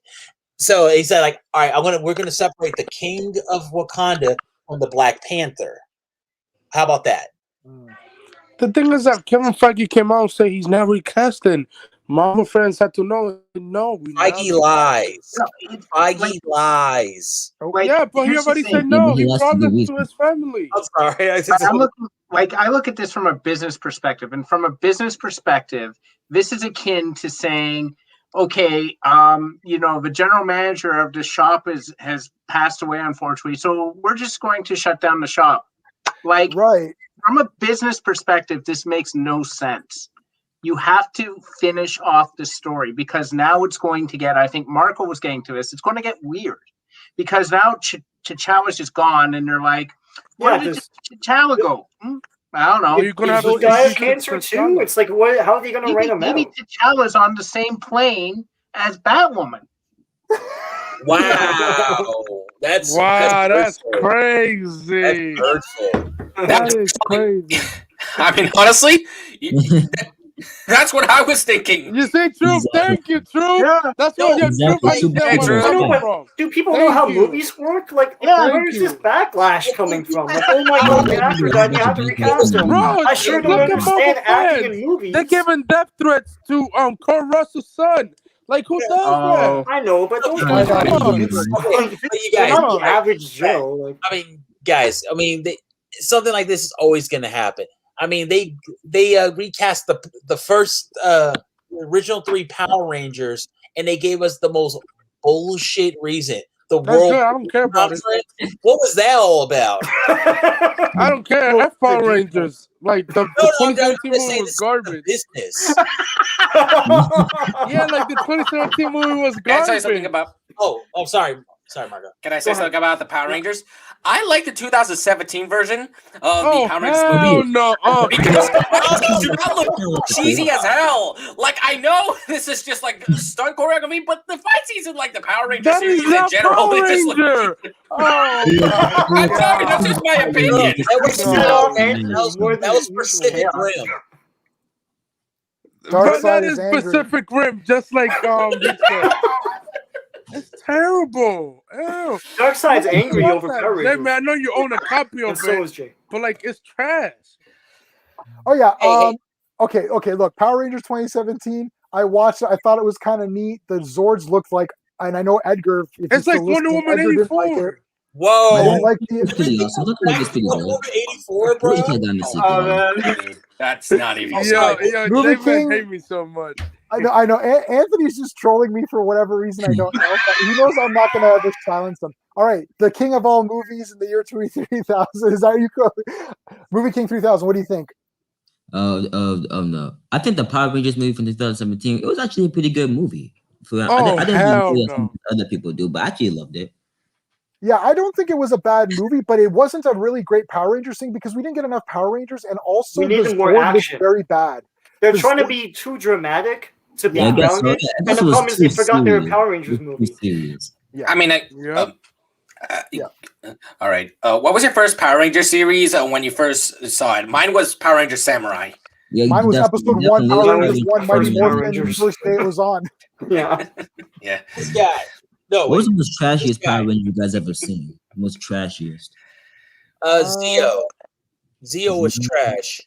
So he said, like, all right, we're gonna separate the King of Wakanda from the Black Panther. How about that? The thing is that Kevin Feige came out and said he's not recasting. Marvel fans had to know. No, Feige lies. Feige lies. Yeah, but he already said no. He promised to his family. I'm sorry. I look at this from a business perspective, and from a business perspective, this is akin to saying, okay, the general manager of the shop has passed away, unfortunately, so we're just going to shut down the shop. Like, right. From a business perspective, this makes no sense. You have to finish off the story because now it's going to get, I think Marco was getting to this, it's going to get weird because now T'Challa's just gone and they're like, where did T'Challa go? I don't know. You're gonna have the guy have cancer too? It's like, what? How are they going to write him out? Maybe T'Challa's on the same plane as Batwoman. Wow. That's crazy. That's hurtful. That is crazy. I mean, honestly, that's what I was thinking. You say true? Thank you, true. Yeah. That's what Do people know how movies work? Like, where is this backlash coming from? Like, oh my god, the actor died, you have to recast him. I sure don't understand acting in movies. They're giving death threats to Kurt Russell's son. Like, who does that? I know, but those guys are not the average Joe. Like, I mean, guys, something like this is always going to happen. I mean, they recast the first original 3 Power Rangers, and they gave us the most bullshit reason. The world. I don't care about it. What was that all about? I don't care. F Power Rangers. Like the 2017 movie was garbage. Business. Yeah, like the 2017 movie was garbage. Can I say something about? Oh, sorry. Sorry, Margo. Can I say something about the Power Rangers? I like the 2017 version of the Power Rangers movie. No, because it do not look cheesy as hell. Like, I know this is just like stunt choreography, but the fight scenes in like the Power Rangers series in general, they just look. I'm sorry, that's just my opinion. That was Pacific Rim. But that is Pacific Rim, just like it's terrible. Ew. Darkseid's angry over Power Rangers. Hey, man, I know you own a copy of so is Jay. But like, it's trash. Oh yeah. Okay. Look, Power Rangers 2017. I watched it. I thought it was kind of neat. The Zords looked like, and I know Edgar. It's like Wonder Woman 84. Whoa! I don't like it's pretty awesome. Look like it's pretty good. 84, bro. That's not even. Yo, Movie King hate me so much. I know. Anthony's just trolling me for whatever reason I don't know. But he knows I'm not going to ever silence him. All right, the king of all movies in the year 3000. Is that you call Movie King 3000? What do you think? No. I think the Power Rangers movie from 2017. It was actually a pretty good movie. I didn't know other people do, but I actually loved it. Yeah, I don't think it was a bad movie, but it wasn't a really great Power Rangers thing because we didn't get enough Power Rangers, and also we needed more action. Very bad. They're trying to be too dramatic to be grounded, and the problem is they forgot they were Power Rangers movies. Yeah. I mean, all right. What was your first Power Ranger series when you first saw it? Mine was Power Ranger Samurai. Yeah, mine was episode 1, Power Rangers 1, Mighty Morphin, the first day it was on. Yeah. This guy. No, what was the most trashiest Power Ranger you guys ever seen? The most trashiest? Zeo. Zeo was trash.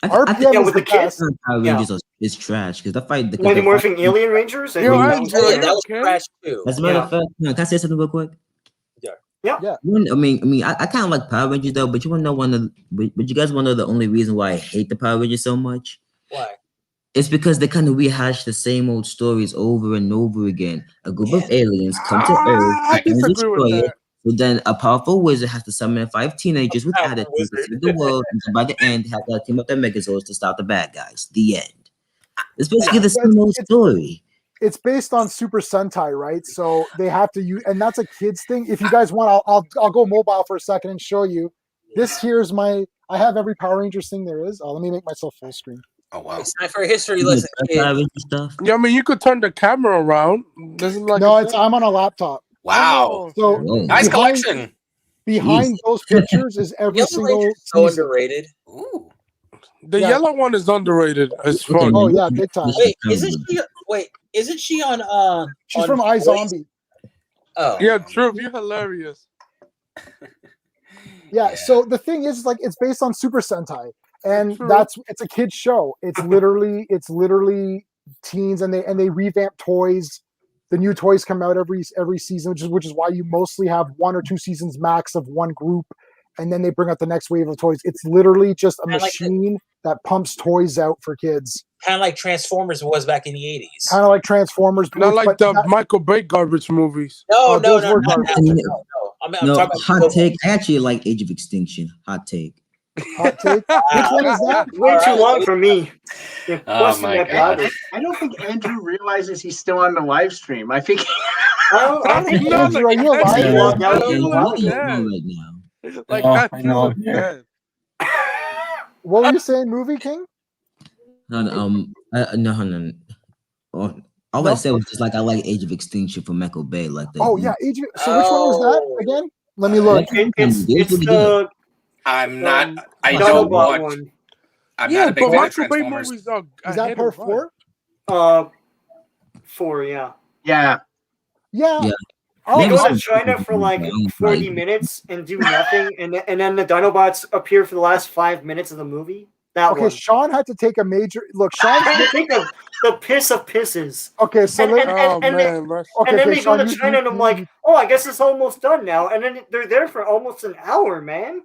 I think with the kids. Power Rangers is trash because the fight. Mighty Morphin Alien Rangers. That was trash too. As a matter of fact, can I say something real quick? Yeah. I mean, I kind of like Power Rangers though, but you want to know but you guys want to know the only reason why I hate the Power Rangers so much? Why? It's because they kind of rehash the same old stories over and over again. A group of aliens come to Earth and destroy it. So then a powerful wizard has to summon 5 teenagers with attitudes to save the world, and by the end, have to team up their Megazords to stop the bad guys. The end. It's basically the same old story. It's based on Super Sentai, right? So they have to use, and that's a kids thing. If you guys want, I'll go mobile for a second and show you. This here's I have every Power Rangers thing there is. Let me make myself full screen. Oh wow! It's time for a history lesson. Stuff. Yeah, I mean you could turn the camera around. I'm on a laptop. Wow! So nice collection. Behind those pictures is every single. So underrated. Ooh. The yellow one is underrated as fuck. Oh yeah, big time. Wait, isn't she on? She's from iZombie. Oh. Yeah, true. You're hilarious. Yeah. So the thing is, like, it's based on Super Sentai, and True. it's a kid's show. It's literally teens, and they revamp toys. The new toys come out every season, which is why you mostly have 1 or 2 seasons max of one group, and then they bring out the next wave of toys. It's literally just a machine that pumps toys out for kids. Kind of like Transformers was back in the 80s. Kind of like Transformers. Not like the Michael Bay garbage movies. No. I'm talking about hot take. I actually like Age of Extinction. Hot take. Hot take. Which one is that? Way too long for me. Oh my God. I don't think Andrew realizes he's still on the live stream. I think. I think Andrew, are you alive? Like I know. What were you saying, Movie King? No. All I said was just like I like Age of Extinction from Michael Bay. Like the, so which one was that again? Let me look. It's the. I'm not. I don't watch. One. I'm not a big fan of Transformers. Is that part 4? 4, yeah. Yeah. They go to China for like 40 minutes and do nothing, and then the Dinobots appear for the last 5 minutes of the movie. One. Sean had to take a major look. Sean had to take the piss of pisses. Okay, so and then they go to China, and I'm like, oh, I guess it's almost done now. And then they're there for almost an hour, man.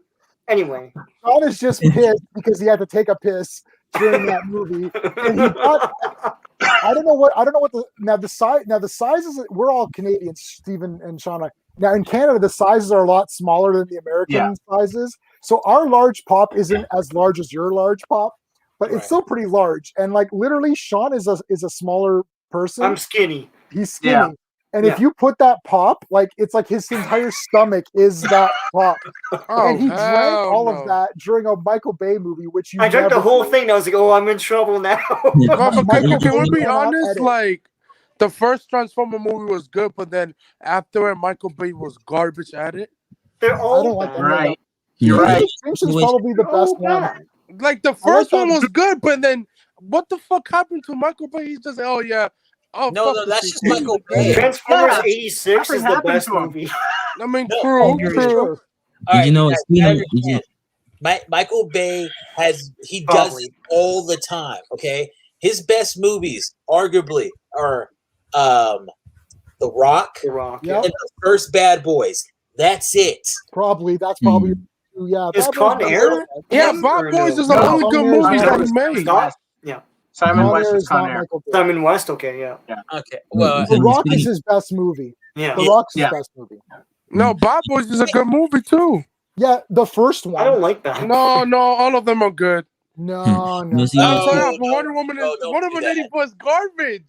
Anyway, Sean is just pissed because he had to take a piss during that movie, and he got. I don't know what the sizes. We're all Canadians, Stephen and Shauna. Now in Canada, the sizes are a lot smaller than the American sizes. So our large pop isn't as large as your large pop, but it's still pretty large. And like literally, Sean is a smaller person. I'm skinny. He's skinny. And if you put that pop, like it's like his entire stomach is that pop. And he drank all of that during a Michael Bay movie, which I drank the whole thing. And I was like, oh, I'm in trouble now. Can we be honest? Like the first Transformer movie was good, but then after it, Michael Bay was garbage at it. They're all I don't like that. Right. You're right. Extinction's probably the best one. Like the first one was good, but then what the fuck happened to Michael Bay? He's just oh yeah. Oh, no, that's just Michael Bay. Transformers 86 is the best movie. I mean, true. Michael Bay does it all the time. Okay, his best movies, arguably, are The Rock, yep. and the first Bad Boys. That's it. That's probably yeah. Is Con Air? Yeah, Bad Boys is the only good movies that he made. Yeah. Simon West is Con Air. Simon West, okay, yeah. Okay. Well, The Rock is his best movie. Yeah. The Rock's his best movie. No, Bad Boys is a good movie too. Yeah, the first one. I don't like that. No, all of them are good. No. I'm sorry, but Wonder Woman 84 is garbage.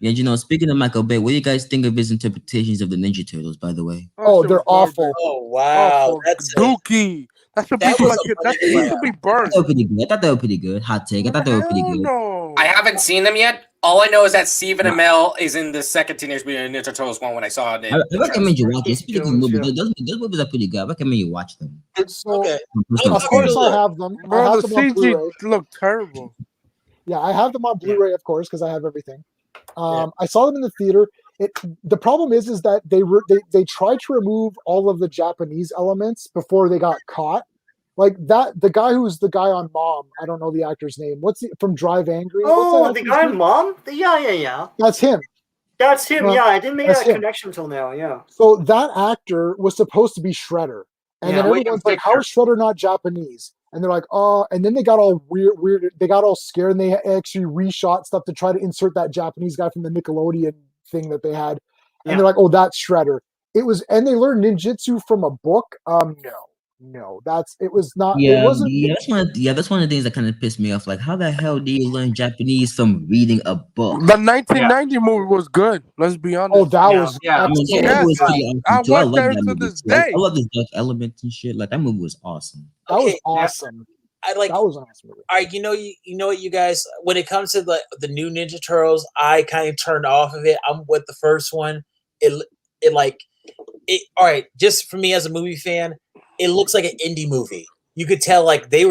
Like, speaking of Michael Bay, what do you guys think of his interpretations of the Ninja Turtles, by the way? Oh, they're awful. Oh, wow. That's dookie. That should be burned. I thought they were pretty good. Hot take. I thought they were pretty good. No. I haven't seen them yet. All I know is that Stephen Amell is in the second Teenage Mutant Ninja Turtles one when I saw it. I recommend you watch it. It's a pretty good movie. Those movies are pretty good. I recommend you watch them. Okay. Of course I have them. Bro, the CG look terrible. Yeah, I have them on Blu-ray, of course, because I have everything. I saw them in the theater. The problem is that they tried to remove all of the Japanese elements before they got caught. Like that, the guy who's the guy on Mom. I don't know the actor's name. From Drive Angry? Oh, the guy on Mom? Yeah. That's him. That's him. Yeah, I didn't make that connection until now. Yeah. So that actor was supposed to be Shredder, and then everyone's like, "How is Shredder not Japanese?" And they're like, "Oh," and then they got all weird. They got all scared, and they actually reshot stuff to try to insert that Japanese guy from the Nickelodeon thing that they had. And they're like, "Oh, that's Shredder." And they learned ninjutsu from a book. No, it was not. Yeah, it wasn't. That's one of the things that kind of pissed me off. Like, how the hell do you learn Japanese from reading a book? The 1990 movie was good. Let's be honest. Oh, that was. I watched that to this day. I love this dark elements and shit. Like that movie was awesome. That was awesome. That was an awesome movie. All right, you know what, you guys. When it comes to the new Ninja Turtles, I kind of turned off of it. I'm with the first one. All right, just for me as a movie fan. It looks like an indie movie. You could tell like they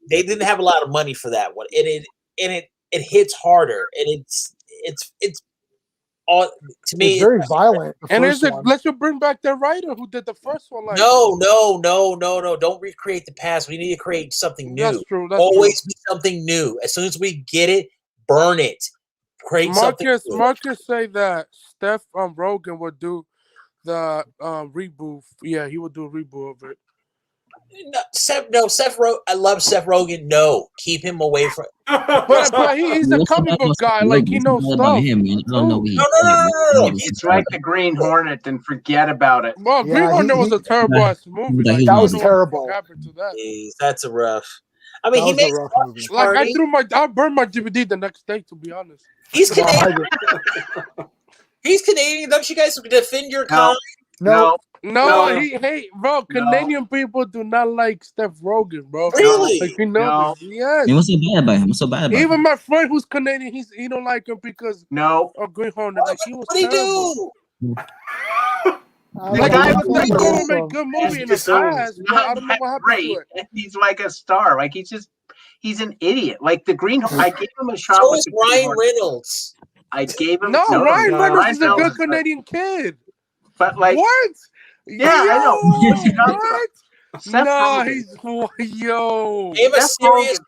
didn't have a lot of money for that one, and it hits harder, and it's all to me. It's very violent. And let's bring back the writer who did the first one. Like, no. Don't recreate the past. We need to create something new. That's true. Always be something new. As soon as we get it, burn it. Create something new. Marcus say that Seth Rogen would do the reboot. Yeah, he would do a reboot of it. Seth Rogen. I love Seth Rogen. No, keep him away from. But he's a comic book guy. Like, he knows stuff. Him, man. I don't know. No. It's like the Green Hornet, and forget about it. Well, Green Hornet was a terrible ass movie. Like, that was terrible. What happened to that? Jeez, that's a rough. I mean, he makes a rough movie. Like, I burned my DVD the next day. To be honest, he's Canadian. He's Canadian. Don't you guys defend your kind? No, bro. Canadian people do not like Seth Rogen, bro. Really? Like, no. Yes. What's so bad about him? What's so bad about him? Even my friend who's Canadian, he don't like him because of Green Hornet. Like, he was terrible. The guy was make good movie in the past, but I don't know what happened to it. He's like a star. Like, he's an idiot. Like the Green Hornet. I gave him a shot. So is Ryan Reynolds. I gave him Ryan Reynolds is a good Canadian kid. But like what? Yeah, I know. What? No, he's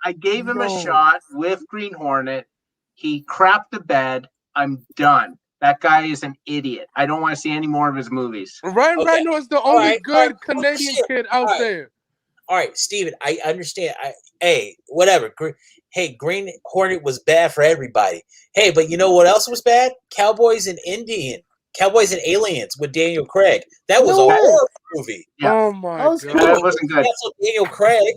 I gave him a shot with Green Hornet. He crapped the bed. I'm done. That guy is an idiot. I don't want to see any more of his movies. Ryan Reynolds is the only good Canadian kid out there. All right, Steven, I understand. Hey, whatever. Hey, Green Hornet was bad for everybody. Hey, but you know what else was bad? Cowboys and Aliens with Daniel Craig. That was a horror movie. Yeah. Oh my god, that wasn't good. Daniel Craig.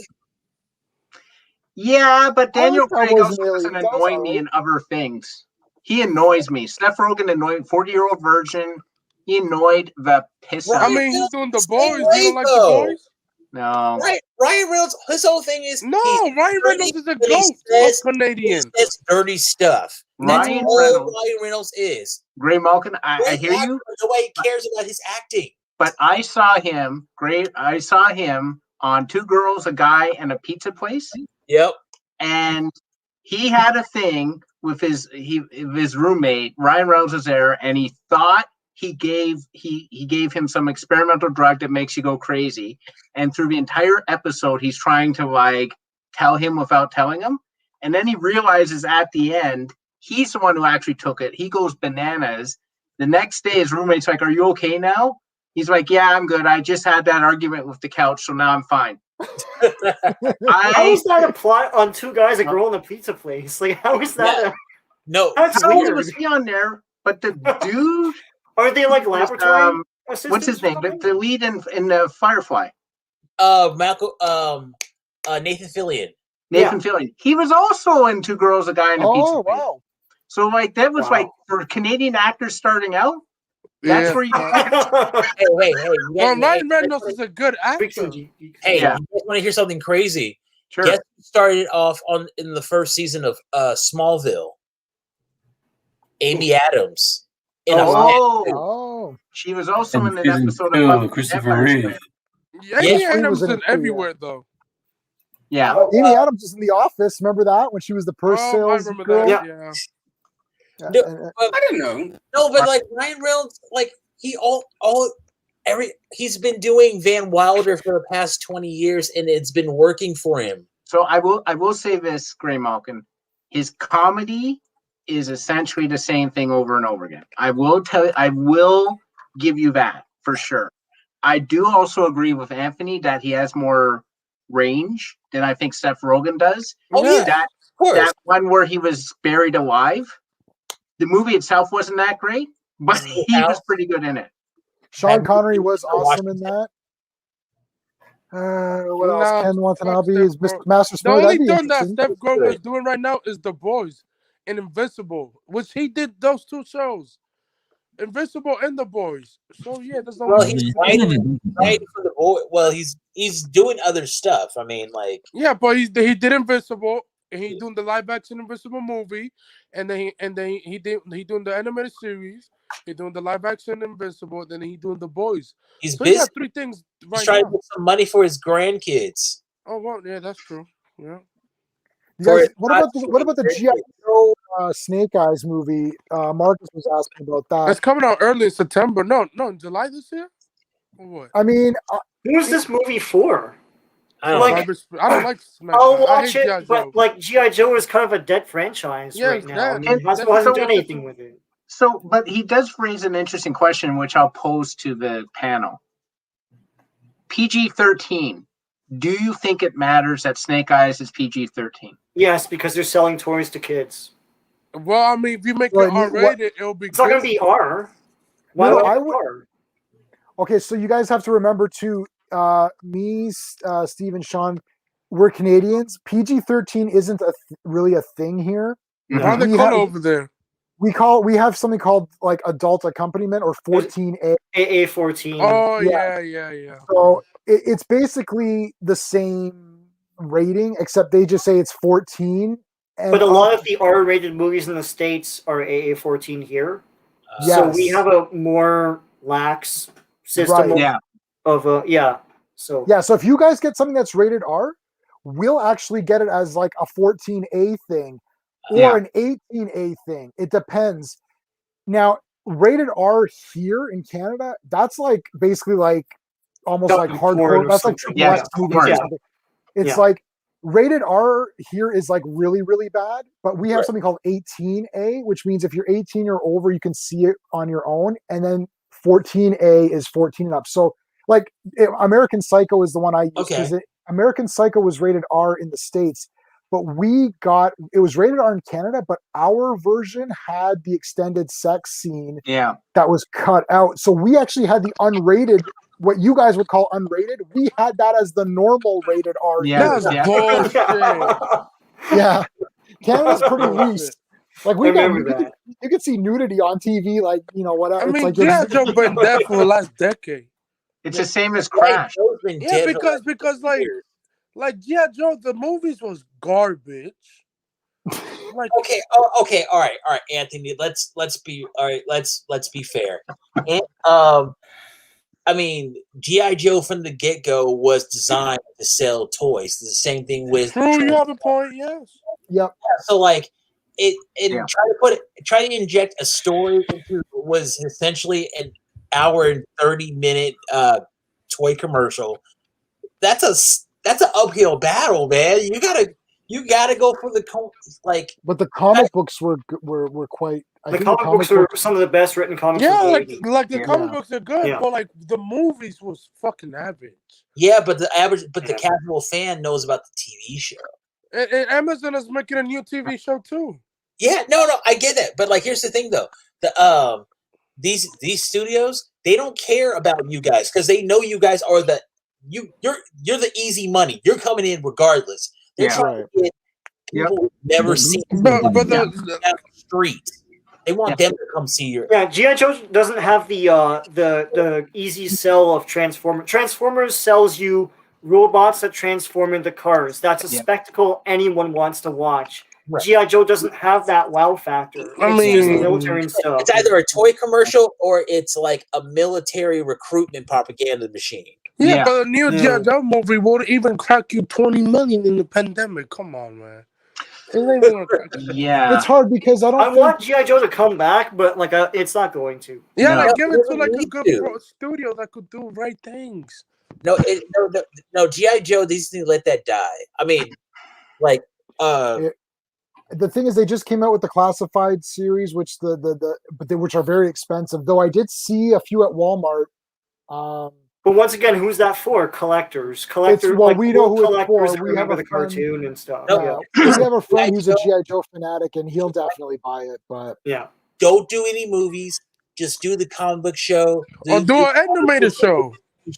Yeah, but Daniel Craig also doesn't annoy me in other things. He annoys me. Steph Rogen annoyed 40-year-old virgin. He annoyed the piss out of me. I mean, he's doing The Boys. You don't like The Boys? No. Ryan Reynolds, his whole thing is Ryan Reynolds is a ghost of Canadian. He says dirty stuff. That's all Ryan Reynolds is. Greymalkin, I hear you. Nobody cares about his acting. But I saw him on Two Girls, a Guy, and a Pizza Place. Yep. And he had a thing with his roommate. Ryan Reynolds was there, and he thought he gave him some experimental drug that makes you go crazy. And through the entire episode, he's trying to like tell him without telling him. And then he realizes at the end, he's the one who actually took it. He goes bananas. The next day, his roommate's like, "Are you okay now?" He's like, "Yeah, I'm good. I just had that argument with the couch, so now I'm fine." How is that a plot on Two Guys, a Girl, and a Pizza Place? Like, how is that? No, that's how weird. was he on there? But the dude, are they like laboratory? What's his name? The lead in Firefly. Nathan Fillion. Nathan Fillion. He was also in Two Girls, a Guy, and a Pizza Place. Wow. So like that was like for Canadian actors starting out. That's where you. Hey! Ryan Reynolds is a good actor. Hey, you guys want to hear something crazy? Sure. Guess who started off in the first season of Smallville? Amy Adams. She was also in an episode of Christopher Reeve. Amy Adams is everywhere though. Yeah, Amy Adams is in The Office. Remember that when she was the purse sales girl? Yeah. I didn't know. No, but like Ryan Reynolds, like he's been doing Van Wilder for the past 20 years, and it's been working for him. So I will say this, Greymalkin, his comedy is essentially the same thing over and over again. I will give you that for sure. I do also agree with Anthony that he has more range than I think Seth Rogen does. Oh yeah, that one where he was buried alive. The movie itself wasn't that great, but he was pretty good in it. Sean Connery was awesome in that. What else? Ken Watanabe is Mr. Master The Splinter. only thing that Steph Rogen is doing right now is The Boys and Invincible, which he did those two shows. Invincible and The Boys. So yeah, that's the only. He's writing for The Boys. Well, he's doing other stuff. I mean, like but he did Invincible. And he doing the live action Invincible movie, and then he doing the animated series. He doing the live action Invincible. Then he doing The Boys. He's busy. He got three things right He's trying now. to get some money for his grandkids. Oh well, yeah, that's true. Yeah. You guys, what about the G.I. Snake Eyes movie. Marcus was asking about that. It's coming out early in September. No, in July this year. Or what? I mean, who's this movie for? I don't Like, I don't like Smash. I'll watch G.I. it, but like G.I. Joe is kind of a dead franchise right now. And Hasn't done anything with it. So, but he does raise an interesting question, which I'll pose to the panel. PG-13. Do you think it matters that Snake Eyes is PG-13? Yes, because they're selling toys to kids. Well, I mean, if you make it R-rated, it'll be. It's not going to be R. Why No, would I it be would. R? Okay, so you guys have to remember too. Me, Steve, and Sean, we're Canadians. PG-13 isn't really a thing here. Why they call it over there? We have something called like adult accompaniment or 14A. AA-14. Oh yeah. So it's basically the same rating, except they just say it's 14. But a lot of the R-rated movies in the States are AA-14 here. So we have a more lax system So so if you guys get something that's rated R, we'll actually get it as like a 14A thing or an 18A thing. It depends. Now, rated R here in Canada, that's like basically like almost like hardcore. That's like triple X movies or something. It's like rated R here is like really, really bad, but we have something called 18A, which means if you're 18 or over, you can see it on your own. And then 14A is 14 and up. So like American Psycho is the one I use. American Psycho was rated R in the States, but it was rated R in Canada, but our version had the extended sex scene that was cut out. So we actually had the unrated, what you guys would call unrated. We had that as the normal rated R. That's bullshit. Yeah. Canada's pretty loose. Like you could see nudity on TV, like, whatever. I mean, it's like G.I. Joe been dead for the last decade. It's the same as Crash. Yeah, because like G.I. Joe, the movies was garbage. Like, okay, all right, Anthony. Let's be fair. And, I mean, G.I. Joe from the get-go was designed to sell toys. It's the same thing with. True, you have a point. Yes. Yep. So like, try to inject a story into was essentially an hour and 30-minute toy commercial. That's an uphill battle, man. You gotta go for the like. But the comic books were quite. The comic books were some of the best written comics. Yeah, like the comic books are good, but like the movies was fucking average. Yeah, but the casual fan knows about the TV show. And Amazon is making a new TV show too. Yeah, no, I get that, but like, here's the thing though: these studios, they don't care about you guys because they know you guys are you're the easy money. You're coming in regardless. They're trying to get people who've never seen the street. They want them to come see your. Yeah, G.I. Joe doesn't have the easy sell of Transformers. Transformers sells you robots that transform into cars. That's a spectacle anyone wants to watch. Right. G.I. Joe doesn't have that wow factor. It's just military and stuff. It's either a toy commercial or it's like a military recruitment propaganda machine. Yeah, but a new G.I. Joe movie won't even crack you $20 million in the pandemic. Come on, man. It's hard because I want G.I. Joe to come back, but like it's not going to. Yeah, like give it to like a good studio that could do right things. No, G.I. Joe, these things let that die. I mean, like the thing is, they just came out with the classified series, which which are very expensive. Though I did see a few at Walmart. But once again, who's that for? Collectors. Well, we know who it's for. We have the cartoon and stuff. We have a friend who's a G.I. Joe fanatic, and he'll definitely buy it. But don't do any movies. Just do the comic book show. Do an animated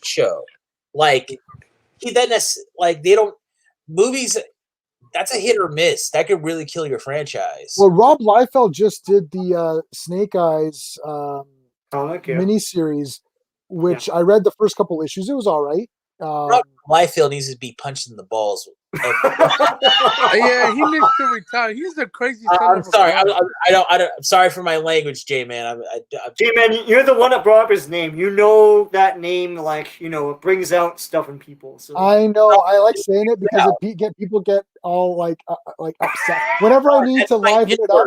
show. Like they don't movies. That's a hit or miss. That could really kill your franchise. Well, Rob Liefeld just did the Snake Eyes miniseries, which I read the first couple issues. It was all right. Liefeld needs to be punched in the balls. Yeah, he needs to retire. He's a crazy. I'm sorry. I'm sorry for my language, J-Man. J-Man, you're the one that brought up his name. You know that name, like, it brings out stuff in people. So I know. I like saying it because people get all like upset. Whenever I need to liven it up,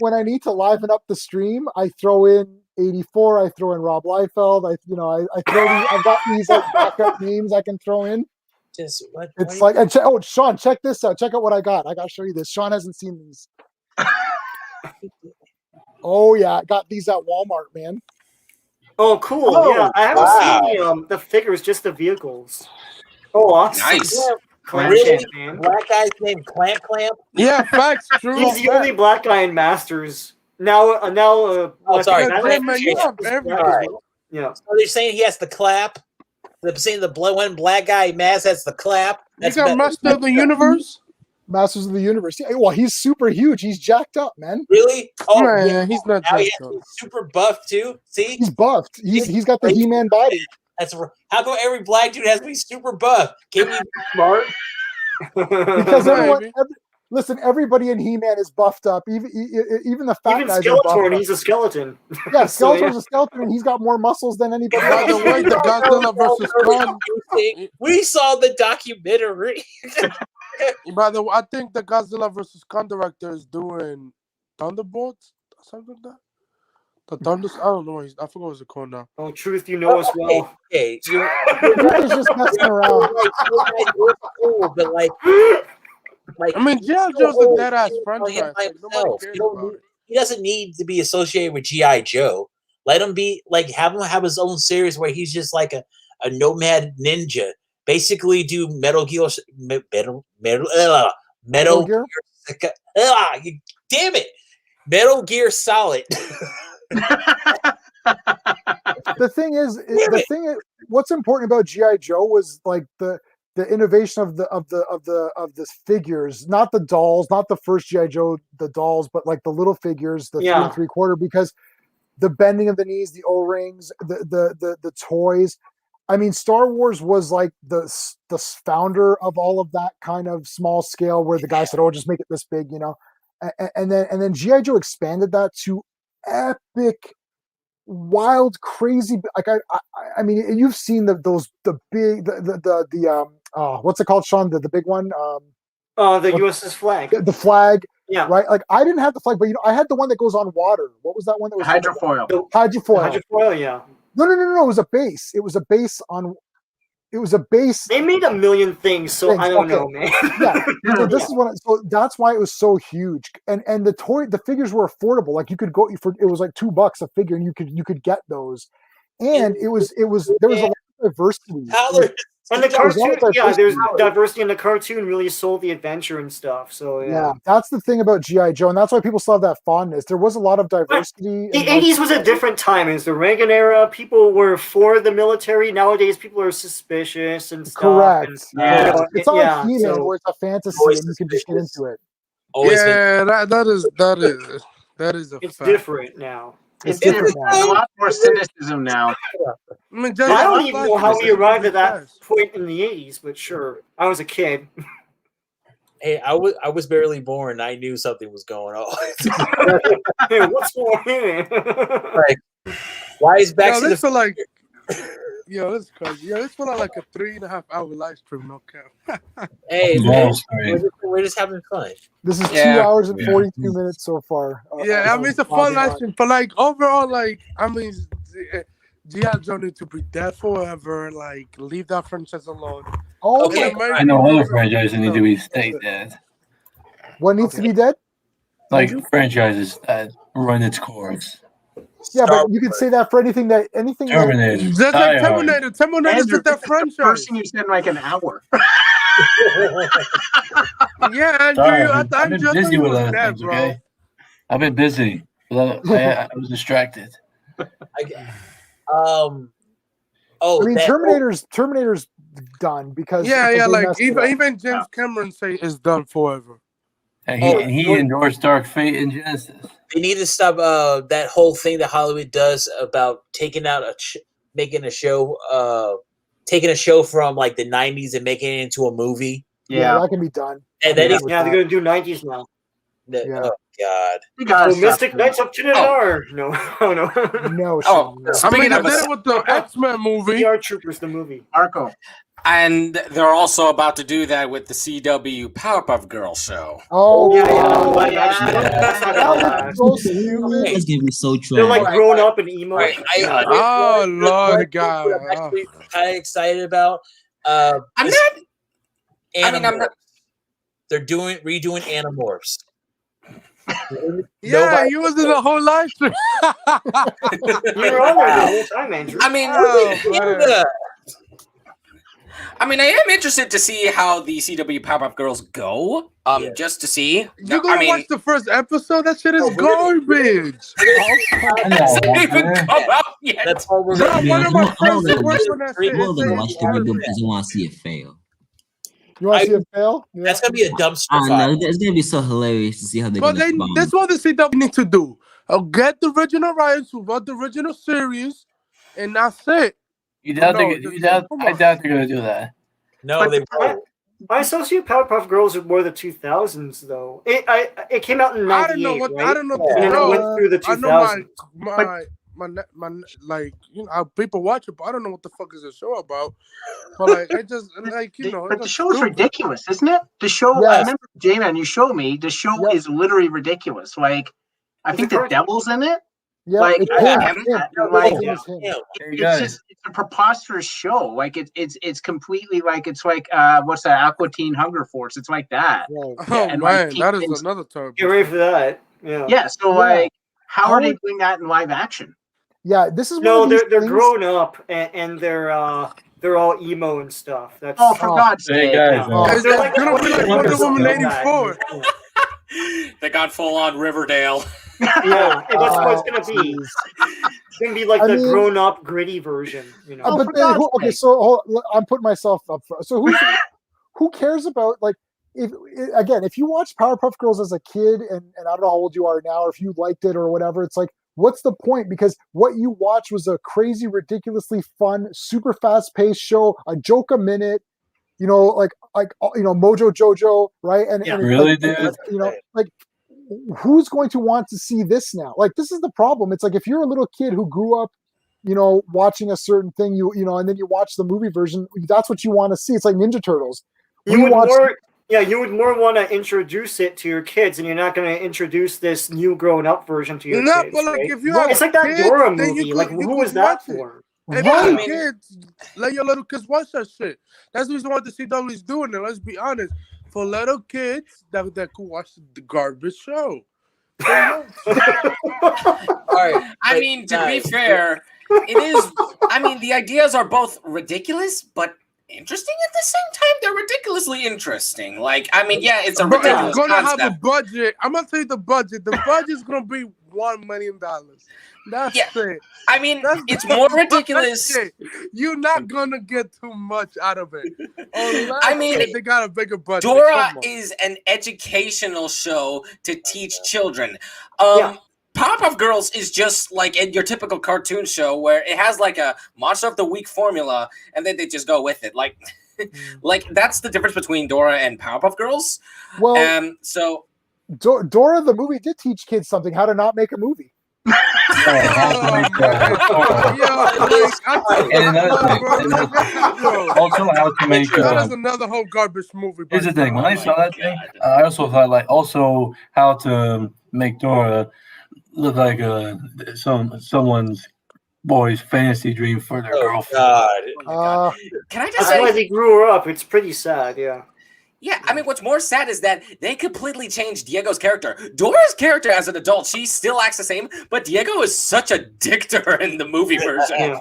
when I need to liven up the stream, I throw in 84. I throw in Rob Liefeld. I throw these. I've got these like backup names I can throw in. Just what? It's like, Sean, check this out. Check out what I got. I got to show you this. Sean hasn't seen these. Oh yeah, I got these at Walmart, man. Oh, cool. Yeah, I haven't seen the figures, just the vehicles. Oh, awesome. Nice. Really? Black guy's named Clamp? Yeah, facts. True. He's the only black guy in Masters. Now. Sorry. Yeah. So they're saying he has the clap. They're saying the one black guy Maz has the clap. That's got Master of the Universe. Masters of the Universe. Yeah, well, he's super huge. He's jacked up, man. Really? Oh, yeah. He's not now jacked up. he's super buffed too. See, he's buffed. He's got the He-Man body. That's how come every black dude has to be super buff? Can we be smart? Because everybody in He-Man is buffed up. Even the fat guys are buffed up. He's a skeleton. Yeah, Skeletor's a skeleton, and he's got more muscles than anybody. By the way, the Godzilla versus Kong. We saw the documentary. By the way, I think the Godzilla versus Kong director is doing Thunderbolts or something like that. The Thunders, I don't know. I forgot what it's called now. Oh, Truth, you know us well. Okay, Truth is just messing around. But like, I mean, G.I. Joe's a dead ass franchise. He doesn't need to be associated with G.I. Joe. Let him be have him have his own series where he's just like a nomad ninja. Basically, do Metal Gear. Damn it, Metal Gear Solid. The thing is, what's important about G.I. Joe was like the innovation of the figures, not the dolls, not the first G.I. Joe, the dolls, but like the little figures, the 3 3/4, because the bending of the knees, the O-rings, the toys. I mean, Star Wars was like the founder of all of that kind of small scale, where the guy said, "Oh, just make it this big," and then G.I. Joe expanded that to epic, wild, crazy. Like I mean, you've seen the big what's it called, Sean? The big one. The USS flag. The flag. Yeah. Right. Like I didn't have the flag, but I had the one that goes on water. What was that one that was hydrofoil? Hydrofoil. Yeah. No. It was a base. It was a base on. It was a base. They made a million things, so I don't know, man. Yeah. So this is what. So that's why it was so huge, and the figures were affordable. Like you could go for, it was like $2 a figure, and you could get those, and there was a lot of diversity. And the cartoon, there's diversity in the cartoon. Really sold the adventure and stuff. So yeah, that's the thing about G.I. Joe, and that's why people still have that fondness. There was a lot of diversity. The 80s was a different time. It's the Reagan era. People were for the military. Nowadays, people are suspicious and stuff. Correct. And, it's not like He-Man, where it's a fantasy and you can just get into it. That is a it's fact. Different now. It's different. There's a lot more cynicism now. I don't even know how we arrived at that point in the 80s, but sure. I was a kid. Hey, I was barely born. I knew something was going on. Hey, what's going on? Like, why is back to the this is crazy. Yeah, this felt like a 3.5 hour live stream. No cap. Hey, we're just having fun. This is 2 hours and 42 minutes so far. I mean, it's a fun live stream, but like overall, I mean, G.I. Joe need to be dead forever. Like, leave that franchise alone. Oh, okay. I know other franchises need to stay dead. What needs to be dead? Like franchises that run its course. Yeah, but you could say that for anything. Terminator. Just like Terminator. Terminator's just that franchise. Person you said like an hour. Yeah, Andrew. I've been busy with other things. Okay, I've been busy. I was distracted. I mean, Terminator's done because like even James Cameron say it's done forever. And he endorsed Dark Fate and Genesis. They need to stop that whole thing that Hollywood does about taking out making a show taking a show from like the 90s and making it into a movie. Yeah, that can be done. And then they're going to do 90s now. Oh God! So Mystic Knights of Trinidad. No, no. Speaking of with the X-Men movie, PR Troopers, the movie. Arco. And they're also about to do that with the CW Powerpuff Girls show. Oh, That's gonna be so true. They're like grown up and emo. Oh Lord, God! I'm actually kind of excited about. I'm not. I'm not. They're redoing Animorphs. Yeah, you was in the whole live stream. You were on there the whole time, Andrew. I am interested to see how the CW Powerpuff Girls go. Just to see. You gonna watch the first episode? That shit is garbage. That's all we're gonna I'm gonna watch the reboot because I want to see it fail. You want to see it fail? That's gonna be a dumpster I fire. know it's gonna be so hilarious to see how they. But that's what the CW need to do. Get the original rights who wrote the original series, and that's it. I doubt they're gonna do that. No, they won't. I associate Powerpuff Girls with more the 2000s, though. It came out in 98, I don't know what right? I don't know. And then it went through the 2000s. My like how people watch it, but I don't know what the fuck is the show about. But like I just like But the show is ridiculous, isn't it? The show. I remember J-Man, you showed me. The show is literally ridiculous. Like I think the devil's in it. Yeah, it's a preposterous show. Like it's completely like what's that? Aqua Teen Hunger Force. It's like that. Oh man, that is another term. Get ready for that. Yeah. So like, how are they doing that in live action? Yeah, this is they're grown up and they're all emo and stuff. That's for God's sake! They're like Wonder Woman 84. They got full on Riverdale. Yeah, and that's what it's gonna be. It's gonna be like the grown-up, gritty version, you know. But then, so I'm putting myself up for. So who cares about like if you watch Powerpuff Girls as a kid and I don't know how old you are now, or if you liked it or whatever, it's like, what's the point? Because what you watched was a crazy, ridiculously fun, super fast-paced show, a joke a minute. Like Mojo Jojo, right? And really, dude. Like. Who's going to want to see this now? Like, this is the problem. It's like if you're a little kid who grew up, watching a certain thing, and then you watch the movie version, that's what you want to see. It's like Ninja Turtles. You would more want to introduce it to your kids, and you're not going to introduce this new grown-up version to your kids. But like, right? if you have it's like that kids, Dora movie. Who was that for? If you have kids, let your little kids watch that shit. That's the reason why the CW is doing it. Let's be honest. For little kids that could watch the garbage show. All right. I mean, to be fair, it is. I mean, the ideas are both ridiculous, but interesting at the same time. They're ridiculously interesting. Like, I mean, yeah, it's a ridiculous it's gonna concept. have a budget. I'm gonna tell you the budget. The budget's gonna be $1 million. That's it. I mean, it's more ridiculous. You're not gonna get too much out of it. I mean, they got a bigger budget. Dora is an educational show to teach children. Powerpuff Girls is just like your typical cartoon show where it has like a Monster of the Week formula, and then they just go with it. Like, like that's the difference between Dora and Powerpuff Girls. Well, Dora the movie did teach kids something: how to not make a movie. Also, how to make that is another whole garbage movie. Here's the thing: when I saw that thing, I also thought like also how to make Dora look like someone's boy's fantasy dream for their girlfriend. Can I just that's say? why they grew her up. It's pretty sad. Yeah. Yeah, I mean, what's more sad is that they completely changed Diego's character. Dora's character as an adult, she still acts the same, but Diego is such a dick to her in the movie version.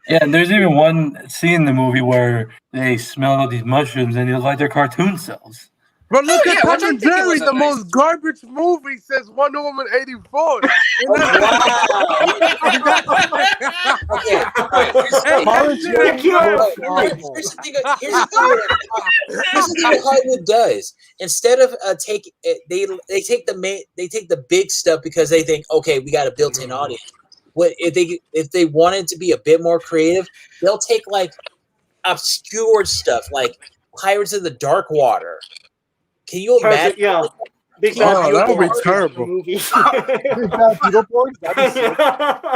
Yeah, and there's even one scene in the movie where they smell all these mushrooms and they look like they're cartoon cells. But look at Tom and Jerry, the most garbage movie says Wonder Woman 84. Here's the thing Hollywood does. Instead of they take the big stuff because they think, okay, we got a built-in audience. What if they wanted to be a bit more creative, they'll take like obscure stuff like Pirates of the Dark Water. Can you imagine? Yeah. Big Bad that would be terrible. Big Bad Beetleborgs? That'd be sick.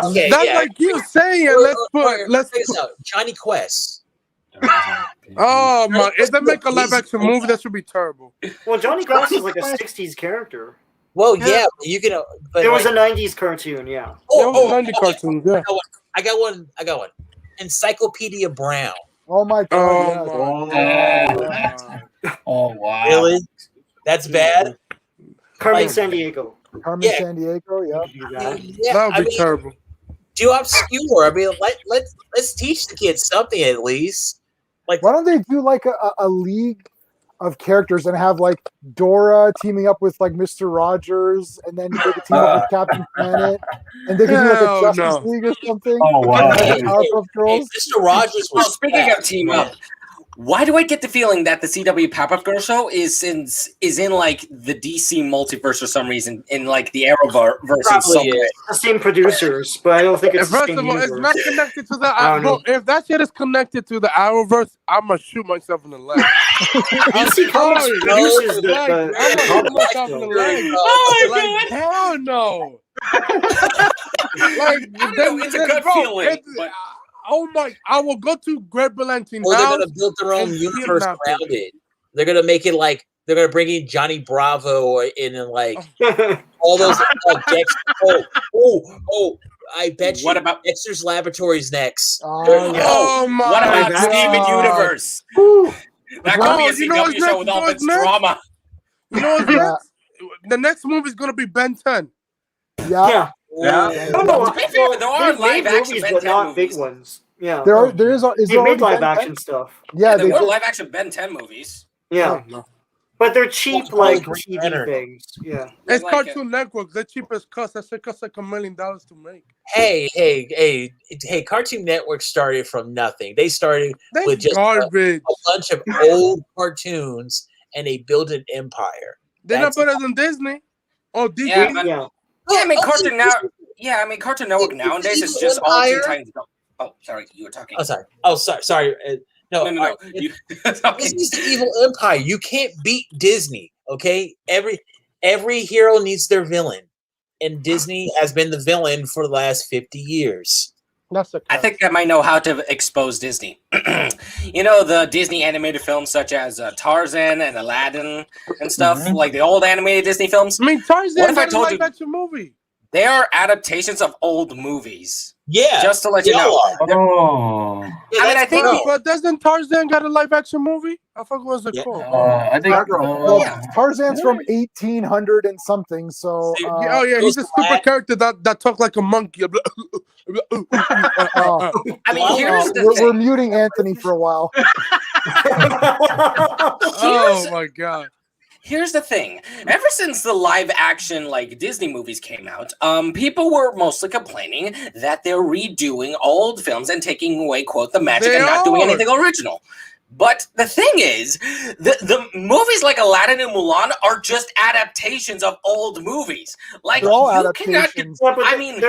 Okay, that's like you saying. Let's check this out. Johnny Quest. Oh my! If they make a live action movie, that should be terrible. Well, Johnny Quest is like a '60s character. Well, yeah, you can. But there was a '90s cartoon, yeah. '90s cartoon, yeah. I got one. Encyclopedia Brown. Oh my god! Oh wow! Really? That's bad. Carmen Sandiego. Carmen Sandiego, yeah. That would be terrible. Do obscure. I mean, let's teach the kids something at least. Like, why don't they do like a league of characters and have like Dora teaming up with like Mr. Rogers, and then they could team up with Captain Planet, and they could do like a Justice League or something. Oh wow! Powerpuff Girls. Mr. Rogers was. Speaking of team up. Why do I get the feeling that the CW Powerpuff Girl show is in like the DC multiverse for some reason, in like the Arrowverse? Probably the same producers, but I don't think it's First the same of all, universe. it's not connected to the. If that shit is connected to the Arrowverse, I'm gonna shoot myself in the leg. DC Comics produces the I'm gonna shoot myself in the leg. Oh my god! Hell no! Like, it's a good feeling. Oh my! I will go to Greymalkin. Or they're gonna build their own universe around it. They're gonna make it like they're gonna bring in Johnny Bravo in and like all those Dex. I bet you. What about Dexter's Laboratories next? Oh my! What about God. Steven Universe? That could be a CW show with all its drama. You know what's next? The next movie is gonna be Ben 10. Yeah. Yeah. No, there are live action movies, but not big ones. Yeah. There is. They made live action stuff. Yeah, there were live action Ben 10 movies. Yeah. But they're cheap, like TV things. Yeah. It's Cartoon Network. The cheapest cost. That costs like $1 million to make. Hey! Cartoon Network started from nothing. They started with just garbage. A bunch of old cartoons, and they built an empire. They're not better than Disney. Oh, Disney. Yeah, I mean Cartoon now. Yeah, I mean Cartoon Network nowadays is just all Teen Titans. Oh, sorry, you were talking. Sorry. No. Disney's the evil empire. You can't beat Disney. Okay, every hero needs their villain, and Disney has been the villain for the last 50 years. I think I might know how to expose Disney. The Disney animated films such as Tarzan and Aladdin and stuff, like the old animated Disney films. I mean, Tarzan. What if I told you that's a movie? They are adaptations of old movies. Yeah, just to let you know. Oh, I mean, I think. But doesn't Tarzan got a live action movie? I forgot what it's called. I think Tarzan's from 1800 and something. So he's a stupid character that talks like a monkey. I mean, we're muting Anthony for a while. Oh my god. Here's the thing. Ever since the live action like Disney movies came out, people were mostly complaining that they're redoing old films and taking away, quote, the magic and not doing anything original. But the thing is, the movies like Aladdin and Mulan are just adaptations of old movies. Like they're all you cannot. I mean,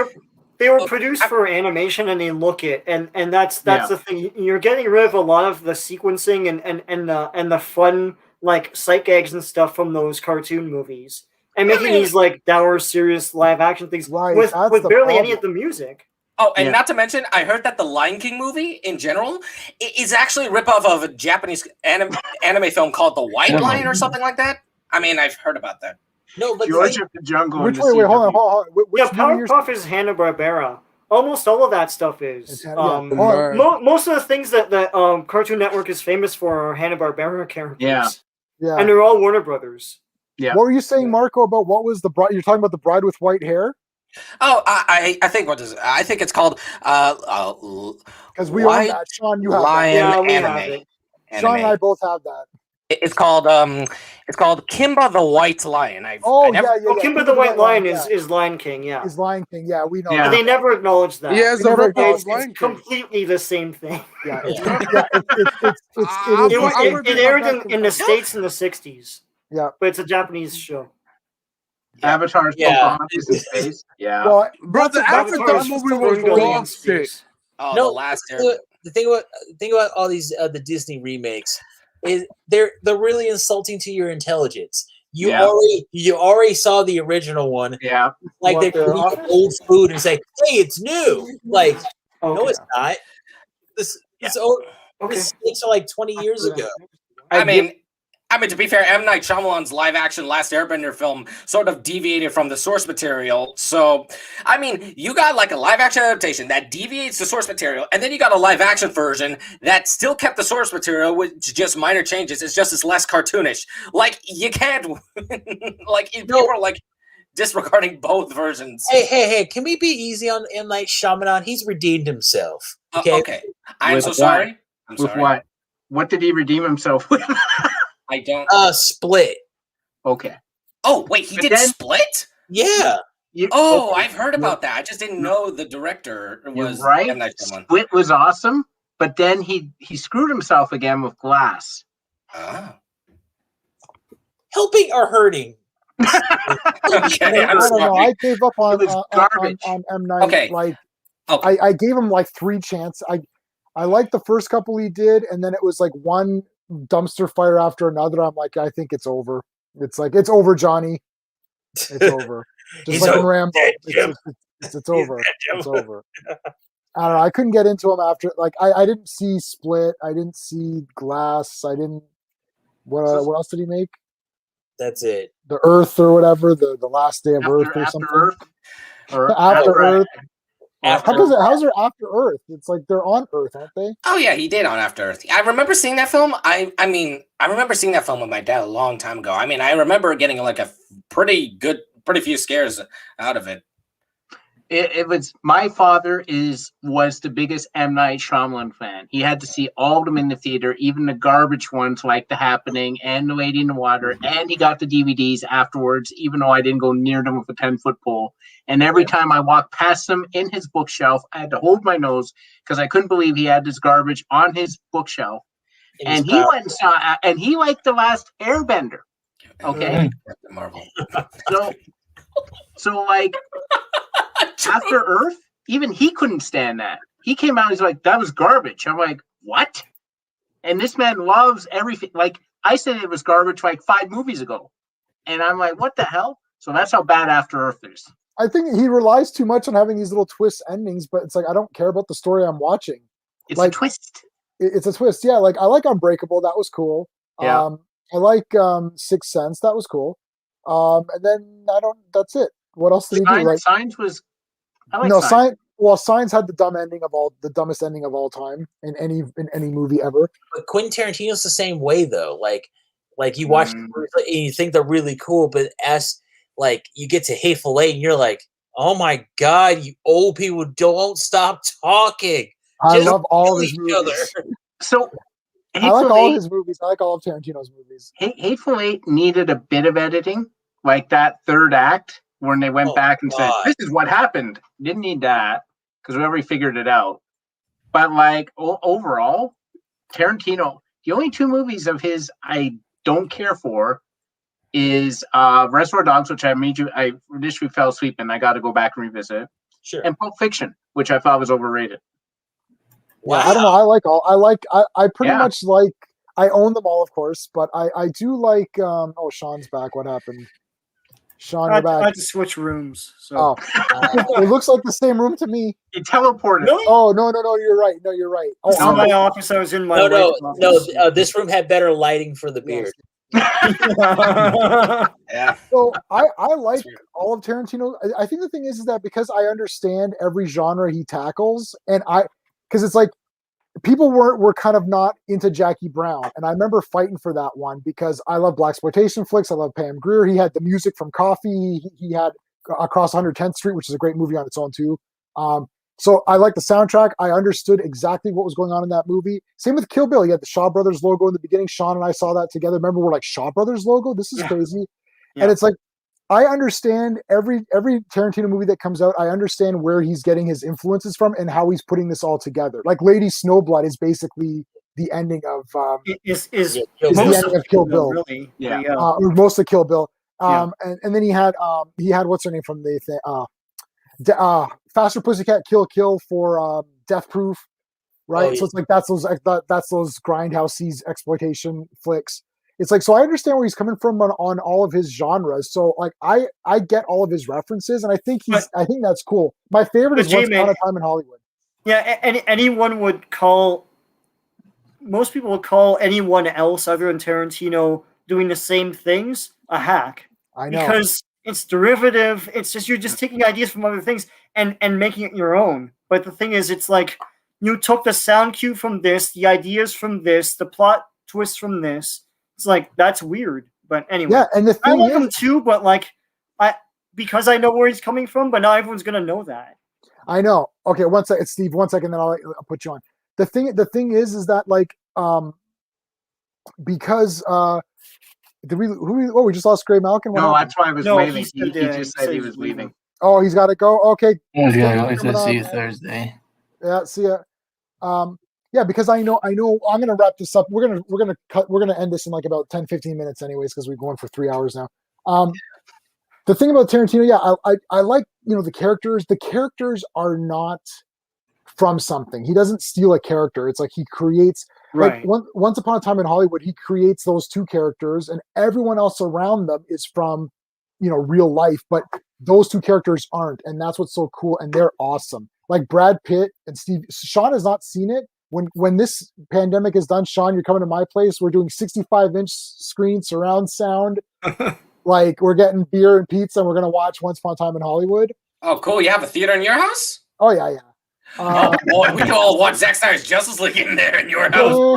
they were produced for animation and they look it, and that's the thing. You're getting rid of a lot of the sequencing and the fun like sight gags and stuff from those cartoon movies, and making these like dour, serious live action things with barely any of the music. Oh, and not to mention, I heard that the Lion King movie in general is actually a ripoff of a Japanese anime film called The White Lion or something like that. I mean, I've heard about that. No, but George of the Jungle. Wait, hold on. Powerpuff is Hanna-Barbera. Almost all of that stuff is. Most of the things that Cartoon Network is famous for are Hanna-Barbera characters. Yeah, and they're all Warner Brothers. Yeah. What were you saying, Marco, about what was the bride? You're talking about the bride with white hair? Oh, I think I think it's called because we own that. Sean, you have Lion that. Anime. Sean and I both have that. It's called Kimba the White Lion. Kimba the White Lion is Lion King. Yeah, is Lion King. Yeah, we know. Yeah. They never acknowledge that. Yeah, it's completely the same thing. Yeah, it aired in the States in the 60s. Yeah, but it's a Japanese show. Avatar's Pocahontas in space. Yeah. Well, bro, the Avatar movie was dog shit. Oh, no, the last the thing about all these the Disney remakes is they're really insulting to your intelligence. You already saw the original one. Yeah. Like they bring you old food and say, "Hey, it's new." Like, no, it's not. This mistakes are like 20 years ago. I mean, to be fair, M. Night Shyamalan's live-action Last Airbender film sort of deviated from the source material. So, I mean, you got like a live-action adaptation that deviates the source material, and then you got a live-action version that still kept the source material with just minor changes. It's just as less cartoonish. Like, you can't... like, people are like disregarding both versions. Hey, can we be easy on M. Night Shyamalan? He's redeemed himself. Okay. I'm so sorry. I'm with sorry. what? What did he redeem himself with? I don't. Split. Okay. Oh wait, he did Split? Yeah. I've heard about that. I just didn't know the director was right. M. Night Shyamalan. Split was awesome, but then he screwed himself again with Glass. Helping or hurting? Okay, I don't know. I gave up on M. Night. Okay. Like, I gave him like 3 chances. I liked the first couple he did, and then it was like one dumpster fire after another. I'm like, I think it's over. It's like, it's over, Johnny. It's over. Just like in Rambo. It's over. It's over. I don't know. I couldn't get into him after. Like, I didn't see Split. I didn't see Glass. I didn't. What else did he make? That's it. The Earth or whatever. The last day of Earth or something. After Earth. How's there After Earth? It's like they're on Earth, aren't they? Oh yeah, he did on After Earth. I remember seeing that film. I remember seeing that film with my dad a long time ago. I mean, I remember getting like a pretty few scares out of it. It was, my father was the biggest M. Night Shyamalan fan. He had to see all of them in the theater, even the garbage ones like The Happening and The Lady in the Water, and he got the DVDs afterwards, even though I didn't go near them with a 10-foot pole. And every time I walked past them in his bookshelf, I had to hold my nose because I couldn't believe he had this garbage on his bookshelf. And he went and saw, and he liked The Last Airbender. Okay. Marvel. So like, After Earth, even he couldn't stand that. He came out, he's like, that was garbage. I'm like, what? And this man loves everything. Like, I said it was garbage like 5 movies ago. And I'm like, what the hell? So that's how bad After Earth is. I think he relies too much on having these little twist endings, but it's like, I don't care about the story I'm watching. It's like, a twist. It's a twist. Yeah. Like, I like Unbreakable. That was cool. Yeah. I like Sixth Sense. That was cool. And then that's it. What else did he do? Like, Signs was, I like Signs. Signs had the dumbest ending of all time in any movie ever. But Quentin Tarantino's the same way though. Like you watch and you think they're really cool, but as like you get to Hateful Eight and you're like, oh my god, you old people don't stop talking. I love all of his movies. So I like all of his movies. I like all of Tarantino's movies. Hateful Eight needed a bit of editing, like that third act when they went back and said, this is what happened. Didn't need that because we already figured it out. But like overall, Tarantino, the only 2 movies of his I don't care for is Reservoir Dogs, which I initially fell asleep and I got to go back and revisit. Sure. And Pulp Fiction, which I thought was overrated. Wow. Yeah, I don't know. I pretty much like, I own them all, of course, but I do like, Sean's back. What happened? Sean, you're back. I had to switch rooms. So. It looks like the same room to me. You teleported. Really? Oh, no, you're right. No, you're right. Oh, in my office. I was in my office. This room had better lighting for the beard. Yeah. So I like all of Tarantino. I think the thing is that because I understand every genre he tackles, and because it's like people were kind of not into Jackie Brown, and I remember fighting for that one because I love blaxploitation flicks. I love Pam Grier. He had the music from Coffee. He had Across 110th Street, which is a great movie on its own too. So I like the soundtrack. I understood exactly what was going on in that movie. Same with Kill Bill. He had the Shaw Brothers logo in the beginning. Sean and I saw that together. Remember, we're like, Shaw Brothers logo? This is crazy. Yeah. And it's like, I understand every Tarantino movie that comes out, I understand where he's getting his influences from and how he's putting this all together. Like Lady Snowblood is basically the ending of the ending of Kill Bill. Really. Or most of Kill Bill. And then he had what's her name from the thing? Faster Pussycat Kill for Death Proof. right? Oh, yeah. So it's like that's those grindhouse exploitation flicks. It's like, so I understand where he's coming from on all of his genres. So like I get all of his references, and I think that's cool. My favorite is Once Upon a Time in Hollywood. Yeah, anyone would call. Most people would call anyone else other than Tarantino doing the same things a hack. I know, because it's derivative. It's just you're just taking ideas from other things and making it your own. But the thing is, it's like you took the sound cue from this, the ideas from this, the plot twist from this. It's like that's weird. But anyway, yeah. And the thing I like him too, but like because I know where he's coming from, but not everyone's gonna know that. I know. Okay, one second, Steve. 1 second, then I'll put you on. The thing is that like because we just lost Greymalkin? No, that's why I was waving. He just said he was leaving. Oh, he's got to go. Okay. Yeah, he said see you Thursday. Yeah, see ya. Yeah, because I know I'm gonna wrap this up. We're gonna end this in like about 10-15 minutes anyways, because we're going for 3 hours now. The thing about Tarantino, yeah, I like, the characters. The characters are not from something. He doesn't steal a character. It's like he creates. Right. Like Once Upon a Time in Hollywood, he creates those two characters, and everyone else around them is from, real life. But those two characters aren't, and that's what's so cool. And they're awesome. Like Brad Pitt and Steve. Sean has not seen it. When this pandemic is done, Sean, you're coming to my place. We're doing 65-inch screen surround sound. Like we're getting beer and pizza, and we're gonna watch Once Upon a Time in Hollywood. Oh, cool! You have a theater in your house? Oh yeah. Oh boy, we can all watch Zack Snyder's Justice League in there in your house, bro.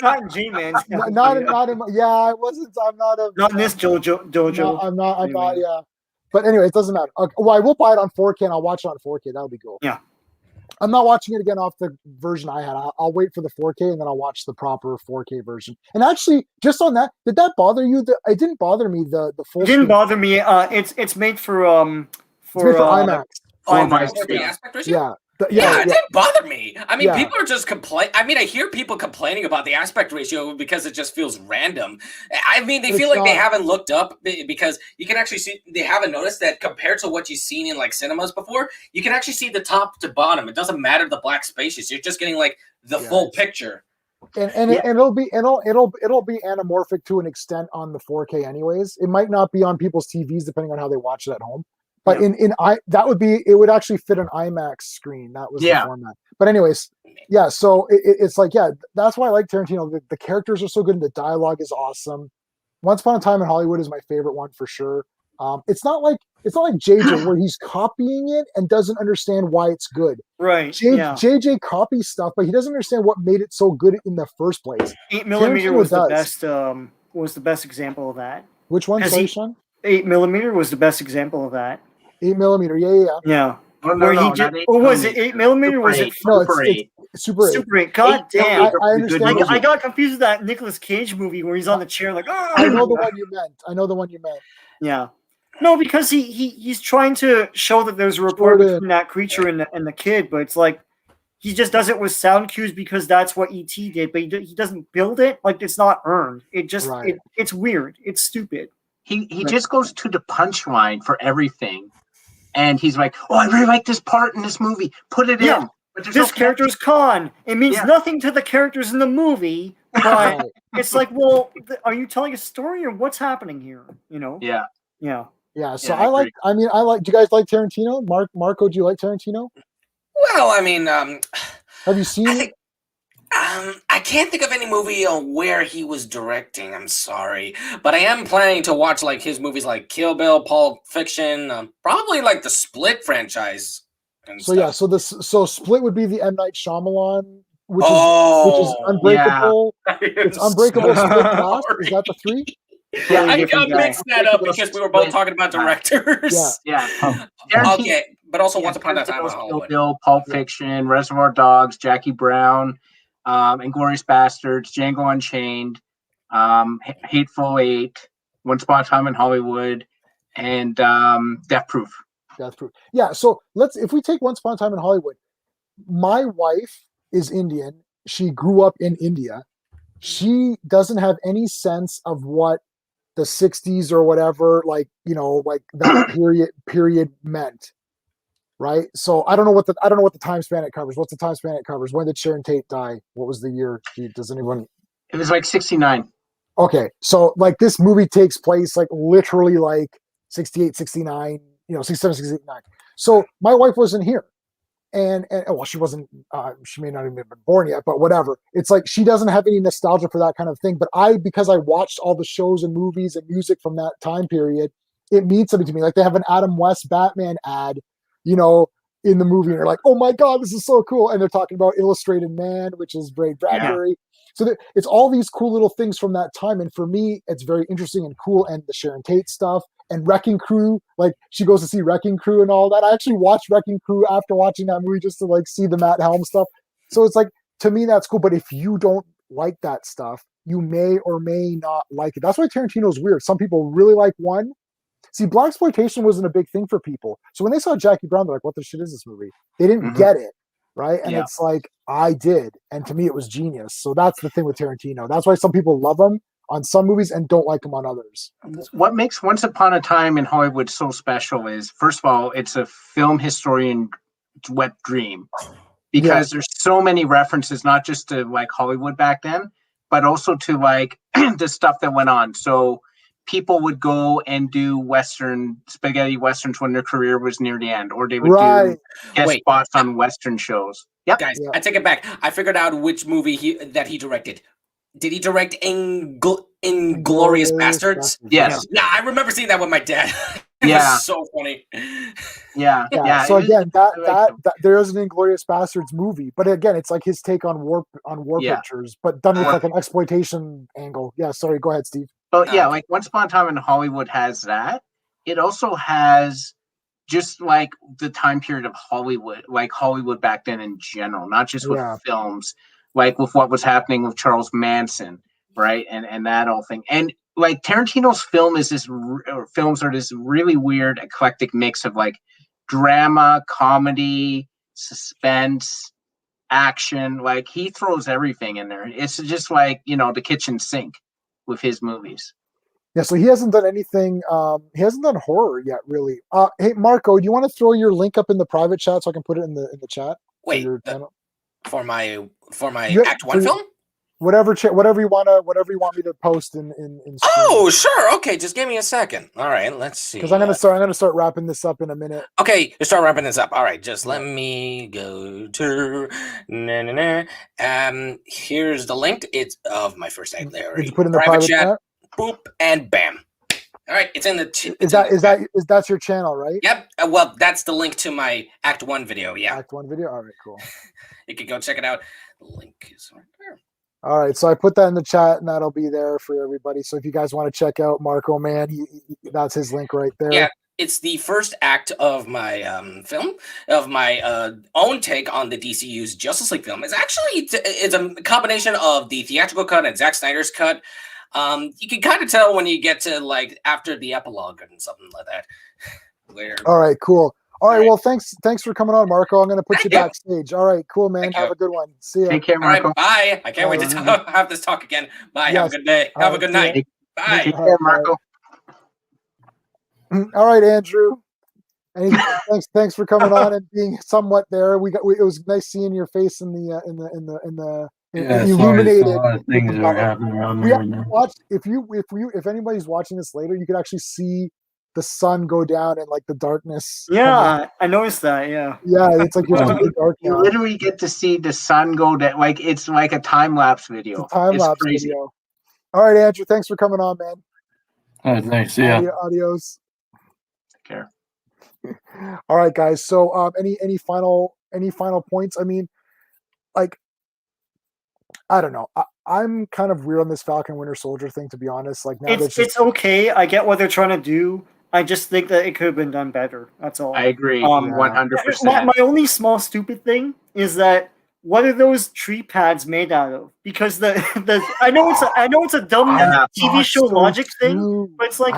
Not in G-Man. Not in. Yeah, I wasn't. I'm not a. Not in this Jojo. No, I'm not. Yeah. But anyway, it doesn't matter. Okay, well, I will buy it on 4K and I'll watch it on 4K. That would be cool. Yeah. I'm not watching it again off the version I had. I'll wait for the 4K and then I'll watch the proper 4K version. And actually, just on that, did that bother you? It didn't bother me. The full. It didn't bother me. It's made for IMAX. Aspect ratio? Yeah, it didn't bother me. I mean, people are just complaining. I mean, I hear people complaining about the aspect ratio because it just feels random. I mean, they feel like they haven't looked up because you can actually see, they haven't noticed that compared to what you've seen in like cinemas before, you can actually see the top to bottom. It doesn't matter the black spaces. You're just getting like the full picture. And it'll be anamorphic to an extent on the 4K anyways. It might not be on people's TVs depending on how they watch it at home. But it would actually fit an IMAX screen. That was the format. But anyways, yeah. So it's like, that's why I like Tarantino. The characters are so good and the dialogue is awesome. Once Upon a Time in Hollywood is my favorite one for sure. It's not like JJ where he's copying it and doesn't understand why it's good. Right. JJ copies stuff, but he doesn't understand what made it so good in the first place. 8mm was the best. Was the best example of that. Which one, sorry, Sean? 8mm was the best example of that. 8mm, yeah. Oh, no, was it 8mm or was it Super 8? It's Super 8. Super 8. God damn! I understand. I got confused with that Nicolas Cage movie where he's on the chair like. Oh! I know the one you meant. Yeah. No, because he's trying to show that there's a rapport between that creature and the kid, but it's like he just does it with sound cues because that's what E.T. did, but he doesn't build it like it's not earned. It just it's weird. It's stupid. He just goes to the punchline for everything. And he's like, "Oh, I really like this part in this movie. Put it in." But this character's Khan. It means nothing to the characters in the movie, but it's like, well, are you telling a story or what's happening here? Yeah. So I like. I mean, I like. Do you guys like Tarantino? Marco, do you like Tarantino? Well, I mean, have you seen it? I can't think of any movie where he was directing. I'm sorry, but I am planning to watch like his movies, like Kill Bill, Pulp Fiction, probably like the Split franchise. So Split would be the M. Night Shyamalan, which is Unbreakable. Yeah. It's Unbreakable. Split Last. Is that the 3? Yeah, I mixed that up because we were both talking about directors. Yeah. Okay, but also Once Upon a Time in Hollywood. Kill Bill, Pulp Fiction, Reservoir Dogs, Jackie Brown. Inglourious Bastards, Django Unchained, Hateful Eight, Once Upon a Time in Hollywood, and Death Proof. Yeah, so if we take Once Upon a Time in Hollywood, my wife is Indian. She grew up in India. She doesn't have any sense of what the 60s or whatever, like that period meant. right? So I don't know what the time span it covers. What's the time span it covers? When did Sharon Tate die? What was the year? Does anyone? It was like 69. Okay, so like this movie takes place like literally like 68, 69, 67, 69. So my wife wasn't here. And well, she wasn't, she may not even have been born yet, but whatever. It's like she doesn't have any nostalgia for that kind of thing. But because I watched all the shows and movies and music from that time period, it means something to me. Like they have an Adam West Batman ad, in the movie, and they're like, "Oh my God, this is so cool!" And they're talking about Illustrated Man, which is Ray Bradbury. Yeah. So it's all these cool little things from that time, and for me, it's very interesting and cool. And the Sharon Tate stuff. And Wrecking Crew, like she goes to see Wrecking Crew and all that. I actually watched Wrecking Crew after watching that movie just to like see the Matt Helm stuff. So it's like, to me, that's cool. But if you don't like that stuff, you may or may not like it. That's why Tarantino's weird. Some people really like one. See, blaxploitation wasn't a big thing for people. So when they saw Jackie Brown, they're like, what the shit is this movie? They didn't get it, right? And it's like, I did. And to me, it was genius. So that's the thing with Tarantino. That's why some people love him on some movies and don't like them on others. What makes Once Upon a Time in Hollywood so special is, first of all, it's a film historian's wet dream because there's so many references, not just to like Hollywood back then, but also to like the stuff that went on. So people would go and do spaghetti westerns when their career was near the end, or they would do guest spots on Western shows. Yep. Guys, I take it back. I figured out which movie he directed. Did he direct Inglourious Bastards? Yes. Yeah, I remember seeing that with my dad. It was so funny. Yeah. So again, that there is an Inglourious Bastards movie, but again, it's like his take on war pictures, but done with like an exploitation angle. Yeah. Sorry, go ahead, Steve. But like Once Upon a Time in Hollywood has that. It also has just like the time period of Hollywood, like Hollywood back then in general, not just with films. Like with what was happening with Charles Manson, right, and that whole thing, and like Tarantino's films are this really weird eclectic mix of like drama, comedy, suspense, action. Like he throws everything in there. It's just like the kitchen sink with his movies. Yeah, so he hasn't done anything. He hasn't done horror yet, really. Hey, Marco, do you want to throw your link up in the private chat so I can put it in the chat? Wait. For my Act 1 film? Whatever you want me to post in Oh, sure. Okay, just give me a second. All right, let's see. Because I'm gonna start wrapping this up in a minute. Okay, you start wrapping this up. All right, just let me go to here's the link. It's of my first act there. Did you put in the private chat? Boop and bam. All right, it's in the. That's your channel, right? Yep. Well, that's the link to my Act 1 video. Yeah. Act 1 video. All right, cool. You can go check it out. The link is right there. All right, so I put that in the chat, and that'll be there for everybody. So if you guys want to check out Marco Man, that's his link right there. Yeah, it's the first act of my film, of my own take on the DCU's Justice League film. It's a combination of the theatrical cut and Zack Snyder's cut. You can kind of tell when you get to like after the epilogue and something like that. All right, cool. All right, well, thanks for coming on, Marco. I'm going to put you backstage. All right, cool, man. Have a good one. See ya. Take care, Marco. All right, bye. I can't wait to have this talk again. Bye. Have a good day. Have a good night. Bye. Take care, Marco. All right, Andrew. Thanks for coming on and being somewhat there. It was nice seeing your face in the illuminated. A lot of things are happening around me right now. If anybody's watching this later, you could actually see the sun go down and like the darkness. Yeah, I noticed that. Yeah, it's like you literally get to see the sun go down. Like it's like a time lapse video. Time-lapse video. All right, Andrew. Thanks for coming on, man. All right, thanks. See ya. Adios. Take care. All right, guys. So, any final points? I mean, like, I don't know. I'm kind of weird on this Falcon Winter Soldier thing, to be honest. Like, now it's okay. I get what they're trying to do. I just think that it could have been done better. That's all. I agree. 100%. My only small stupid thing is that what are those tree pads made out of? Because I know it's a dumb TV show logic thing, but it's like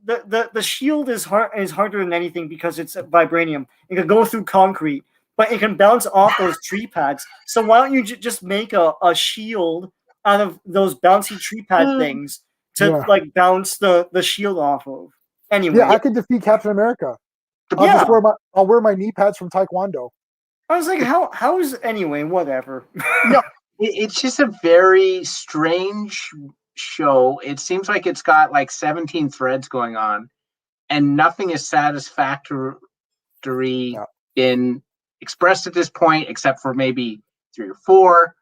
the shield is harder than anything because it's vibranium. It can go through concrete, but it can bounce off those tree pads. So why don't you just make a shield out of those bouncy tree pad things to like bounce the shield off of? Anyway, I could defeat Captain America. I'll wear my knee pads from Taekwondo. I was like, how is anyway? Whatever. No, it's just a very strange show. It seems like it's got like 17 threads going on, and nothing is satisfactory been expressed at this point, except for maybe 3 or 4.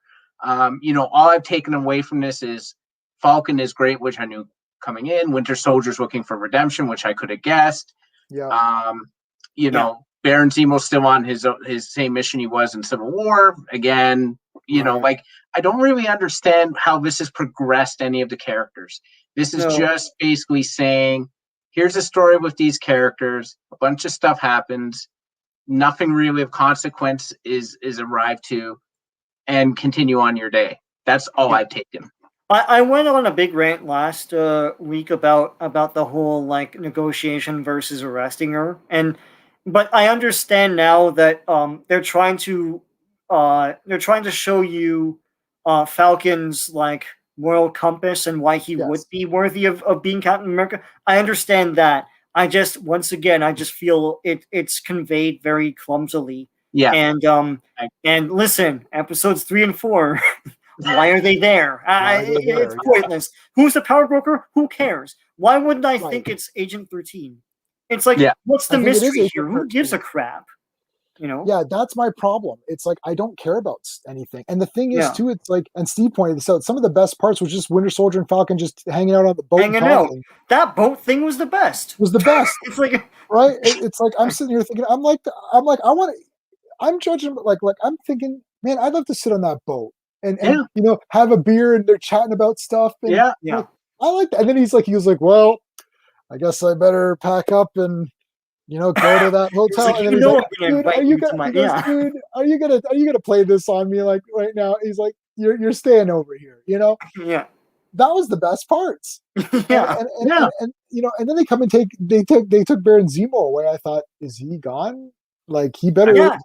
All I've taken away from this is Falcon is great, which I knew coming in. Winter Soldier's looking for redemption, which I could have guessed. Yeah. Baron Zemo's still on his same mission he was in Civil War. Again, like I don't really understand how this has progressed any of the characters. This is just basically saying, here's a story with these characters. A bunch of stuff happens. Nothing really of consequence is arrived to, and continue on your day. That's all I've taken. I went on a big rant last week about the whole like negotiation versus arresting her, but I understand now that they're trying to show you Falcon's like moral compass and why he would be worthy of being Captain America. I understand that. I just feel it's conveyed very clumsily. Yeah. And listen, episodes 3 and 4. Why are they there? It's pointless. Who's the power broker? Who cares? Why wouldn't I think it's Agent 13? It's like, what's the mystery here? Who gives a crap? Yeah, that's my problem. It's like I don't care about anything. And the thing is, too, it's like, and Steve pointed this out, some of the best parts was just Winter Soldier and Falcon just hanging out on the boat. Hanging out. That boat thing was the best. It's like right. It's like I'm sitting here thinking, I'm judging, like I'm thinking, man, I'd love to sit on that boat and have a beer and they're chatting about stuff. And, like, I like that. And then he was like, well, I guess I better pack up and go to that hotel. Like, and then he's like, dude, are you gonna play this on me like right now? He's like, you're staying over here, Yeah. That was the best parts. And then they come and they took Baron Zemo away. I thought, is he gone? Like he better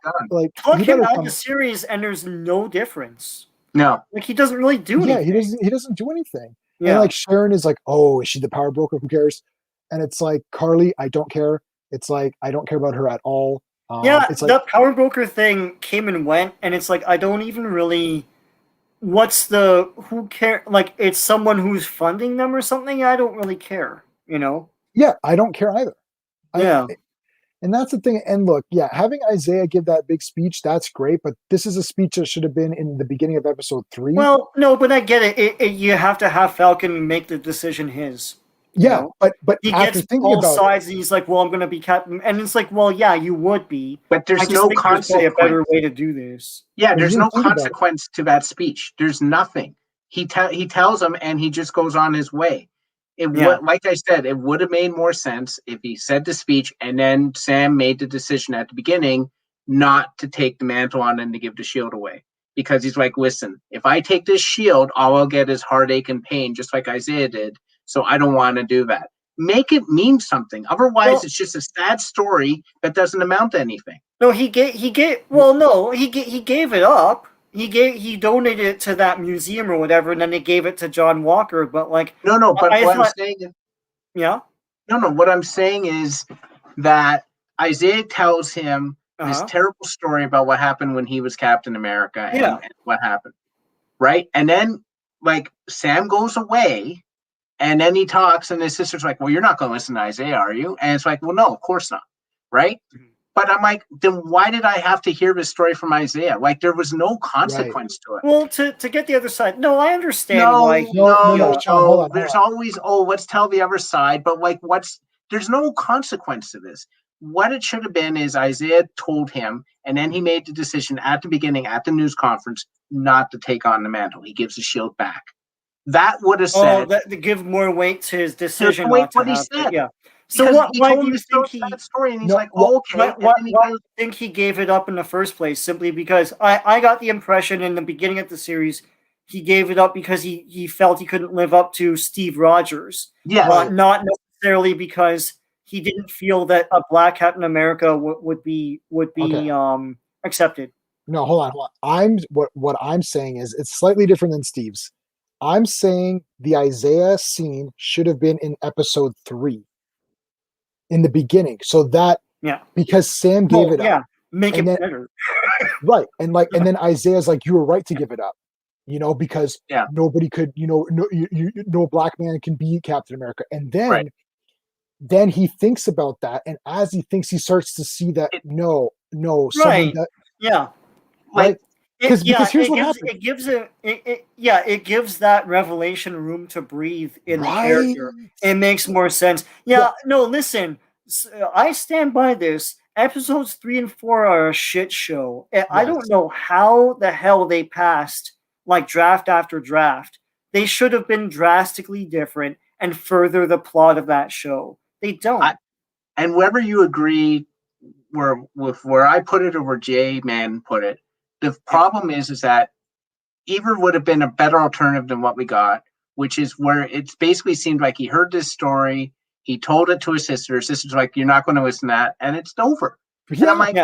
plug him out of the series and there's no difference. No. Like he doesn't really do anything. He doesn't do anything. Yeah. And like Sharon is like, oh, is she the power broker? Who cares? And it's like, Carly, I don't care. It's like, I don't care about her at all. It's like, the power broker thing came and went, and it's like, I don't even really, who care? Like, it's someone who's funding them or something. I don't really care, Yeah, I don't care either. And that's the thing. And look, having Isaiah give that big speech, that's great. But this is a speech that should have been in the beginning of episode 3. Well, no, but I get it. You have to have Falcon make the decision his. Yeah, but he gets both sides, and he's like, "Well, I'm going to be Captain," and it's like, "Well, yeah, you would be, but there's no consequence. A better way to do this." Yeah, there's no consequence to that speech. There's nothing. He tells him, and he just goes on his way. Like I said, it would have made more sense if he said the speech, and then Sam made the decision at the beginning not to take the mantle on and to give the shield away, because he's like, "Listen, if I take this shield, all I'll get is heartache and pain, just like Isaiah did. So I don't want to do that." Make it mean something. Otherwise, it's just a sad story that doesn't amount to anything. No, he gave it up. He donated it to that museum or whatever, and then they gave it to John Walker. But like, what I'm saying is that Isaiah tells him this terrible story about what happened when he was Captain America and what happened, right? And then like Sam goes away. And then he talks, and his sister's like, "Well, you're not going to listen to Isaiah, are you?" And it's like, "Well, no, of course not." Right? Mm-hmm. But I'm like, then why did I have to hear this story from Isaiah? Like, there was no consequence to it. Well, to get the other side. No, I understand why. No. There's always, let's tell the other side. But like, there's no consequence to this. What it should have been is Isaiah told him, and then he made the decision at the beginning, at the news conference, not to take on the mantle. He gives the shield back. That would have said to give more weight to his decision. What he said. Yeah. So why do you think that story? And he's like, okay. Why do you think he gave it up in the first place? Simply because I got the impression in the beginning of the series he gave it up because he felt he couldn't live up to Steve Rogers. Yeah. Not necessarily because he didn't feel that a Black Captain America would be accepted. No, hold on. What I'm saying is it's slightly different than Steve's. I'm saying the Isaiah scene should have been in episode 3 in the beginning, so that Yeah. Because Sam gave it up. Make and it then, better. Right. And and then Isaiah's like, you were right to give it up. Because nobody could, no black man can be Captain America. And then he thinks about that, and as he thinks, he starts to see that someone that right. Because here's what happens. It gives that revelation room to breathe in the character. It makes more sense. No, listen, I stand by this. Episodes 3 and 4 are a shit show. I don't know how the hell they passed like draft after draft. They should have been drastically different and further the plot of that show. They don't. And whether you agree with where I put it or where J-Man put it, the problem is that either would have been a better alternative than what we got, which is where it's basically seemed like he heard this story, he told it to his sister. His sister's like, "You're not going to listen to that," and it's over. And I'm like,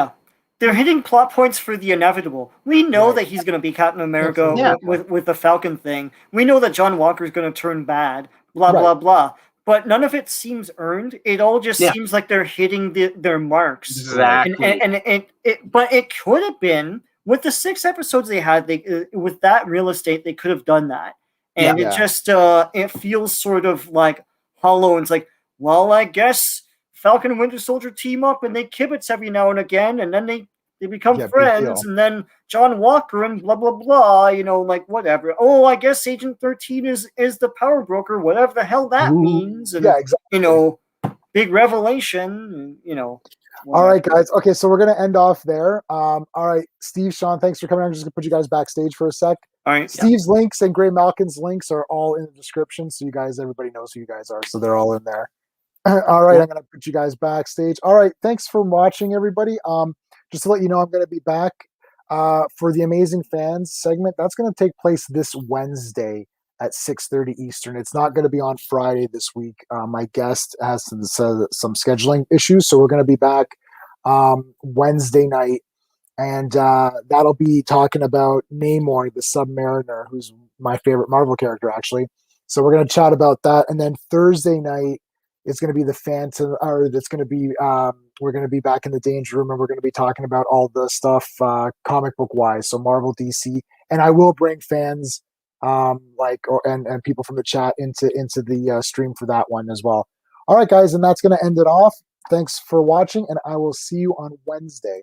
they're hitting plot points for the inevitable. We know that he's going to be Captain America with the Falcon thing. We know that John Walker's going to turn bad. Blah blah blah. But none of it seems earned. It all just seems like they're hitting their marks. Exactly. But it could have been with the 6 episodes they had. With that real estate, they could have done that. And it just it feels sort of like hollow. And it's like, well, I guess Falcon and Winter Soldier team up and they kibitz every now and again, and then they become friends, and then John Walker and blah blah blah, like whatever. Oh, I guess Agent 13 is the power broker, whatever the hell that means. And big revelation, All right, guys. Okay, so we're gonna end off there. All right, Steve, Sean, thanks for coming. I'm just gonna put you guys backstage for a sec. All right. Steve's links and Greymalkin's links are all in the description, so everybody knows who you guys are, so they're all in there. All right, I'm gonna put you guys backstage. All right, thanks for watching, everybody. Just to let you know, I'm gonna be back for the Amazing Fans segment. That's gonna take place this Wednesday at 6:30 Eastern. It's not gonna be on Friday this week. My guest has some scheduling issues, so we're gonna be back Wednesday night, and that'll be talking about Namor, the Submariner, who's my favorite Marvel character, actually. So we're gonna chat about that, and then Thursday night, it's going to be the Phantom, or it's going to be, we're going to be back in the Danger Room, and we're going to be talking about all the stuff comic book wise. So Marvel, DC, and I will bring fans and people from the chat into the stream for that one as well. All right, guys, and that's going to end it off. Thanks for watching, and I will see you on Wednesday.